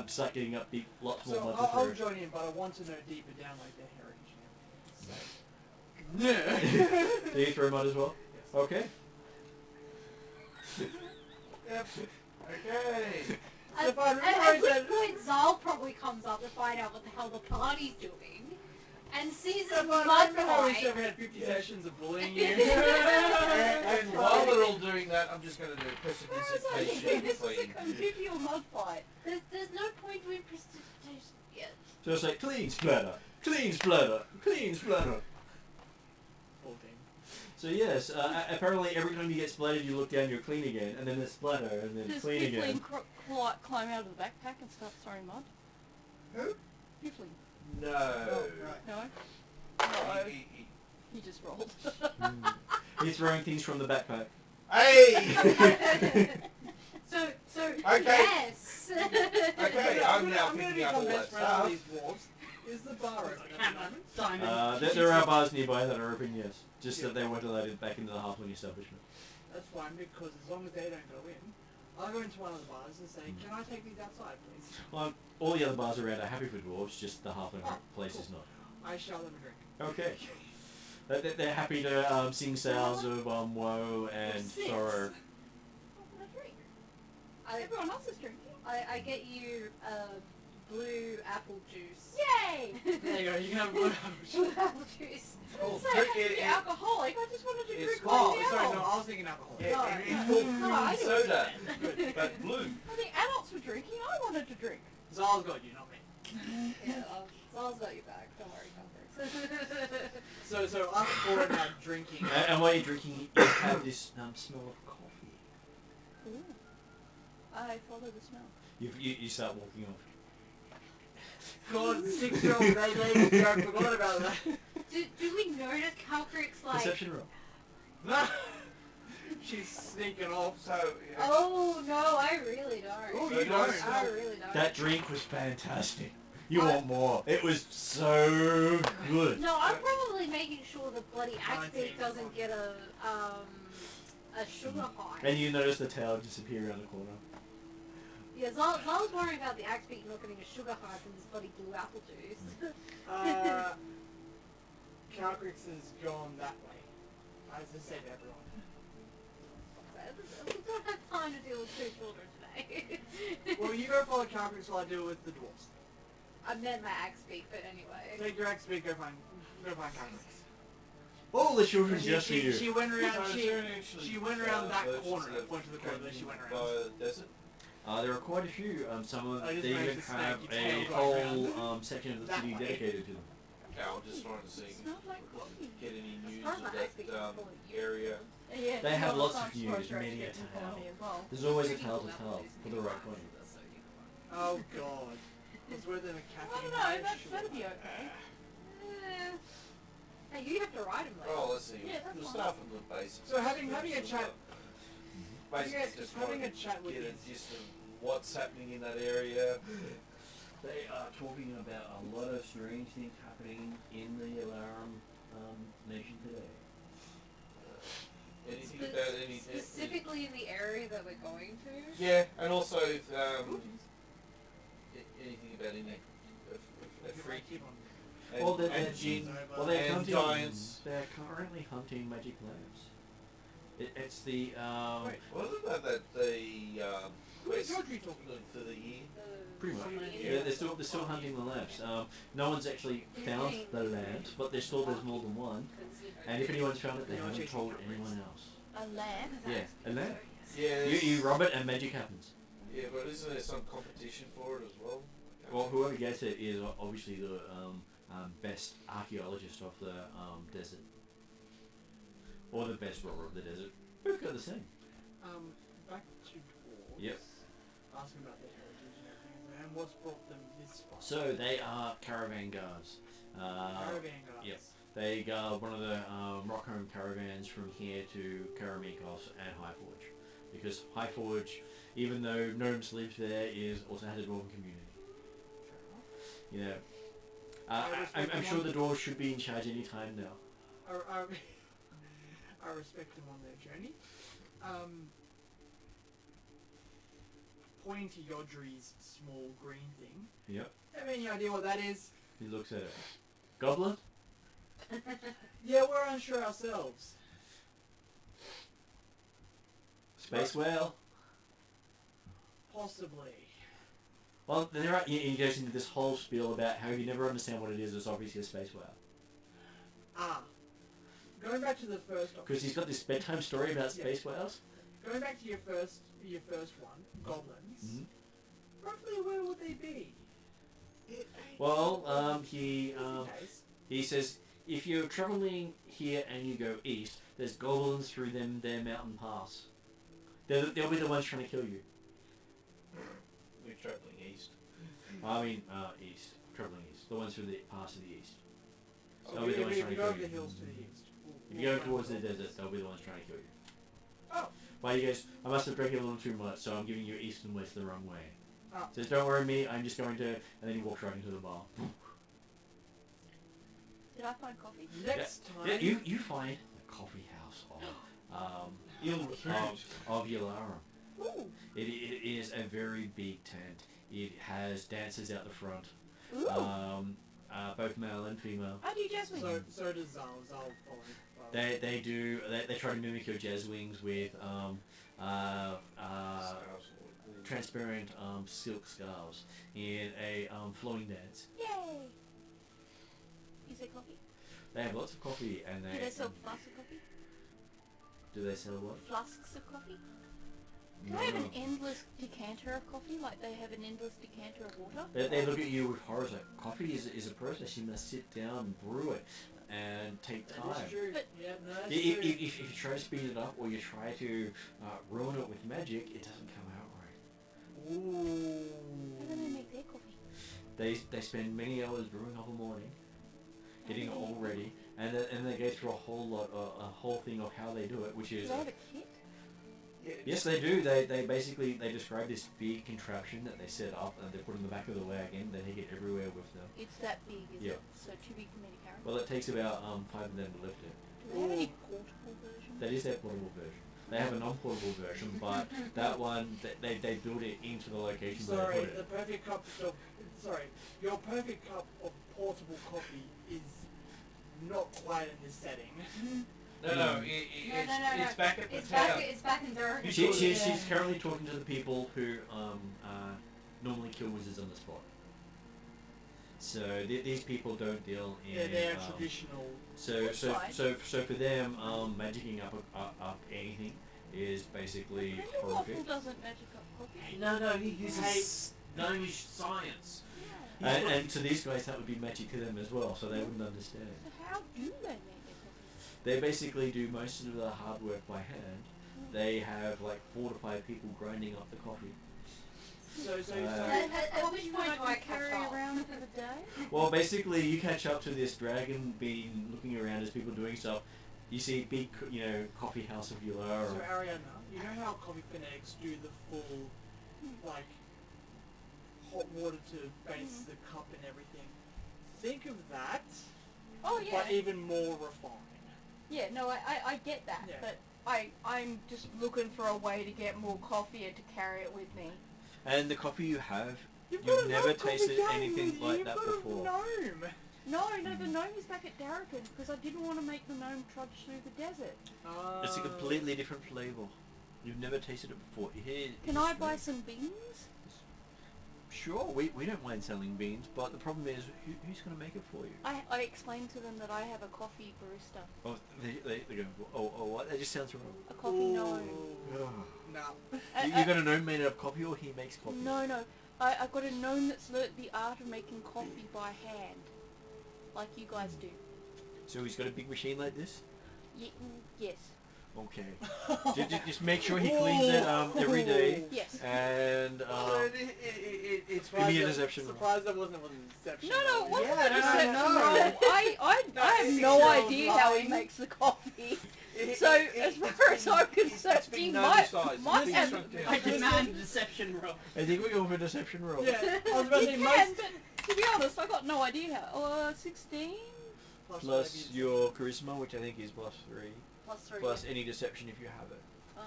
start getting up lots more So mud I'll to join in, but I want to know deeper down like their heritage now. throw. Do you throw mud as well? Okay. Yep. Okay. At which point Zal probably comes up to find out what the hell the party's doing, and sees this mud I've always fight. never had 50 sessions of bullying you. And while they're all doing that, I'm just going to do precipitation This is a clean. convivial mud fight. There's no point doing prestidigitation yet. So it's like clean splatter, clean splatter, clean splatter. 14. So yes, apparently every time you get splattered, you look down, you're clean again, and then there's splatter, and then Does clean again. Piffling climb out of the backpack and start throwing mud? Who? Piffling. No. Oh, right. No? No. He just rolled. He's throwing things from the backpack. Hey! So Okay. yes. Okay, I'm now I'm going to picking up become all that best friend with stuff. these dwarves. Is the bar open at the Hammer, moment? diamond. There are bars nearby that are open, yes. Just that they weren't allowed back into the halfling establishment. That's fine, because as long as they don't go in, I'll go into one of the bars and say, can I take these outside, please? Well, all the other bars around are happy for dwarves, just the halfling place is not. I shall them a drink. Okay. They're happy to sing sounds of woe and Six. sorrow. What can I drink? I, Everyone else is drinking. I get you blue apple juice. Yay! There you go, you can have blue Blue apple juice. Cool. So I have to be alcoholic. I just wanted to It's drink called- like the sorry, no, adults. I was thinking alcohol. Yeah, it's No, called no, I green do soda, Good. but blue. I think adults were drinking. I wanted to drink. Zal's got you, not me. Yeah, Zal's got your back. Don't worry, Comfort. So us four are now drinking. And while you're drinking, you have this smell of coffee. Ooh. I follow the smell. You start walking off. God, 6-year-old lady joke, forgot about that. Do we notice Calcrick's like... Perception roll. No. She's sneaking off. So, Oh no, I really don't. Oh, So you don't don't. smell- I really don't. That drink was fantastic. You want more? It was so good. No, I'm probably making sure the bloody axe Nineteen. beak doesn't get a sugar high. And you notice the tail disappear around the corner. Yeah, Zal's worrying about the axe beak not getting a sugar high from this bloody blue apple juice. Calcrix has gone that way. As I said, everyone. We don't have time to deal with two children today. Well, you go follow Calcrix while I deal with the dwarves. I meant my axe beak, but anyway. Take your axe speed, go find Calcrix. All the children's She, just for you. she went around. So She is there actually, she went around that versions corner. that Point to the corner that she went by around. the desert? There are quite a few. Some of I just they managed even to have snake your a tail whole right around. section of the That city way. dedicated to them. Okay, I'm just trying to see if Smells like coffee. get any news far as of my axe beak that is full of you. area. Yeah, They have well, lots of some views, stores are many a actually tale. economy as well. There's always a Pretty tale cool to apple tell juice for if the you right want. one. That's so you can Oh God. It's worth than a I caffeine. don't know, high, that'd be sure. okay. find. Hey, you have to ride him though. Oh, let's see. Yeah, that's We'll fine. start from the basics. So having a chat, Basically, just having a trying to chat with get a these. gist of what's happening in that area. They are talking about a lot of strange things happening in the Alarum nation today. Anything Spe- about any? Specifically in the area that we're going to. Yeah, and also if, anything about any a freak and, Well, they're and jinn Well, they're and hunting. giants. They're currently hunting magic lamps. It's the Wait, wasn't that the Which quest country talking? for the year? pretty much. Yeah. Yeah, they're still hunting the lamps. No one's actually found the lamps, but there's more than one. And if anyone's found it, they Anyone haven't chasing told Calcrix? anyone else. A lamp? Yeah, a lamp. Yeah, You rub it and magic happens. yeah, but isn't there some competition for it as well? Well, whoever gets it is obviously the best archaeologist of the desert, or the best robber of the desert. Both go the same. Back to dwarves. Yep. Asking about their heritage and everything, and what's brought them this far. So they are caravan guards. Caravan guards. Yep. They guard one of the Rockholm caravans from here to Karamikos and Highforge, because Highforge, even though gnomes live there, is also has a dwarven community. Fair enough. You know, I respect I'm them sure on- the dwarves should be in charge any time now. I respect them on their journey. Pointing to Yodri's small green thing. Yep. Have any idea what that is? He looks at it. Goblin? Yeah, we're unsure ourselves. Space whale? Possibly. Well, then he goes into this whole spiel about how if you never understand what it is, it's obviously a space whale. Ah. Going back to the first Because he's got this bedtime story about Yeah. space whales. Going back to your first one, goblins. Mhm. Roughly where would they be? Well, Just in case. he says, if you're traveling here and you go east, there's goblins through their mountain pass. They'll be the ones trying to kill you. We're travelling east. I mean, east. Traveling east. The ones through the pass to the east. So They'll be the ones if trying we to go kill over the you. hills to the east. If you go towards the desert, they'll be the ones trying to kill you. Oh. Well, he goes, I must have drank a little too much, so I'm giving you east and west the wrong way. Oh. Says, don't worry me, I'm just going to... And then he walks right into the bar. Did I find coffee? Next time. Yeah, you find the coffee house of Yalarum. Ooh. It is a very big tent. It has dancers out the front, Ooh. both male and female. I do Jasmine. So does Zal. Zal following. They try to mimic your jazz wings with transparent silk scarves in a flowing dance. Yay! You say coffee? They have lots of coffee and Do they sell flasks of coffee? do they sell what? Flasks of coffee? Do they have an endless decanter of coffee, like they have an endless decanter of water? They look at you with horror. Like, coffee is a process. You must sit down, brew it, and take time. That is true. But- Yeah, no, that's If true. you try to speed it up or you try to ruin it with magic, it doesn't come out right. Ooh. How do they make their coffee? They spend many hours brewing up a morning, getting it all ready, and then they go through a whole thing of how they do it, which Do is they have a kit? yes, they do. They basically describe this big contraption that they set up and they put in the back of the wagon. They take it everywhere with them. It's that big, is Yeah. it? So too big for me to carry? Well, it takes about 5 of them to lift it. Do they have any portable versions? That is their portable version. They have a non-portable version, but that one they build it into the location where Sorry, they put the it. perfect cup of your perfect cup of portable coffee is not quite in this setting. No, No, it's back at the It's town. back. It's back in Durham. She's currently talking to the people who normally kill wizards on the spot. So these people don't deal in. Yeah, they're traditional. So That's fine. so for them, magicking up anything is basically Waffle horrific. doesn't magic up coffee. No, he uses gnomish science. And to these guys, that would be magic to them as well, so they wouldn't understand. So how do they make their coffee? They basically do most of the hard work by hand. They have like 4 to 5 people grinding up the coffee. So At which point do I catch carry up? around for the day? Well, basically, you catch up to this dragon being looking around as people doing stuff. You see big, coffee house of Yula. So Ariana, you know how coffee fanatics do the full, like, hot water to base the cup and everything? Think of that, Oh yeah. but even more refined. Yeah, no, I get that, Yeah. but I'm just looking for a way to get more coffee and to carry it with me. And the coffee you have, You've You've got a never gnome coffee tasted gang anything with you, like you've that got before. A gnome. No, the gnome is back at Darrakan because I didn't want to make the gnome trudge through the desert. It's a completely different flavour. You've never tasted it before. Here, Can it's I buy really- some beans? Sure, we don't mind selling beans, but the problem is, who's going to make it for you? I explained to them that I have a coffee barista, Oh, they go, oh, what? That just sounds wrong. a coffee gnome. No. You got a gnome made of coffee, or he makes coffee? No, I've got a gnome that's learnt the art of making coffee by hand, like you guys do. So he's got a big machine like this? Yes. Okay. just make sure he cleans it every day, Yes. and It's give me a deception roll. Surprised that wasn't a deception. No, it wasn't Yeah, a no, deception no. roll. I have no 6-year-old idea how he lying. makes the coffee. So as far as I'm concerned, he might have. I demand a deception roll. I think we're going for a deception roll. Yeah, I was about He to say can, most. but to be honest, I got no idea how. 16 Plus your charisma, which I think is +3, +3. plus any deception if you have it, uh,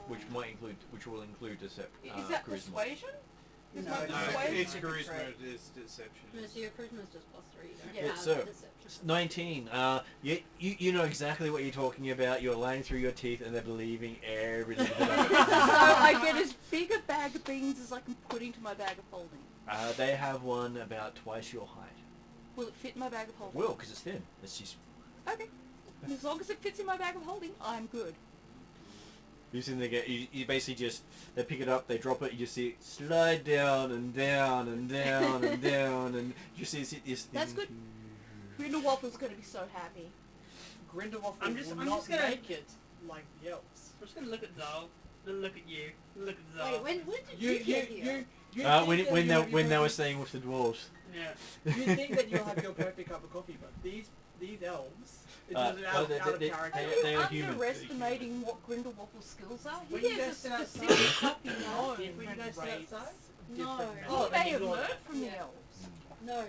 which will include Is that charisma. persuasion? Is No, my no, persuasion? it's charisma, it is deception. No, so your charisma is just +3. You don't Yeah, have so- the deception. 19. You know exactly what you're talking about. You're lying through your teeth and they're believing everything. So I get as big a bag of beans as I can put into my bag of holding. They have one about twice your height. Will it fit in my bag of holding? Will, because it's thin. It's just Okay. As long as it fits in my bag of holding, I'm good. you see, you basically just they pick it up, they drop it, you just see it slide down and down and down and down, and you see this thing. That's good. Grindelwalder's going to be so happy. Grindelwald I'm just will not gonna- make it like the elves. I'm just gonna look at Zal, then look at you, look at Zal. Wait, when did you get here? You When think that you'll have when they your were perfect- staying with the dwarves. Yeah. You think that you'll have your perfect cup of coffee, but these elves, it's Oh, just out of character. Are They you are human. underestimating what Grindelwalder's skills are? When He you has a guys sit outside- specific coffee Different gnome. When you guys sit rates, outside? No. different He methods. may have Ignore learned that. from the Yeah. elves. No,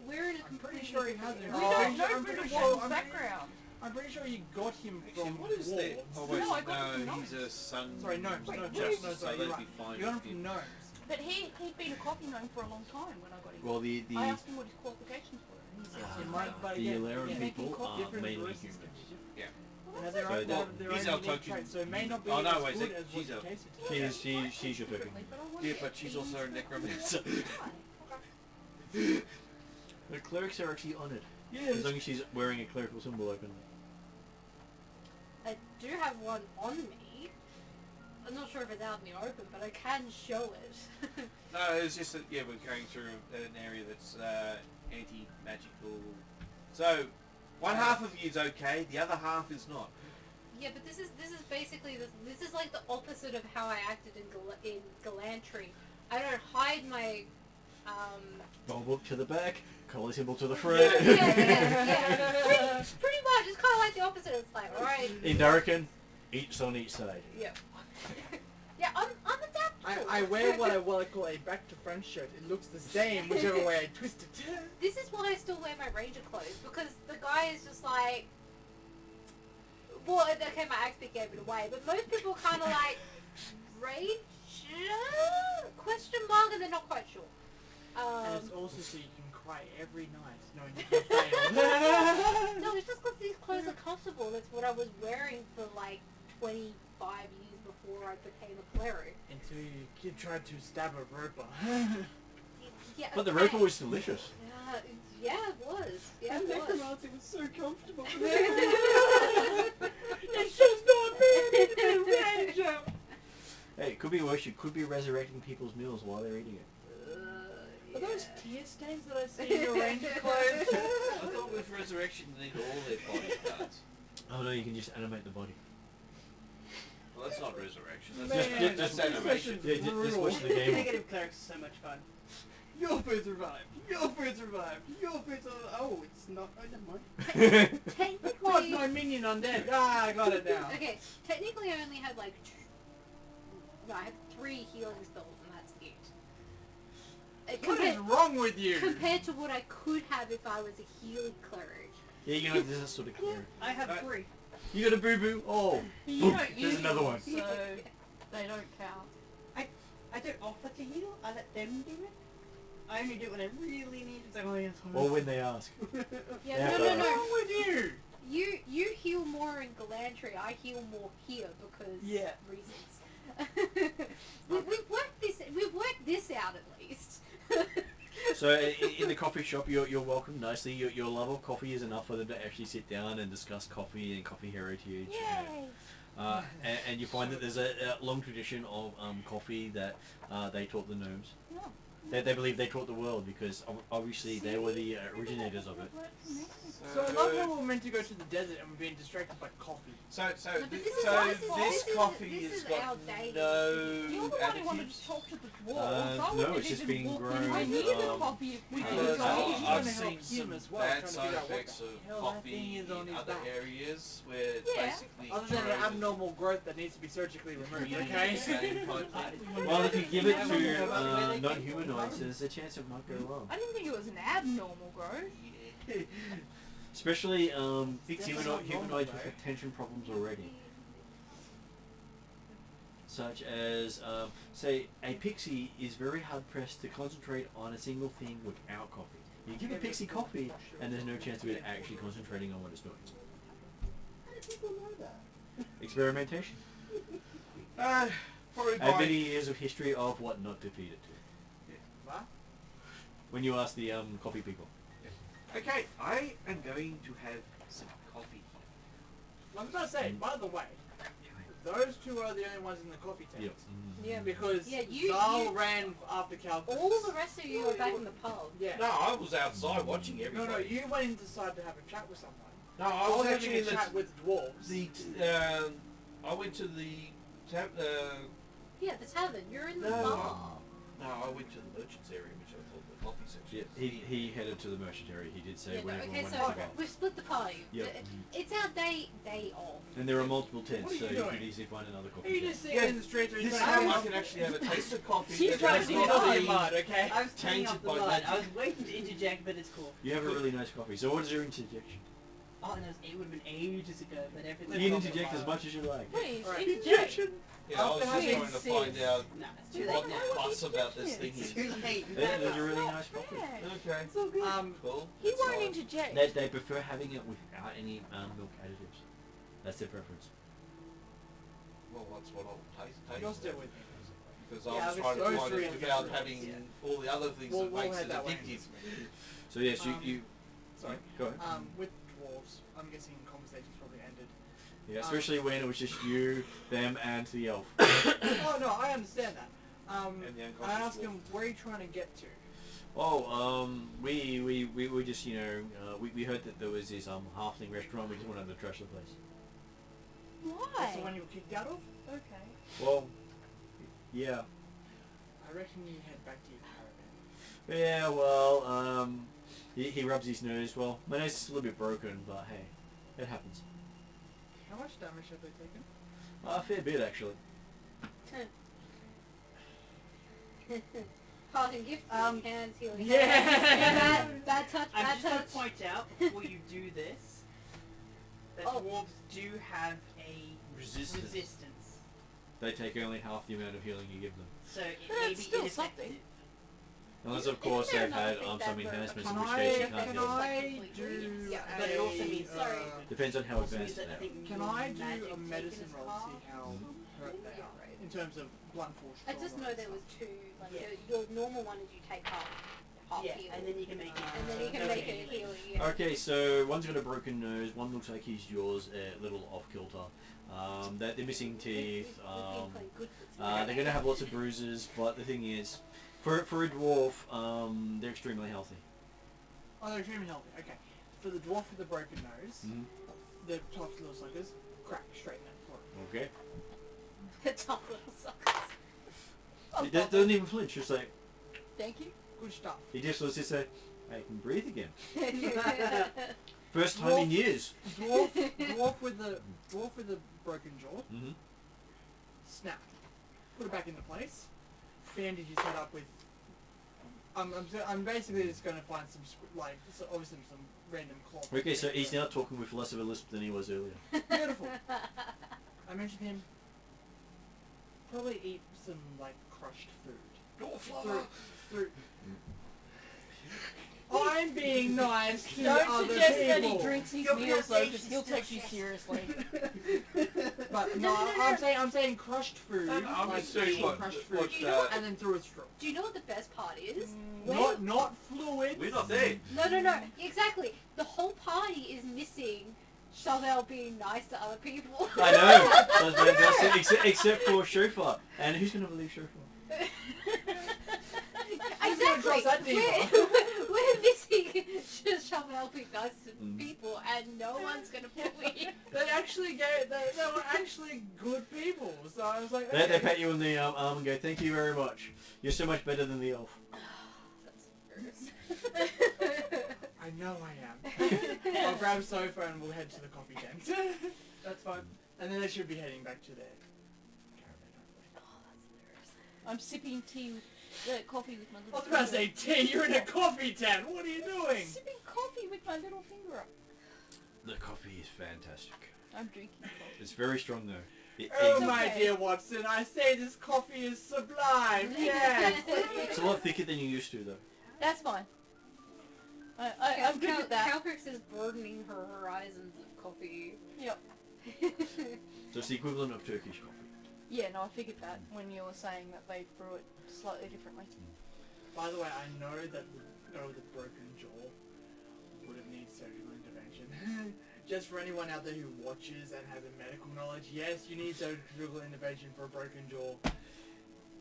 we're in a I'm completely pretty sure he different hasn't. We area. don't know I'm pretty sure- Grindelwalder's I'm pretty- background. I'm pretty sure you got him Actually, from what is that? dwarves. Oh wait, No, I got it from no, gnomes. he's a son. Sorry, gnomes. Wait, No, what just is- no, so sorry, they'd you're be right. fine You got him with from him. gnomes. But he'd been a coffee gnome for a long time when I got him. Well, I asked him what his qualifications were, and he said, It might, but the again, Alaran again, people making are different mainly baristas humans. can be different. Yeah. They have their So own, that- their he's own our unique token. traits, so it may not be Oh, no, as wait, good is it- as what she's you a- tasted. She's your token. differently, but I wanted Yeah, to but she's be also a useful. necromancer. The clerics are actually honoured. Yes. As long as she's wearing a clerical symbol openly. I do have one on me. I'm not sure if it's out in the open, but I can show it. No, it's just that, yeah, we're going through an area that's anti-magical. So, one half of you is okay, the other half is not. Yeah, but this is basically this is like the opposite of how I acted in Galantry. I don't hide my Roll book to the back, color symbol to the front. yeah. Pretty much, it's kind of like the opposite. It's like, all right. In Darkin, each on each side. Yeah. Yeah, I'm adaptable. I wear what I call a back to front shirt. It looks the same whichever way I twist it. This is why I still wear my ranger clothes, because the guy is just like, well, okay, my axe pick gave it away, but most people kind of like, ranger? Question mark, and they're not quite sure. And it's also so you can cry every night knowing you failed. No, it's just because these clothes are comfortable. That's what I was wearing for like 25 years before I became a cleric. Until you tried to stab a roper. Yeah, But the okay. roper was delicious. Yeah, it was. Yeah, And it was. necromancy was so comfortable. It's just not me, it's a ranger. Hey, it could be worse. You could be resurrecting people's meals while they're eating it. Are those tear stains that I see in your ranger clothes? I thought with resurrection they need all their body parts. Oh no, you can just animate the body. Well, that's not resurrection. That's Man, that's this animation. session's Yeah, just brutal. watch the game. Negative clerics are so much fun. Your food survived. Your food survived. Your food survived. Oh, it's not. Oh, never mind. What's Technically, my minion undead? Ah, I got it now. okay. Technically, I only had like I had 3 healing spells, and that's it. What is wrong with you? Compared to what I could have if I was a healing cleric. Yeah, you know, this is sort of clear. I have Right. 3. You got a boo boo. Oh, You boom, don't there's use another it, one. so they don't count. I don't offer to heal. I let them do it. I only do it when I really need it. So, oh, yes, Or when they ask. Yeah, Yeah. no. What's wrong with you? You heal more in Galantry. I heal more here because Yeah. reasons. We've worked this out at least. So in the coffee shop, you're welcomed nicely. Your love of coffee is enough for them to actually sit down and discuss coffee and coffee heritage. Yay! And you find that there's a long tradition of coffee that they taught the gnomes. No. They believe they taught the world because obviously they were the originators of it. So I love how we're meant to go to the desert and we're being distracted by coffee. So No, but this coffee is has got outdated. no You're the one who wanted additives. to talk to the dwarves. I No, wouldn't it's just even being walk in. grown, I need a um, copy if we Uh, can no, go. he's I've trying to seen help some him as well, bad trying to side figure out what effects the of hell that coffee thing is on in his other back. areas where Yeah. basically Other than an corroded abnormal growth that needs to be surgically removed, Yeah, okay? same kind of thing. Well, if you give it Yeah, to where they came non-humanoids, there's a chance it might go wrong. I didn't think it was an abnormal growth. Especially It's humanoids not with normal, attention problems already. Such as, say, a pixie is very hard pressed to concentrate on a single thing without coffee. You give a pixie coffee, and there's no chance of it actually concentrating on what it's doing. How do people know that? Experimentation. Probably And by many years of history of what not to feed it to. What? When you ask the coffee people. Okay, I am going to have some coffee. I was gonna say, by the way, those two are the only ones in the coffee tent. Yep. Yeah. Because Yeah, you- Zal you- ran after Calcutta. All the rest of you are back in the pub. Yeah. No, I was outside watching No, everybody. no, you went inside to have a chat with someone. No, I was having actually a in chat with dwarves. I went to the Yeah, the tavern. You're in the No. bar. no, I went to the merchants area, which I thought the coffee section. Yeah, he headed to the merchant area. He did say Yeah, no, when everyone okay, went so to go. we've split the party. Yep. It's our day off. And there are multiple tents, What are so you you doing? could easily find another Are coffee you tent. just sitting Yeah, in the streets or you This trying to time I have can actually have a taste of coffee. She's that trying does to not get off be- the mud, okay? I was turning Tainted off the by blood. I magic. was waiting to interject, but it's cool. You have a really nice coffee. So what is your interjection? Oh, no, it would have been ages ago, but everything. You can interject as much as you like. Please, Alright. interject. Yeah, I was just After trying to having find out No, it's too what late the now. fuss about this thing It's is. too late. It is a really nice coffee. Okay, It's all good. cool. He That's won't fine. interject. They prefer having it without any milk additives. That's their preference. Well, that's what I'll taste. You're still with me. Because Yeah, I was it's trying to those find three it and without different having ones, all the other things We'll that makes head it that way. addictive. So yes, Um, you Sorry. go ahead. With dwarves, I'm guessing conversations probably ended. Yeah, especially when it was just you, them, and the elf. Oh no, I understand that. And the I unconscious asked wolf. him where are you trying to get to. Oh, we were just, you know, we heard that there was this halfling restaurant. We just wanted to trash the place. That's the Why? one you were kicked out of. Okay. Well, yeah. I reckon you head back to your caravan. Yeah, well, he rubs his nose. Well, my nose is a little bit broken, but hey, it happens. How much damage have they taken? A fair bit, actually. Parting gift, hands, healing. Yeah. Bad touch, I'm bad just going touch. to point out before you do this that Oh. dwarves do have a Resistance. resistance. They take only half the amount of healing you give them. So it But may that's be still ineffective. something. Unless, of Isn't course, there they've had another thing some that enhancements, Can in which I, case you can't can heal. I Like do completely. Yeah, but it also means that- Sorry. Depends on how Also means advanced that they I are. think Can your I do magic a taken medicine is roll to half. see how hurt they Yeah, are? right. In terms of blunt force I trauma just know and there was stuff. two, like Yeah. your normal one is you take half Yeah, heal. and then you can make it. And then you can no make it healing. healing, yeah. Okay, so one's got a broken nose, one looks like his jaw's a little off kilter. They're missing teeth. We've been playing good for They're going to have lots of bruises, but the thing is, for a dwarf, they're extremely healthy. Oh, they're extremely healthy. Okay. For the dwarf with the broken nose, the tough little suckers, crack straight in that throat. Okay. The tough little suckers. He doesn't even flinch, just like, Thank you. Good stuff. he just lets it say, I can breathe again. First time in years. Dwarf with the broken jaw, Mm-hmm. snapped. Put it back into place. Bandage his head up with. I'm basically just going to find some obviously some random cloth. Okay, so he's now talking with less of a lisp than he was earlier. Beautiful. I mentioned him. Probably eat some like crushed food. Dwarf Through, lover. through. I'm being nice to Don't other suggest people. that he drinks his Your meals though, because pronunciation's he'll still take you shit. seriously. But no, I'm saying crushed food. I'm like just saying actual what, crushed food, what You know what? and then through a straw. Do you know what the best part is? Not fluid. we're not there. No, exactly. The whole party is missing Chauvel being nice to other people. I know! That's fantastic, except for Shofar. And who's going to believe Shofar? Who's gonna Exactly. trust that diva? We're missing Chauvel being nice to people, and no one's gonna believe. They were actually good people. So I was like, They okay. pat you on the arm and go, thank you very much. You're so much better than the elf. That's I know I am. I'll grab Sofa and we'll head to the coffee tent. That's fine. And then they should be heading back to their caravan, hopefully. I'm sipping tea, coffee with my I little was about to say, finger. T, you're in a coffee tent. What are you doing? Sipping coffee with my little finger up. The coffee is fantastic. I'm drinking coffee. It's very strong though. Oh It's my okay. dear Watson, I say this coffee is sublime. Yes. It's a lot thicker than you used to though. That's fine. I'm good with that. Calcrix is broadening her horizons of coffee. Yep. So it's the equivalent of Turkish coffee. Yeah, no, I figured that when you were saying that they brew it slightly differently. By the way, I know that the girl with the broken jaw would have needed surgical intervention. Just for anyone out there who watches and has a medical knowledge, yes, you need surgical intervention for a broken jaw.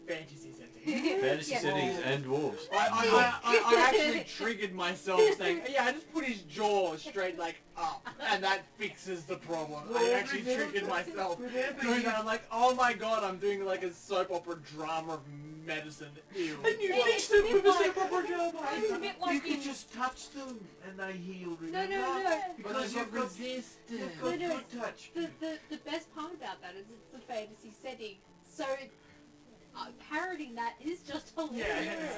Fantasy setting. Fantasy Yeah. settings and dwarves. I actually triggered myself saying, yeah, I just put his jaw straight like up, and that fixes the problem. I actually triggered myself doing that. I'm like, oh my god, I'm doing like a soap opera drama of medicine. Ew. And you It's fixed a it bit with a like- simple job. It's a bit You like could in... just touch them and they heal. No, Remember? no. Because you've got resistance. you've got No, no. good touch. The best part about that is it's a fantasy setting, so parroting that is just hilarious.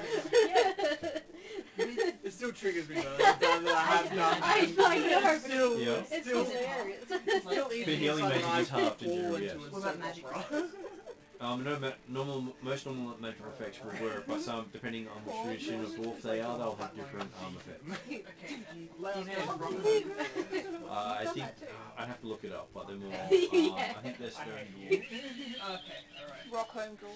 It still triggers me though. That I have done. I know. It's still, Yeah. It's still, hilarious. still easy The healing for magic someone is half to fall do, into yes. a What about soap magic opera. Most normal magical effects will work, but some, depending on which tradition of dwarf they are, they'll have different effects. Lay on hands and rock I Done think that too. I'd have to look it up, but they're more. Yeah. I think they're I stone hate dwarf Okay, alright. Rock home draw.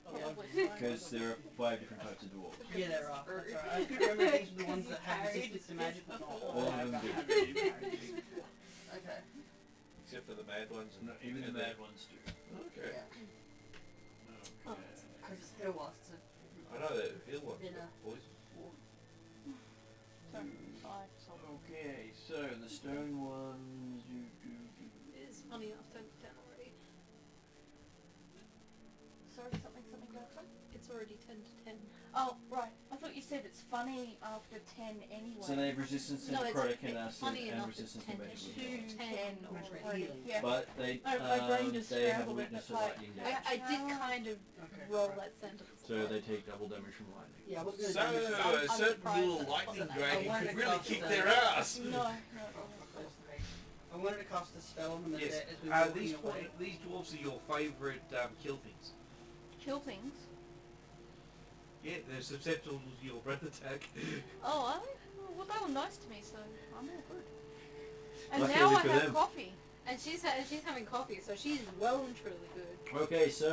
Probably fine. because there are 5 different types of dwarf. Yeah, there are. That's alright. I couldn't remember these were the ones that have resistance to magic, but not All all of have them that. do. Okay. Except for the mad Even the bad ones do. Okay. Okay. Because it's hill wasps. I know that hill ones Dinner. got poison. So, 5, so Okay, so the stone ones It's funny enough, 10 to 10 already. sorry, something broken? It's already 10 to 10. Oh, right. I thought you said it's funny after 10 anyway. So they have resistance to No, it's necrotic and it's funny acid and enough resistance to it's 10 magic. to 2, 10 10 already. already. Yeah. But they My brain just they have a scrambled it, weakness it's to like- lightning I damage. did kind of Okay. roll right. that sentence. So they take double damage from lightning. Yeah, I was going to So do this. a I'm certain surprised little that it lightning wasn't that. dragon I wanted could to really cast kick that. their ass. No. I wanted to cast a spell on them as, Yes. as we were walking These away. these dwarves are your favourite kill things. Kill things. Yeah, they're susceptible to your breath attack. Oh, are they? Well, they were nice to me, so I'm all good. And Luckily now I for have them. coffee. And she's having coffee, so she's well and truly good. Okay, so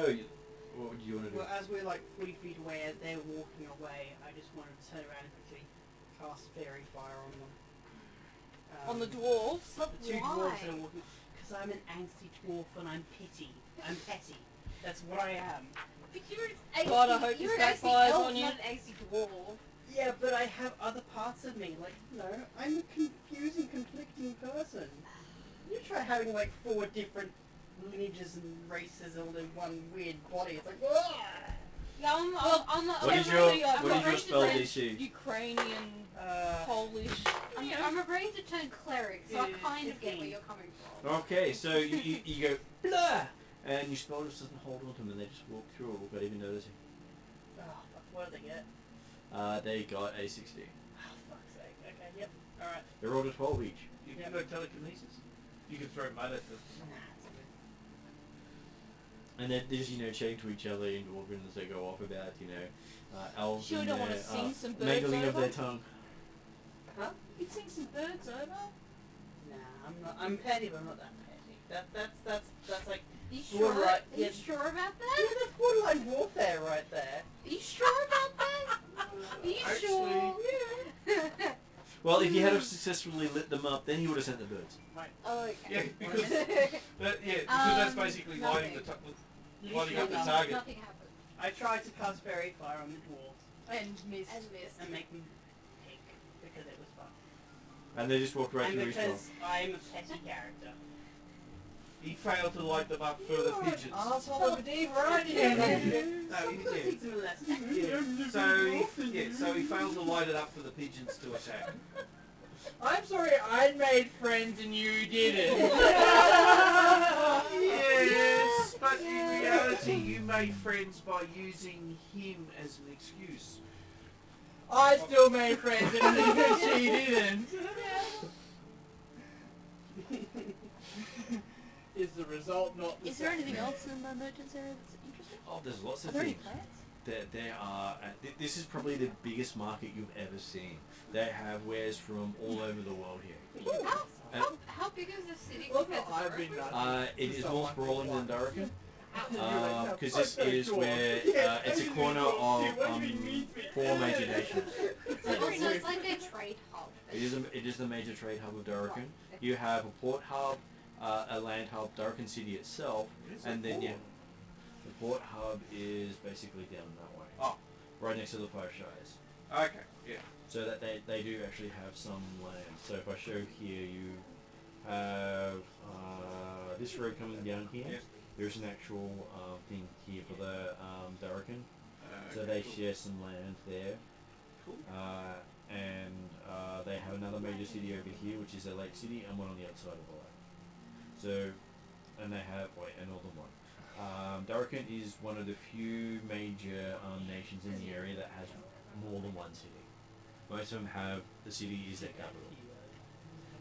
what would you want to do? Well, as we're like 40 feet away, as they're walking away, I just wanted to turn around and quickly cast fairy fire on them. On the dwarves. The two dwarves Why? that are walking. Because I'm an angsty dwarf and I'm petty. I'm petty. That's what I am. But you're God, I hope you're this an angsty backfires elf, on you. not an angsty dwarf. Yeah, but I have other parts of me. Like, you know, I'm a confusing, conflicting person. You try having like 4 different lineages and races all in one weird body. It's like, ugh! Yeah, I'm not. What is I'm your really- I'm what is not your ready to spell turn- DC? Ukrainian, Uh, Polish. I'm ready to turn cleric, so I Yeah, kind of get 15. where you're coming from. Okay, so you go blah, and your spell just doesn't hold on to them, and they just walk through it without even noticing. oh, fuck, what did they get? They got a 60. Oh, fuck's sake. Okay, yep. Alright. They rolled a 12 each. You can go telekinesis. You can throw mud at them. And then they just, chatting to each other in Dwarven as they go off about, elves Sure and don't wanna their, sing some birds mangling of over? their tongue. Huh? You could sing some birds over. Nah, I'm not. I'm petty, but I'm not that petty. That's like. Are you You're sure? right, Are you yes. sure about Yeah, that? that's borderline warfare right there. Are you sure about that? Are you Actually, sure? Yeah. Well, if you had have successfully lit them up, then he would have sent the birds. Oh, okay. Yeah, because that's basically lighting the lighting up the Nothing. target. Nothing happened. I tried to cast fairy fire on the dwarves And missed. And missed. and make them pink because it was fun. And they just walked right And through his because I'm a petty character. He failed to light them up for the pigeons. Asshole of a diva, aren't you? No, Teach he them a lesson. did. So he failed to light it up for the pigeons to attack. I'm sorry, I made friends and you didn't. Yes, but in reality, you made friends by using him as an excuse. I still made friends and she didn't. Is the result not the Is there same? anything else in the merchant's area that's interesting? Oh, there's lots Are of there any things. plants? There are. This is probably the biggest market you've ever seen. They have wares from all over the world here. How big is the city Well, compared to I've been Durham? It is more sprawling than Durham. You're Because this is where it's a corner of 4 major nations. So it's like a trade hub. It is the major trade hub of Durham. You have a port hub, a land hub, Durham City itself, and then the port hub is basically down that way. Oh. Right next to the 5 Shires. Okay, yeah. So that they do actually have some land. So if I show here, you have this road coming down here. Yes. There's an actual thing here for the Durkan. So they share some land there. Cool. And they have another major city over here, which is a lake city, and one on the outside of the lake. So, and they have, another one. Durkan is one of the few major nations in the area that has more than one city. Most of them have, the city is their capital.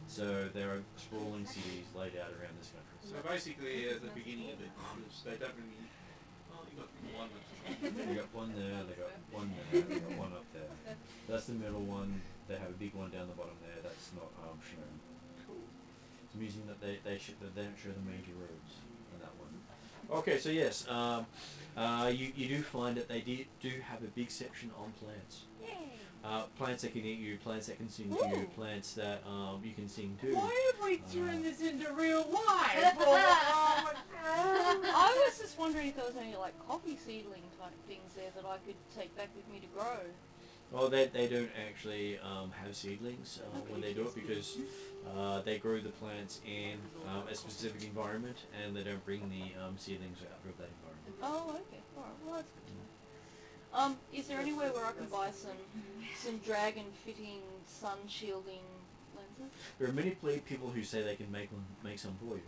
So there are sprawling cities laid out around this country. So basically, at the beginning of it, they don't really. Oh, you got one. They got one there, they got one there, they got one up there. That's the middle one. They have a big one down the bottom there. That's not shown. Cool. It's amusing that they don't show the major roads on that one. Okay, so yes, you do find that they do have a big section on plants. Yay! plants that can eat you, plants that can sing to you, Ooh. plants that you can sing to. Why have we turned this into real life? I was just wondering if there was any like coffee seedling type things there that I could take back with me to grow. Well, they don't actually have seedlings when they do it because they grow the plants in a specific environment and they don't bring the seedlings out of that environment. Oh, okay. Alright, well that's good to know. Is there anywhere where I can buy some dragon fitting sun shielding lenses? There are many people who say they can make some for you.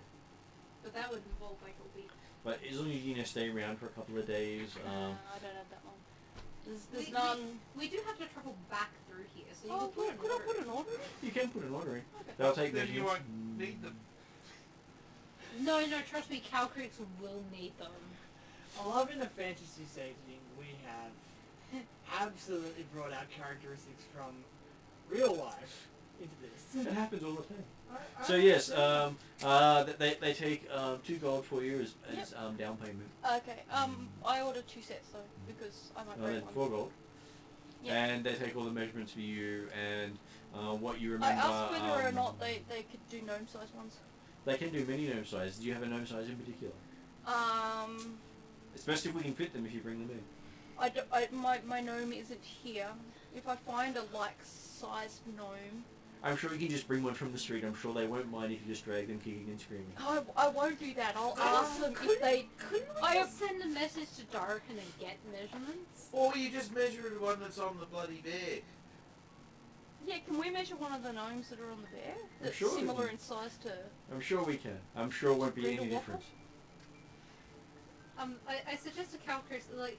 But that would involve like a week. But as long as you stay around for a couple of days. I don't have that long. There's We do have to travel back through here, so you Oh, can could I put an order in? You can put an order in. Okay. They'll take Then you measurements. won't need them. No, trust me, cow creeks will need them. I love in the fantasy setting we have absolutely brought our characteristics from real life into this. It happens all the time. So yes, they take 2 gold for you as down payment. Okay. I ordered 2 sets though because I might break Then one. 4 gold. Yeah. And they take all the measurements for you and what you I remember. asked whether or not they could do gnome sized ones. They can do many gnome sizes. Do you have a gnome size in particular? Especially if we can fit them if you bring them in. My gnome isn't here. If I find a like-sized gnome, I'm sure you can just bring one from the street. I'm sure they won't mind if you just drag them kicking and screaming. I won't do that. I'll ask them if they. Couldn't we I just send a message to Darkin and get measurements? Or you just measure the one that's on the bloody bear. Yeah, can we measure one of the gnomes that are on the bear? That's sure we similar can. in size to. I'm sure we can. I'm sure it won't be Brindle any waffle? difference. I suggest a calculus, like,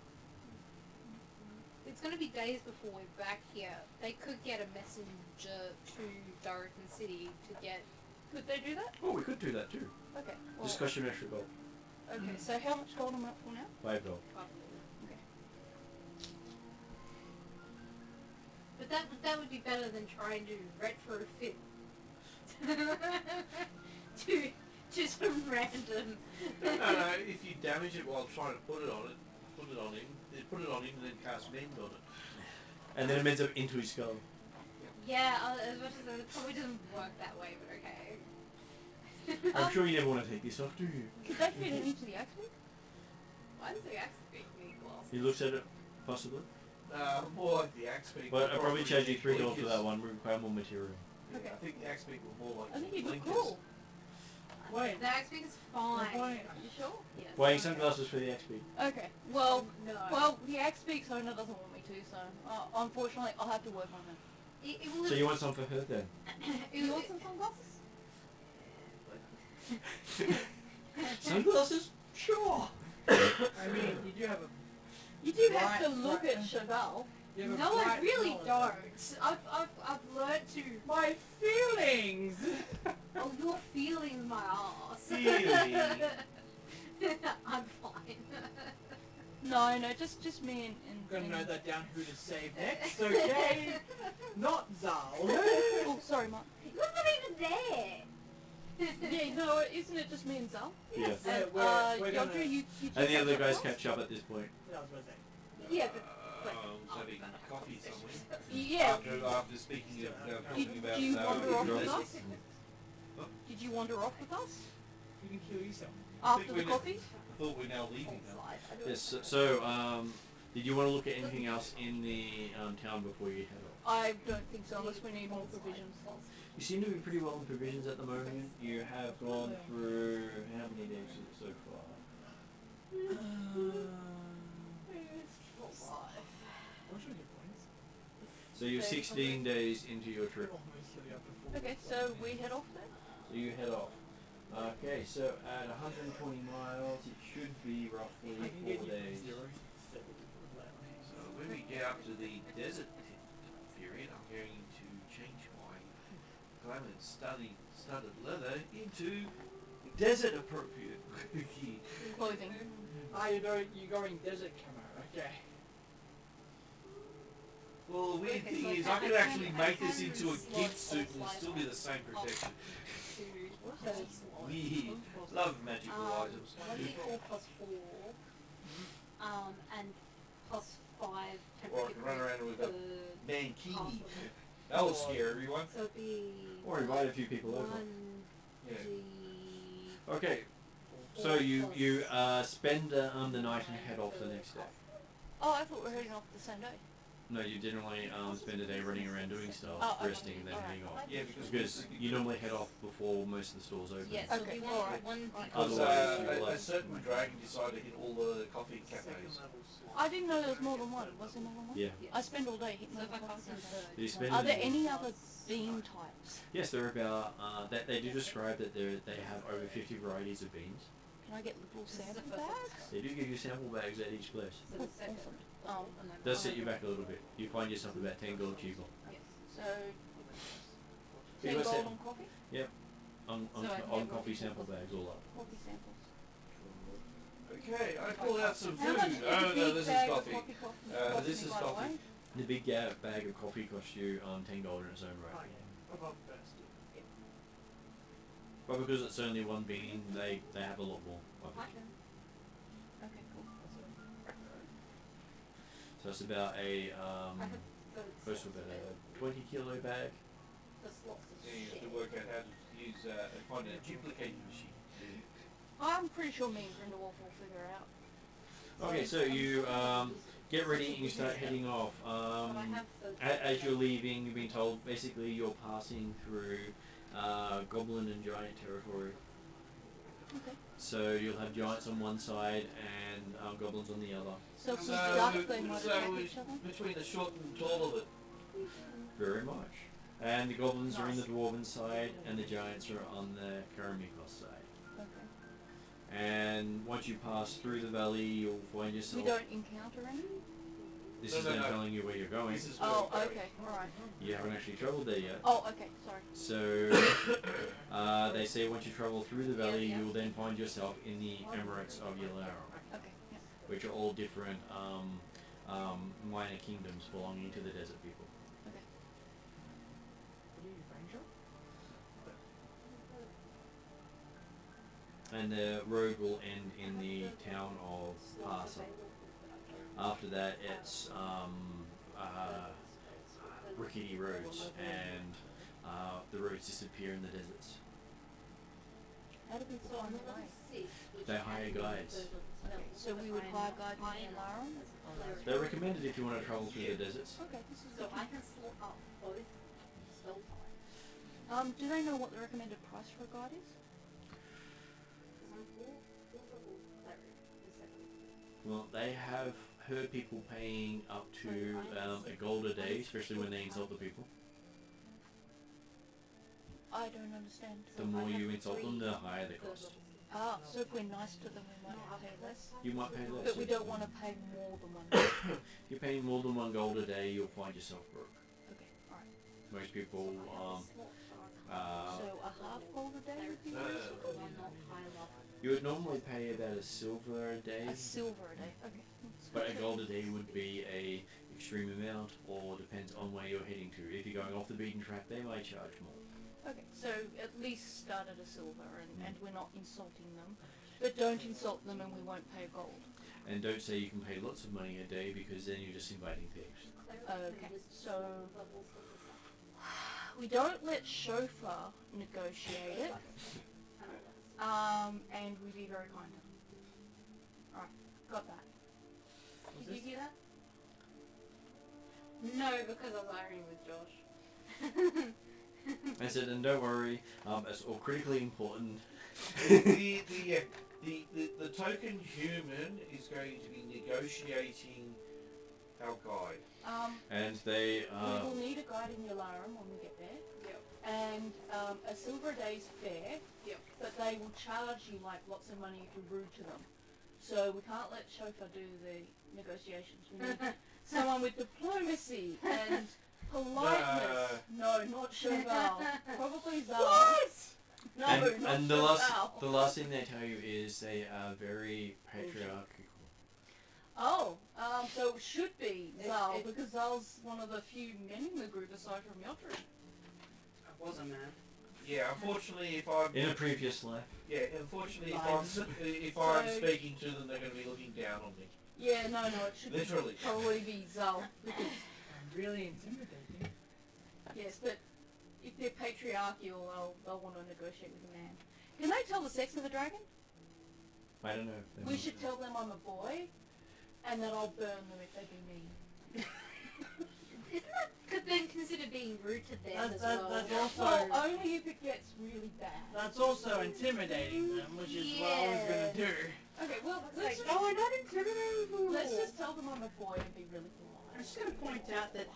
it's going to be days before we're back here. They could get a messenger to Darkin City to get... Could they do that? Oh, we could do that too. Okay. Well, Just cost you an extra gold. okay. So how much gold am I up for now? 5 gold. Okay. But that would be better than trying to retrofit to some random... No, if you damage it while trying to put it on him, then put it on him and then cast mend on it. And then it ends up into his skull. Yeah, as much as it probably doesn't work that way, but okay. I'm sure you never want to take this off, do you? Could they fit it into the axe pick? Why does the axe make me gloss? He looks at it, possibly. More like the axe beak. But I'll probably charge you 3 gold for Blinkers. that one. We require more material. Yeah, Okay. I think the axe beak will more like I think you'd look blinkers. cool. Wait. The axe beak is fine. Fine. You sure? Yes. Buying sunglasses for the XP. Okay. Well, no. the axe speaks owner doesn't want me to, so unfortunately I'll have to work on that. It will So you want some for her then? You want some sunglasses? Sunglasses? Sure. I mean, you do have a... You do have to Right, look right. at Chevelle. You have a No, I bright really knowledge. don't. I've learned to... My feelings! Oh, your feelings, my ass. Feelings. I'm fine. No, just me and Gonna note that down who to save next, okay? Not Zal. Oh, sorry, Mark. You're not even there. Yeah, no, isn't it just me and Zal? Yeah. And we're gonna... Yodra, you And the other guys catch catch up at this point. Yeah, I was gonna say. Yeah, but... Having coffee somewhere. Yeah. After speaking of talking about Do you wander off with Yodra. us? Did you wander off with us You can kill yourself. after the we did. coffee? I thought we're now leaving now. Yes. So, did you want to look at anything else in the town before you head off? I don't think so, unless we need more provisions. You seem to be pretty well in provisions at the moment. You have gone through how many days is it so far? What's your hit points? So you're 16 days into your trip. Okay, so we head off then? So you head off. Okay, so at 120 miles, it should be roughly 4 days. So when we get up to the desert period, I'm going to change my glamour studded leather into desert appropriate Clothing. Ah, you're going desert camo, okay. Well, the weird Okay, thing so is, I I could can- actually I make can this into a slot gimp suit and slide still be the same protection. We love magical items. 24 plus 4, and plus 5 Or I temperature can run points around with per a mankini. castle. That would scare everyone. So it'd be Or invite a few people over. 1 Yeah. G. Okay, so you spend the night and head off the next day. Oh, I thought we were heading off the same day. No, you generally spend a day running around doing stuff, Oh, okay. resting, and then Alright. heading off. Yeah, because you normally head off before most of the stores open. Yeah, so Okay, we alright. want 1 Because Otherwise, you a like- certain dragon decided to hit all the coffee Second cafes. level slot. I didn't know there was more than one. Was there more than one? Yeah. I spend all day hitting So all if the I coffee cast centers. You spend Are there it- any other bean types? Yes, there are about. They do describe that they have over 50 varieties of beans. Can I get little This is the sample first bags? They do give you sample bags at each place. So Oh, the second. awesome. And then Does set you back a little bit. You find yourself about 10 gold cheaper Yes. So, You 10 got gold set- on coffee? on So I can on get coffee one sample cheaper. bags all up. Coffee samples. Okay, I pulled out some How much food. does Oh a no, big this is bag of coffee. coffee This me, is by the coffee. way? The big bag of coffee costs you 10 gold in its own right. Right. Above best. But because it's only one bean, they have a lot more of it. Okay, cool. So it's about a I have the close to about a 20 kilo bag. the slots of Yeah, you have shit. to work out how to use find a duplicating machine. I'm pretty sure me and Grindelwald will figure it out. Okay, so you get ready and you start heading off. But I have the As you're leaving, you've been told basically you're passing through goblin and giant territory. Okay. So you'll have giants on one side and goblins on the other. So if we So duck, we- they might so attack we- each other? Between the short and tall of it. Very much. And the goblins are in the Nice. dwarven side and the giants are on the Karamikos side. Okay. And once you pass through the valley, you'll find yourself... We don't encounter any? This No, is no, them no. telling you where you're going. This is where Oh, we're going. okay, alright. You haven't actually travelled there yet. Oh, okay, sorry. So, they say once you travel through the valley, Yeah. you'll then find yourself in the Emirates of Yalarum, Okay, yeah. which are all different minor kingdoms belonging to the desert people. Okay. What are you, ranger? And the road will end in the town of Parsa. After that, it's rickety roads, and the roads disappear in the deserts. How do we So find on the level way? 6, which They has hire guides. Okay, so we would hire guide in Alarum? They're recommended if you want to travel through the deserts. Okay, this is So good. I can slot up both spell types. Do they know what the recommended price for a guide is? Because I'm full level cleric, the second. Well, they have heard people paying up to a gold a day, especially when they insult the people. I don't understand. The more you insult them, the higher the cost. Ah, so if we're nice to them, we might pay less. You might pay less. But we don't want to pay more than one. Okay, If you're paying more than 1 gold a day, you'll find yourself broke. alright. Most people, So a half gold a day would be reasonable? Why not high level? you would normally pay about a silver a day, A silver a day, okay. but a gold a day would be a extreme amount, or depends on where you're heading to. If you're going off the beaten track, they may charge more. Okay, so at least start at a silver and we're not insulting them. But don't insult them and we won't pay gold. And don't say you can pay lots of money a day, because then you're just inviting thieves. Okay, so we don't let chauffeur negotiate it. And we be very kind. Alright, got that. Did you hear that? No, because I was arguing with Josh. I said, and don't worry, it's all critically important. The token human is going to be negotiating our guide. And they, We will need a guide in Yalarum when we get there. Yep. And a silver a day's fair. Yep. But they will charge you like lots of money if you're rude to them. So we can't let chauffeur do the negotiations. We need someone with diplomacy and politeness. No, not Chauvel. Probably Zal. No, and, not and the Chauvel. last thing they tell you is they are very patriarchal. Oh, so it should be Zal, it- because Zal's one of the few men in the group aside from Yotri. I was a man. Yeah, unfortunately, if I'm In a previous life. yeah, unfortunately, Lies. if I'm So- speaking to them, they're going to be looking down on me. Yeah, no, it should Literally. probably be Zal. Because, I'm really intimidating. yes, but if they're patriarchal, they'll want to negotiate with a man. Can they tell the sex of the dragon? I don't know. We should tell them I'm a boy, and that I'll burn them if they be mean. Isn't that then considered being rude to them as well? That's also Well, only if it gets really bad. that's also intimidating them, which is what I was gonna do. Okay, well, It's let's like, just, Oh, I'm not intimidating. let's just tell them I'm a boy and be really I'm polite. just going to point out that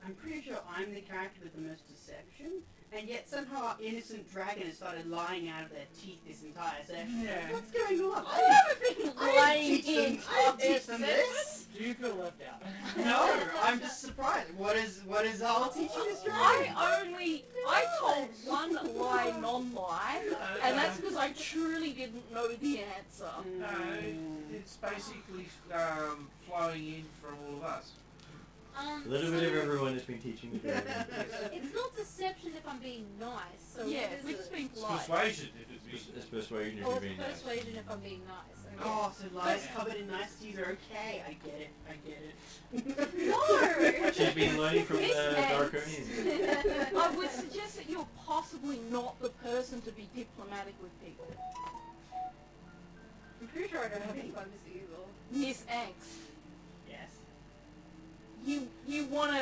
I'm pretty sure I'm the character with the most deception, and yet somehow our innocent dragon has started lying out of their teeth this entire session. Yeah. What's going on? I haven't been I lying didn't teach them, in I didn't teach them this. Do you feel left out? No, I'm just surprised. What is Zal teaching this dragon? I told one lie non-lie, and that's because I truly didn't know the answer. No, it's basically flowing in from all of us. A little bit of everyone has been teaching the dragon. It's not deception if I'm being nice. So Yeah, what is we're it? just being It's polite. persuasion if it's It's persuasion if Or you're it's being nice. persuasion if I'm being nice. Okay. Oh, so lies covered in niceties are okay. I get it. No! She's been learning from Miss the Hanks. Darkonians. I would suggest that you're possibly not the person to be diplomatic with people. I'm pretty sure I don't have any bugs either. Miss Angst, Yes. you want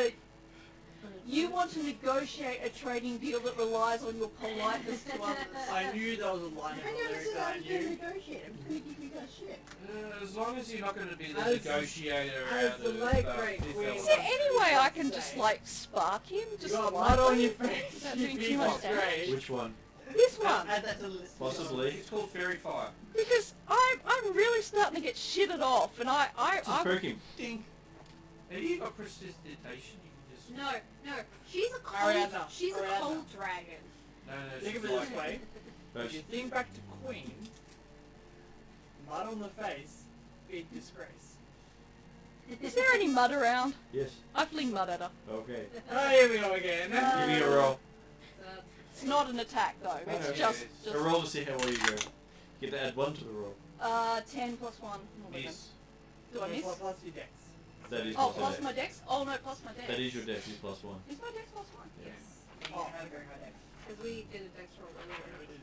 to negotiate a trading deal that relies on your politeness to others. I knew that was a line of I the know this lyrics is I how I'm going to knew. negotiate. I'm just going to give you guys shit. As long as you're not going to be the As- negotiator as out the of late great Fifth Queen. Element. Is there any way I can just like spark him? You Just got lightly? mud on your face. Without You doing big too much damage? great. Which one? This one. Add that to the list. Possibly. It's called Fairy Fire. Because I'm really starting to get shitted off, and I Just poke him. Ding. Have you got prestidigitation? You can just... No. She's a cold. Ariadna. She's a Ariadna. cold dragon. No, Think of she's it like... this way. If you think back to Queen, mud on the face, big disgrace. Is there any mud around? Yes. I fling mud at her. Okay. Oh, here we go again. Give me a roll. It's not an attack though. It's Okay. just A roll to see how well you go. You get to add 1 to the roll. 10 plus 1. 11. Miss. Do I miss? Plus your dex. That is Oh, plus plus your my dex. dex? Oh no, plus my dex. That is your dex is +1. Is my dex plus 1? Yeah. Yes. Oh, have a very high dex. Because we did a dex roll earlier. We did.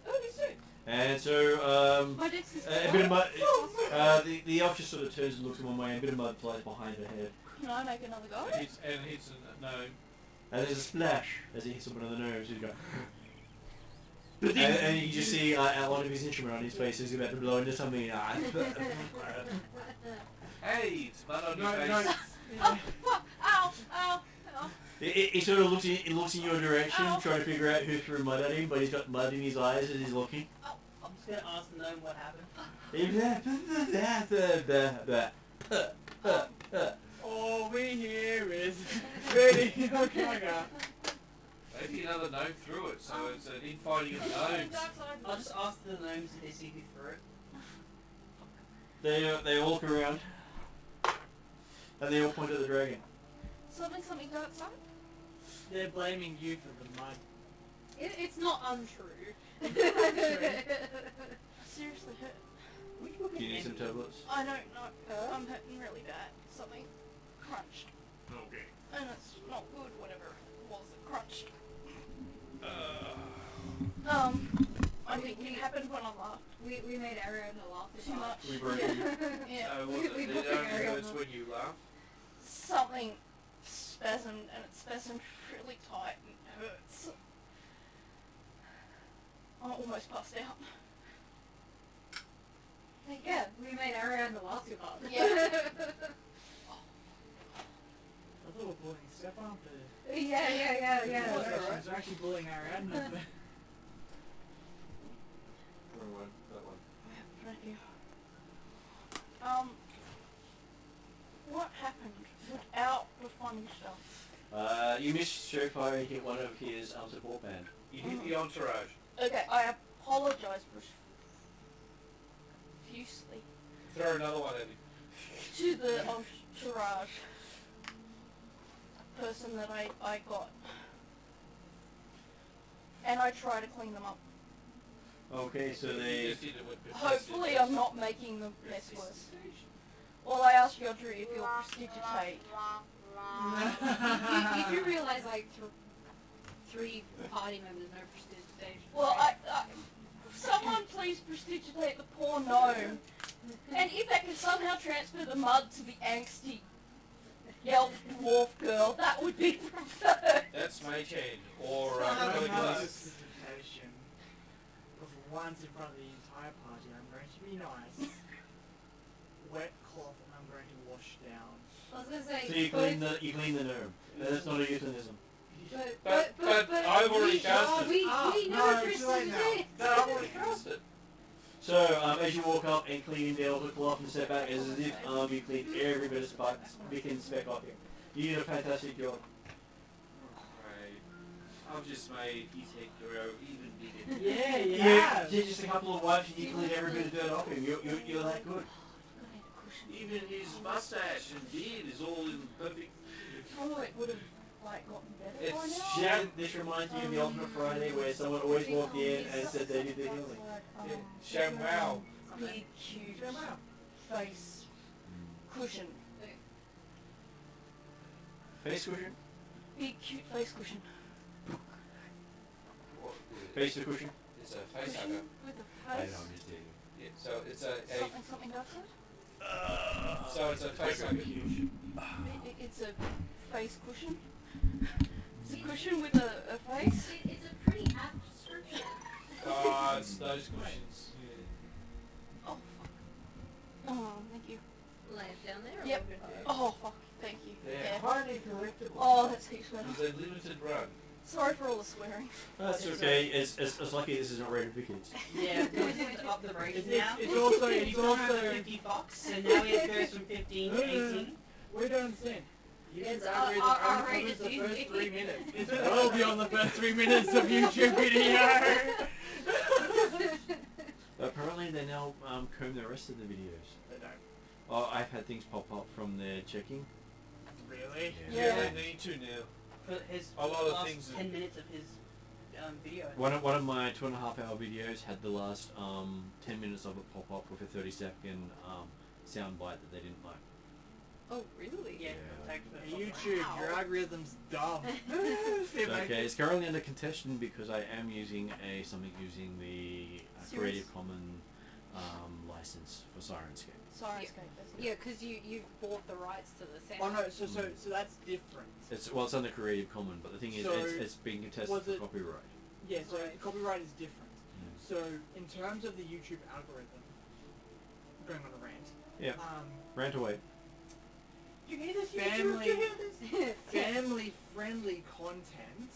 Oh, you do. And so, My dex is a bit of mud. The elf just sort of turns and looks in one way, and a bit of mud flies behind her head. Can I make another go? Hits a gnome. And there's a splash as he hits someone on the nose. He's going. And you just see outline of his instrument on his face as he's about to blow into something. Hey, it's mud on your No, face. Oh, fuck! Ow! Ow! Ow! He sort of looks in your direction, Ow. trying to figure out who threw mud at him, but he's got mud in his eyes as he's looking. I'm just going to ask the gnome what happened. All we hear is ready. Okay, Maybe another gnome threw it, so it's an infighting of gnomes. I'll just ask the gnomes if they see who threw it. They all look around, and they all point at the dragon. Something go outside? They're blaming you for the mud. It's not untrue. Seriously hurt. Which book Do you need is some it? tablets? I don't know. I'm hurting really bad. Something crunched. Okay. And it's not good, whatever it was that crunched. I think it happened when I laughed. We made Ariana laugh Too much. We broke you. Yeah. So We- what, we it booked only an area hurts on when you laugh? Something spasmed, and it spasmed really tight and it hurts. I almost passed out. Yeah, we made Ariana laugh too hard. Yeah. I thought we were bullying Stefan for yeah. the sessions. We're actually bullying Ariadna. Wrong one. That one. Thank you. What happened without the funny stuff? You missed Surefire and hit one of his support band. You hit the entourage. Okay, I apologize profusely Throw another one at him. to the entourage person that I got. And I try to clean them up. Okay, so You they. just did it with Hopefully I'm not making the mess worse. Well, I asked Yodri if you'll prestidigitate. You do realise like 3 party members know prestidigitation. Well, someone please prestidigitate the poor gnome. And if that can somehow transfer the mud to the angsty elf dwarf girl, that would be preferred. That's Mage Hand. Or Another Hourglass. presentation of once in front of the entire party. I'm going to be nice. Wet cloth, and I'm going to wash down. I was gonna say. So you clean the gnome. That's not a euphemism. But I've already cast it. We know no, too late now. prestidigitate. No, I've already cast it. So as you walk up and clean the elder cloth and step back, it's as if you clean every bit of spick and speck off here. You did a fantastic job. Right. I've just made Ethengar even bigger. Yeah, Yeah, just a couple of wipes and you clean every bit of dirt off him. You're that good. Even his mustache and beard is all in perfect. Oh, it would have gotten better by It's now. Sharon, this reminds me of the Ultimate Friday where someone always walked in and said they did the healing. Yeah. Sham wow. Big, huge face cushion. Face cushion? Big, cute face cushion. Face the cushion? It's a face Cushion hugger. with a face. just did. Yeah, so it's a Something does it. so it's a face hugger. It's a face cushion. It's a cushion with a face. It's a pretty apt description. It's those cushions. Oh, fuck. Oh, thank you. Lay it down there. Or Yep. what we're gonna do? Oh, fuck. Thank you. Yeah. Highly collectible. Oh, that's heaps better. It's a limited run. Sorry for all the swearing. That's okay. It's lucky this is not rated for kids. Yeah, we need to up the rating now. It's also It's also 50 bucks, so now it goes from 15 to 18. We don't understand. YouTube It's algorithm our only rated covers the first TV. 3 minutes. It's well beyond the first 3 minutes of YouTube video. Apparently they now comb the rest of the videos. They don't. Oh, I've had things pop up from their checking. Really? Yeah. They need to now. For his A lot of last things 10 minutes of his video. One of my 2.5-hour videos had the last 10 minutes of it pop up with a 30-second sound bite that they didn't like. Oh, really? Yeah, Yeah. thanks for Hey, YouTube, your algorithm's dumb. It's okay, it's currently under contention because I am using something using the Creative Commons license for Sirenscape. Sirenscape, that's it. Yeah, because you've bought the rights to the sound. Oh no, so that's different. It's under Creative Commons, but the thing is, So, it's being contested was for it- copyright. Yeah, so Right. copyright is different. Yeah. So in terms of the YouTube algorithm, going on a rant. Yeah. Rant away. You hear this? Family-friendly content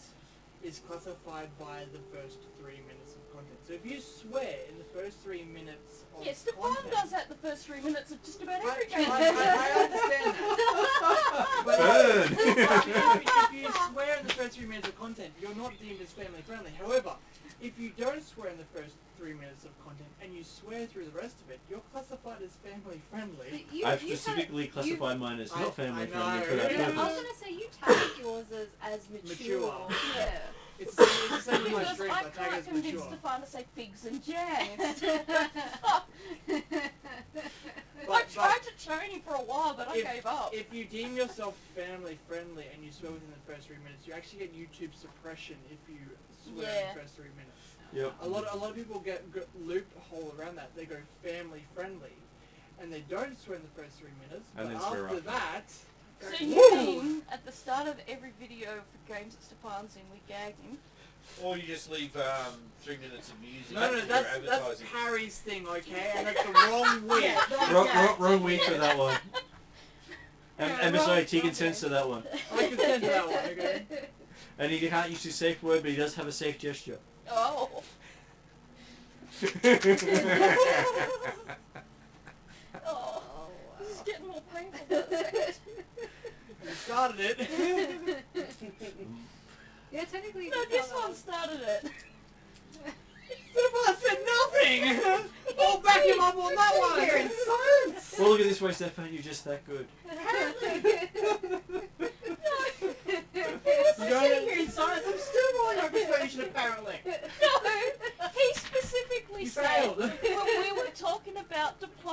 is classified by the first 3 minutes of content. So if you swear in the first 3 minutes of Yeah, Stefan content, does that the first 3 minutes of just about every I game. understand that. But Burn! if you swear in the first 3 minutes of content, you're not deemed as family friendly. However, if you don't swear in the first 3 minutes of content and you swear through the rest of it, you're classified as family friendly. I've specifically classified mine as not family friendly for that know. I was purpose. gonna say you tag yours as mature. Mature. Yeah. It's the same with my Because streams. I I tag can't as convince mature. Stefan to say figs and jam. I But- tried to train him for a while, but I if- gave up. If you deem yourself family friendly and you swear within the first 3 minutes, you actually get YouTube suppression if you swear in Yeah. the first 3 minutes. Yep. A lot of people get loophole around that. They go family friendly, and they don't swear in the first 3 minutes. And but then swear after after. that, So go, you "Woo!" mean at the start of every video of the games that Stefan's in, we gagged him? Or you just leave 3 minutes of music. No, for your that's advertising. Harry's thing, okay? And that's the wrong week. Wrong week for that one. And besides, he can censor that one. I can send that one, okay? And he can't use his safe word, but he does have a safe gesture. Oh. Oh. This is getting more painful by the second. You started it. Yeah, technically. No, this one started it. Stefan said nothing! I'll back him up on that one! Here in silence. Well, look at this way, Stefan, you're just that good. I'm sitting here in silence. I'm still rolling over persuasion, apparently. No, he specifically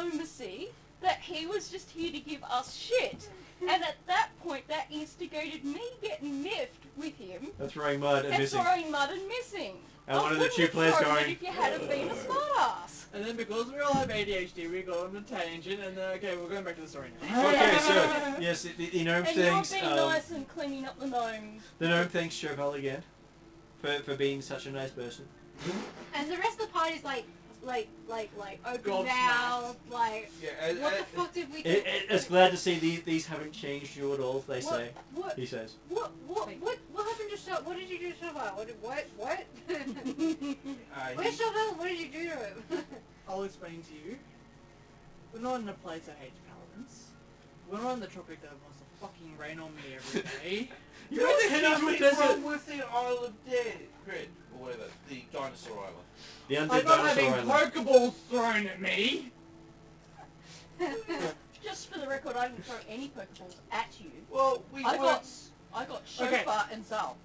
diplomacy that he was just here to give us shit. And at that point, that instigated me getting miffed with him And throwing mud and and missing. throwing mud and missing. And I one of the wouldn't two have players thrown it going. if you hadn't been a smartass. And then because we all have ADHD, we go on a tangent, and then, okay, we're going back to the story now. Okay, so yes, the gnome And you're thanks being nice and cleaning up the gnomes. the gnome thanks Chauvel again for being such a nice person. And the rest of the party's like open Gobsmacked. mouth, like, Yeah, what the fuck did we do? It's glad to see these haven't changed you at all. They say. What? He says. What happened to Chauvel? What did you do to Chauvel? What? Where's Chauvel? What did you do to him? I'll explain to you. We're not in a place that hates paladins. We're not in the tropic that wants to fucking rain on me every day. You're in the There's Hindu nothing desert. wrong with the Isle of Dread, or whatever, the dinosaur island. The I'm undead not dinosaur having island. Pokeballs thrown at me! Just for the record, I didn't throw any Pokeballs at you. Well, we I were- got Okay. Shofar and Zal.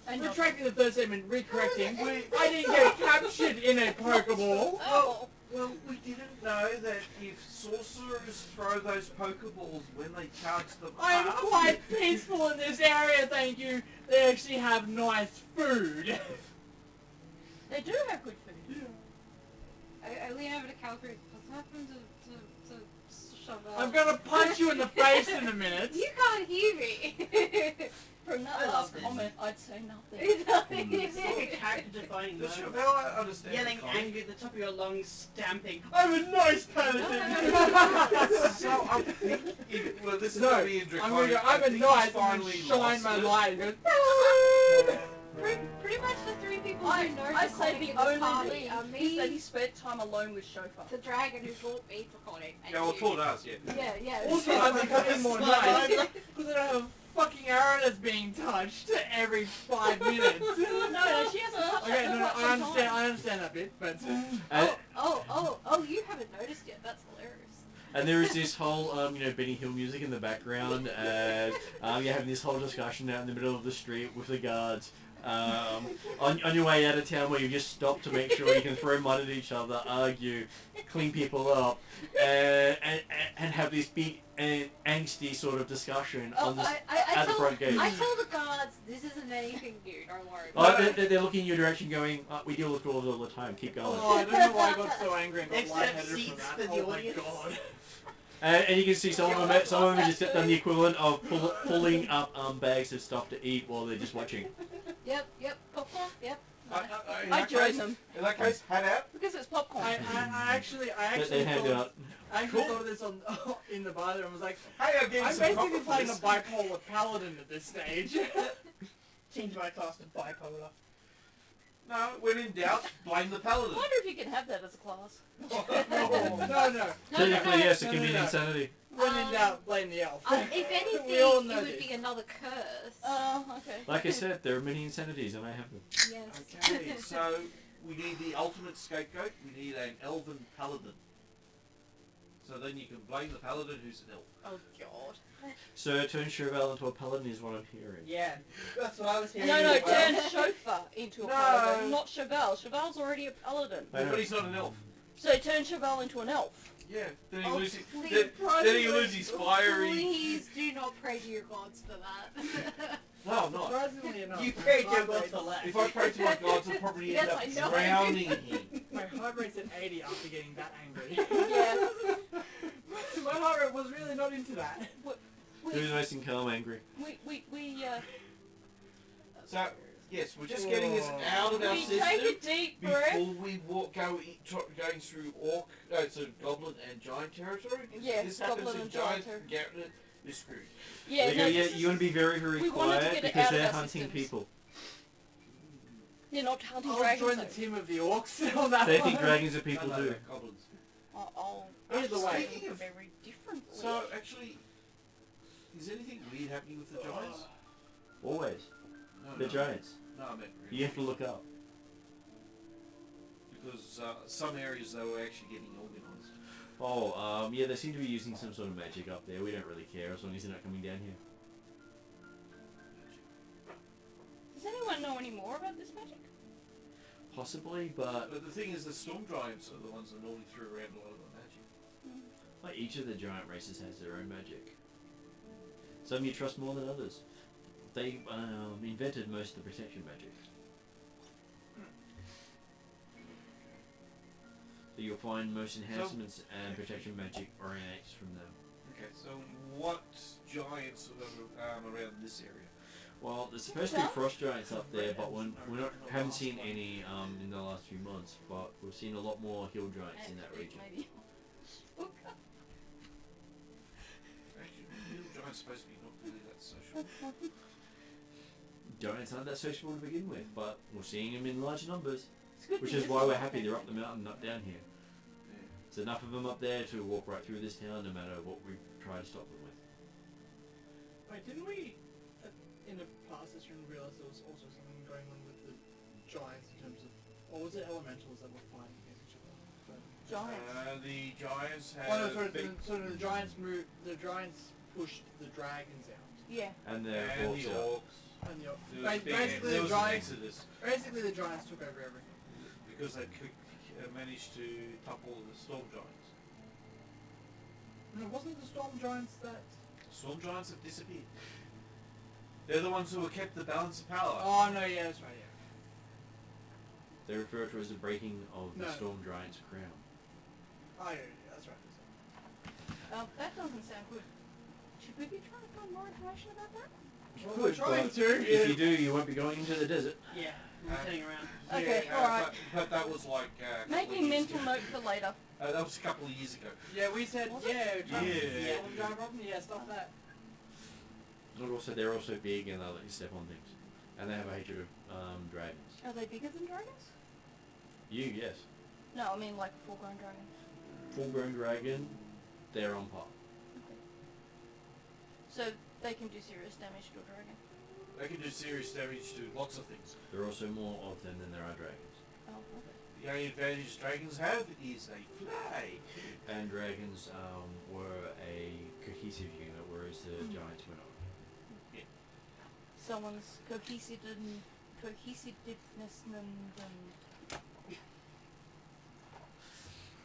And Retracting the third statement, recorrecting. I didn't get captured in a Pokeball. Oh. Well, we didn't know that if sorcerers throw those Pokeballs when they charge them I'm up. quite peaceful in this area, thank you. They actually have nice food. They do have good food. I lean over to Calgary. What's happened to Chauvel? I'm gonna punch you in the face in a minute. You can't hear me. From that I love last this. comment, I'd say nothing. It's like a character defining The moment. Chauvel, I understand. Yelling the comment. angry at the top of your lungs, stamping. I'm a nice paladin. So I'm thinking, well, this is No, going to be in I'm gonna Draconic. go, I'm a I think knight he's and finally then shine lost my it. light and go, Pretty much the three people I who know say Draconic the in this only party thing are is that he me, spent time alone with Shofar. the dragon who brought me Draconic, and Yeah, well, you. Paul does, yeah. Yeah. Also, I'm becoming more nice because I don't have a fucking arrow that's being touched every 5 minutes. No, she hasn't touched Okay, that no, for quite some time. I understand that bit, but Oh, you haven't noticed yet. That's hilarious. And there is this whole, Benny Hill music in the background, and you're having this whole discussion out in the middle of the street with the guards. On your way out of town, where you just stop to make sure you can throw mud at each other, argue, clean people up, and have this big angsty sort of discussion on this, at the front gate. I tell the guards this isn't anything new. Don't worry. Oh, they're looking in your direction going, we deal with dwarves all the time, keep going. oh, I don't know why I got so angry and got Except lightheaded from seats that. for the Oh my audience. god. And you can see some of them have just done the equivalent of pulling up bags of stuff to eat while they're just watching. Yep. Popcorn. Yep. In I that join case- them In that case, hat out. because it's popcorn. I actually They hand out. thought of this on in the bar there and was like, Hey, I'll give you I'm some basically copper for playing a this. bipolar paladin at this stage. Change my class to bipolar. No, when in doubt, blame the I paladin. wonder if you can have that as a class. no. Technically, yes, it no, can be no, an no. insanity. When in doubt, blame the elf. If anything, We all it know would this. be another curse. Okay. Like I said, there are many insanities, and I have them. Yes. Okay, so we need the ultimate scapegoat. We need an elven paladin. So then you can blame the paladin who's an elf. Oh god. So turn Chauvel into a paladin is what I'm hearing. Yeah, that's what I was hearing. No, as well. turn Shofar into a No. paladin, not Chauvel. Chauvel's already a paladin. I know. But he's not an elf. So turn Chauvel into an elf. Yeah. Then he Oh, loses. please. Then he loses fiery. Please do not pray to your gods for that. No, I'm not. Surprisingly enough, You my prayed your heart gods rate's- for less. If I pray to my gods, I'll probably Yes, end up I know. drowning him. My heart rate's at 80 after getting that angry. Yeah. My heart rate was really not into that. Who's making calm angry? So, yes, we're just getting this out of our we system take a deep breath. before we going through goblin and giant territory. Yes, This happens goblin in and giant giant Garrett is screwed. Yeah, no, this is- you want to be very, very we wanted to quiet get it because out of they're our hunting systems. people. They're not hunting I'll dragons. join the though. team of the orcs on that They one. think dragons are people no, too. goblins. Oh, Either way. Speaking of- very differently. So, actually, is anything weird happening with the giants? Always. No, They're no. giants. No, I meant really. You have to look up. Because some areas they were actually getting organised. Oh, yeah, they seem to be using some sort of magic up there. We don't really care as long as they're not coming down here. Does anyone know any more about this magic? Possibly, but But the thing is, the storm giants are the ones that normally threw around a lot of the magic. Like each of the giant races has their own magic. Some you trust more than others. They invented most of the protection magic. So you'll find most enhancements and protection magic originates from them. Okay, so what giants are around this area? Well, there's supposed to be frost giants up there, but haven't seen any in the last few months. But we've seen a lot more hill giants in that region. Maybe. Actually, little giants supposed to be not really that social. Giants aren't that sociable to begin with, but we're seeing them in large numbers, It's good which to is just why we're look happy at they're it. up the mountain, not down here. Yeah. There's enough of them up there to walk right through this town, no matter what we try to stop them with. Wait, didn't we, in the past history, realize there was also something going on with the giants in terms of, or was it elementals that were fighting against each other? Giants. The giants have. Oh no, sorry, big, the giants moved. The giants pushed the dragons out, Yeah. And their and horse the out. orcs. and the There was basically there the was an giants. exodus Basically, the giants took over everything. because they managed to topple the storm giants. No, wasn't it the storm giants that? Storm giants have disappeared. They're the ones who have kept the balance of power. Oh no, yeah, that's right. Yeah. They refer to it as the breaking of the No. storm giant's crown. Oh yeah, that's right. That doesn't sound good. Should we be trying to find more information about that? Well, we're trying to. If you do, you won't be going into the desert. Yeah, we're turning around. Okay, Yeah, alright. But that was like. A Make couple a of years mental ago. note for later. That was a couple of years ago. Yeah, we said Was it? yeah. We're trying to Yeah. solve the giant problem. Yeah, stop that. And also, they're also big and they'll let you step on things. And they have a hatred of dragons. Are they bigger than dragons? You, yes. No, I mean like full-grown dragons. Full-grown dragon, they're on par. Okay. So they can do serious damage to a dragon. They can do serious damage to lots of things. There are also more of them than there are dragons. Oh, okay. The only advantage dragons have is they fly. And dragons were a cohesive unit, whereas the giants were not. Someone's cohesiveness and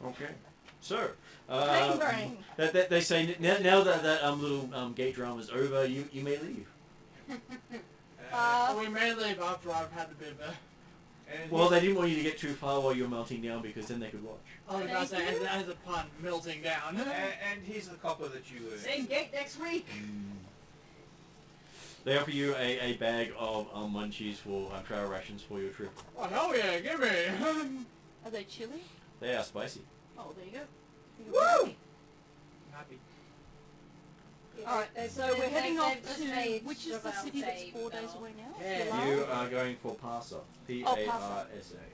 Okay. So, Brain brain. that they say now that little gate drama is over, you may leave. We may leave after I've had a bit of a. and Well, they didn't want you to get too far while you're melting down because then they could watch. I was about to say, as a pun, melting down. and here's the copper that you earned. Same gate next week. They offer you a bag of munchies for trail rations for your trip. Oh hell yeah, give me! Are they chili? They are spicy. Oh, there you go. Woo! I'm happy. Alright, so we're heading off to which is the city that's 4 days away now? Yeah. Pilar? You are going for Parsa. P-A-R-S-A.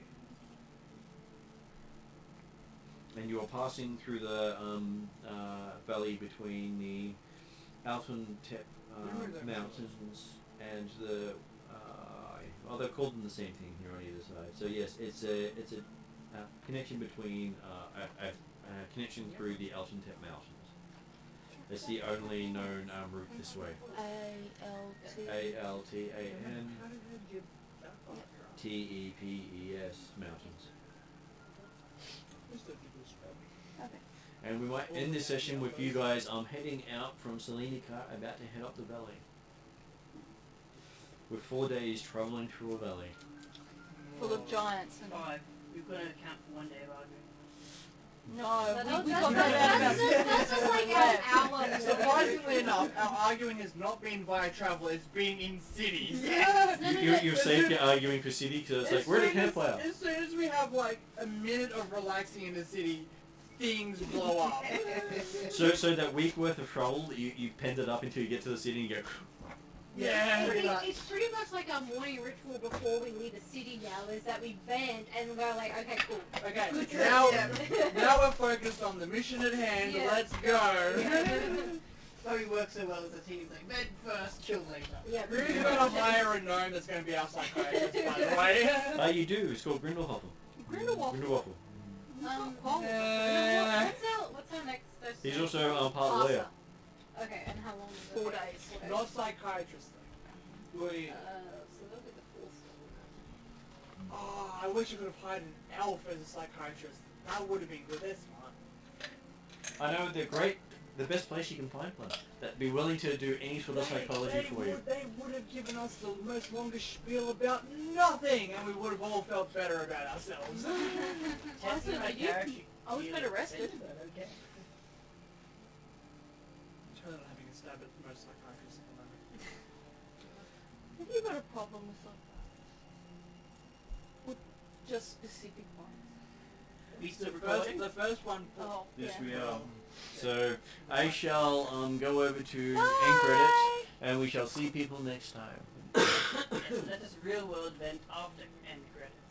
And you are passing through the valley between the Altentep mountains and the they're called them the same thing here on either side. So yes, it's a connection between a connection through the Altentep mountains. It's the only known route this way. Altenteps mountains. Okay. And we might end this session with you guys heading out from Selenica, about to head up the valley. With 4 days travelling through a valley. Full of giants and... 5. We've got to account for 1 day of arguing. No, we That's got that out about that's just like an hour. Surprisingly enough, our arguing has not been via travel, it's been in cities. You're safe arguing for city because it's like, where's the campfire? As soon as we have like a minute of relaxing in the city, things blow up. So that week worth of travel, you penned it up until you get to the city and you go, Yeah, It's pretty much. it's pretty much like our morning ritual before we leave the city now, is that we band and we're like, okay, cool. Okay, Good now, trip. now we're focused on the mission at hand, Yeah. let's go. So we work so well as a team. It's like bed first, chill later. Yeah, Who's gonna hire a gnome that's gonna be our psychiatrist, by the way? you do, it's called Grindelhoffel. Grindelwald. Grindelwaffel. What's our next? He's also part lawyer. Okay, and how long is it? 4 days. Not psychiatrist though. Well, So that'll be the fourth one. Oh, I wish I could have hired an elf as a psychiatrist. That would have been good, they're smart. I know the best place you can find one that'd be willing to do any sort of psychology for you. They would have given us the most longest spiel about nothing, and we would have all felt better about ourselves. Honestly, my but you- character. I was better rested. Okay. I'm trying not having a stab at most psychiatrists at the moment. Have you got a problem with psychiatrists? With just specific ones? We still The recording? first one. Oh, Yes, yeah. we are. So I shall go over to Bye! end credits, and we shall see people next time. Yes, so that is real world event after end credits.